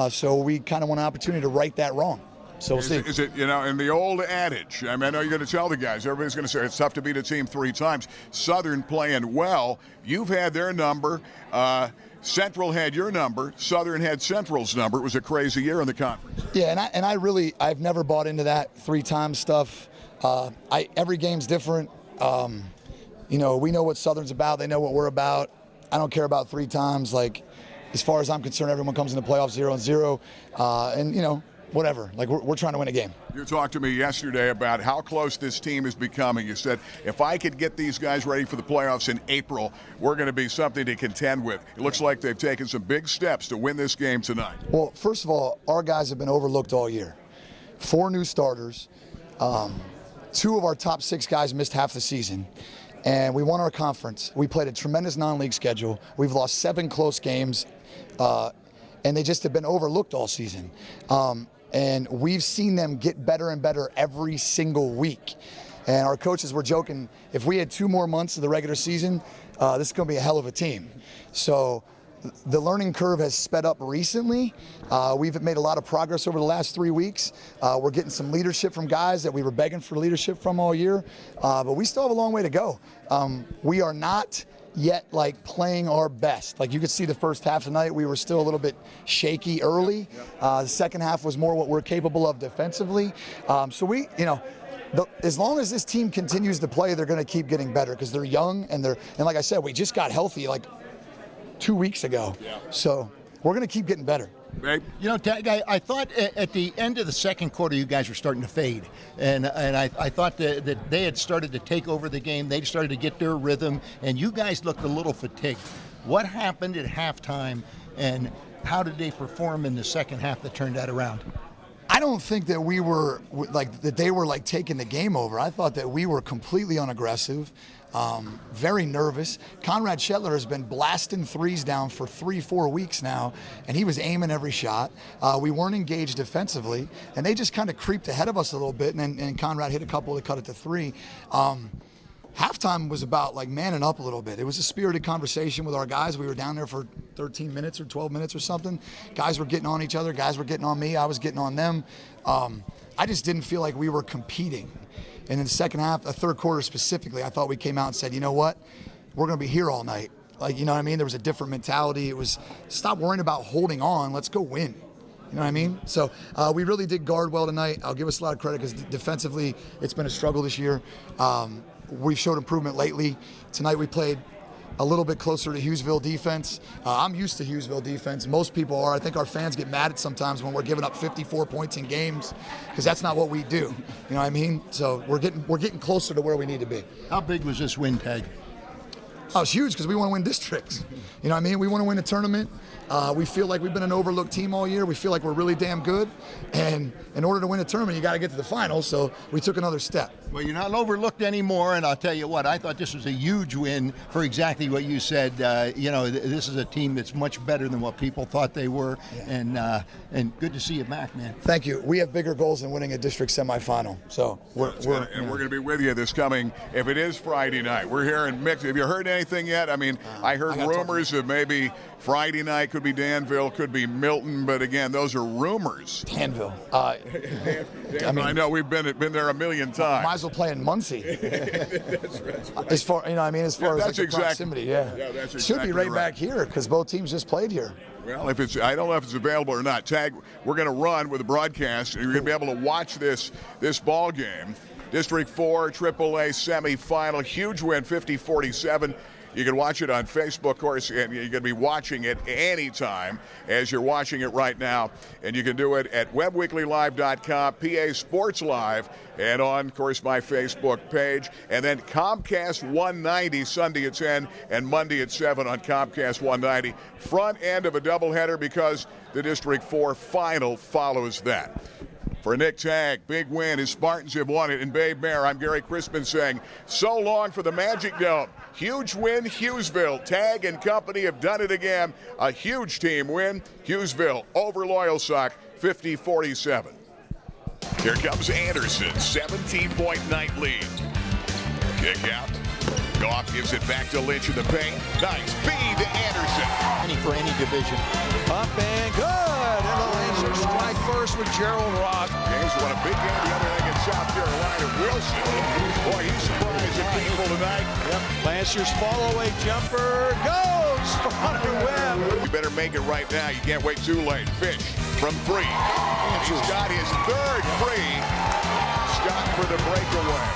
So we kind of want an opportunity to right that wrong. So we'll see. Is it, in the old adage, I mean, I know you're going to tell the guys, everybody's going to say it's tough to beat a team 3 times. Southern playing well. You've had their number. Central had your number. Southern had Central's number. It was a crazy year in the conference. Yeah, and I've never bought into that 3-time stuff. Every game's different. We know what Southern's about. They know what we're about. I don't care about 3 times. Like, as far as I'm concerned, everyone comes in the playoffs 0-0. And whatever. Like, we're trying to win a game. You talked to me yesterday about how close this team is becoming. You said, if I could get these guys ready for the playoffs in April, we're going to be something to contend with. It looks like they've taken some big steps to win this game tonight. Well, first of all, our guys have been overlooked all year. 4 new starters. 2 of our top 6 guys missed half the season. And we won our conference. We played a tremendous non-league schedule. We've lost 7 close games. And they just have been overlooked all season. And we've seen them get better and better every single week. And our coaches were joking, if we had 2 more months of the regular season, this is going to be a hell of a team. So the learning curve has sped up recently. We've made a lot of progress over the last 3 weeks. We're getting some leadership from guys that we were begging for leadership from all year. But we still have a long way to go. We are not yet playing our best. Like, you could see the first half tonight, we were still a little bit shaky early. The second half was more what we're capable of defensively. So we, as long as this team continues to play, they're going to keep getting better because they're young and like I said, we just got healthy 2 weeks ago. So we're going to keep getting better. Right. Tagg, I thought at the end of the second quarter you guys were starting to fade, and I thought that they had started to take over the game. They started to get their rhhythm, and you guys looked a little fatigued. What happened at halftime, and how did they perform in the second half that turned that around? I don't think that we were that they were taking the game over. I thought that we were completely unaggressive, very nervous. Conrad Shetler has been blasting threes down for 3-4 weeks now, and he was aiming every shot. We weren't engaged defensively, and they just kind of creeped ahead of us a little bit, and Conrad hit a couple to cut it to 3. Halftime was about manning up a little bit. It was a spirited conversation with our guys. We were down there for 13 minutes or 12 minutes or something. Guys were getting on each other. Guys were getting on me. I was getting on them. I just didn't feel like we were competing. And in the second half, the third quarter specifically, I thought we came out and said, you know what? We're going to be here all night. You know what I mean? There was a different mentality. It was stop worrying about holding on. Let's go win. You know what I mean? So we really did guard well tonight. I'll give us a lot of credit because defensively, it's been a struggle this year. We've showed improvement lately. Tonight we played a little bit closer to Hughesville defense. I'm used to Hughesville defense. Most people are. I think our fans get mad at sometimes when we're giving up 54 points in games because that's not what we do. You know what I mean? So we're getting closer to where we need to be. How big was this win, Tag? Oh, it's huge because we want to win districts. You know what I mean? We want to win a tournament. We feel like we've been an overlooked team all year. We feel like we're really damn good. And in order to win a tournament, you got to get to the finals. So we took another step. Well, you're not overlooked anymore. And I'll tell you what, I thought this was a huge win for exactly what you said. This is a team that's much better than what people thought they were. Yeah. And good to see you back, man. Thank you. We have bigger goals than winning a district semifinal. So we're going to be with you this coming, if it is Friday night. We're here in mix. Have you heard anything yet? I mean, I heard rumors of maybe Friday night could be Danville, could be Milton, but again, those are rumors. Danville. I know we've been there a million times. Might as well play in Muncie. That's right. As far as the proximity, that's should be right back here because both teams just played here. Well, I don't know if it's available or not. Tag, we're going to run with the broadcast, and you're going to be able to watch this ball game. District 4 AAA semifinal, huge win, 50-47. You can watch it on Facebook, of course, and you're going to be watching it anytime as you're watching it right now. And you can do it at WebWeeklyLive.com, PA Sports Live, and on, of course, my Facebook page. And then Comcast 190, Sunday at 10 and Monday at 7 on Comcast 190. Front end of a doubleheader because the District 4 final follows that. For Nick Tag, big win. His Spartans have won it in Babe Mare. I'm Gary Crispin saying so long for the Magic Dome. Huge win, Hughesville. Tag and company have done it again. A huge team win. Hughesville over Loyalsock, 50-47. Here comes Anderson, 17-point night lead. Kick out. Goff gives it back to Lynch in the paint. Nice feed to Anderson. For any division. Up and good. And the Lancers strike first with Gerald Rock. James won a big game the other night against South Carolina. Wilson, boy, he's surprising people tonight. Yep. Lancers follow-away jumper goes for Hunter Webb. You better make it right now. You can't wait too late. Fish from 3. He's got his third free. Scott for the breakaway.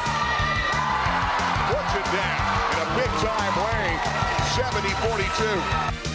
Puts it down in a big-time way, 70-42.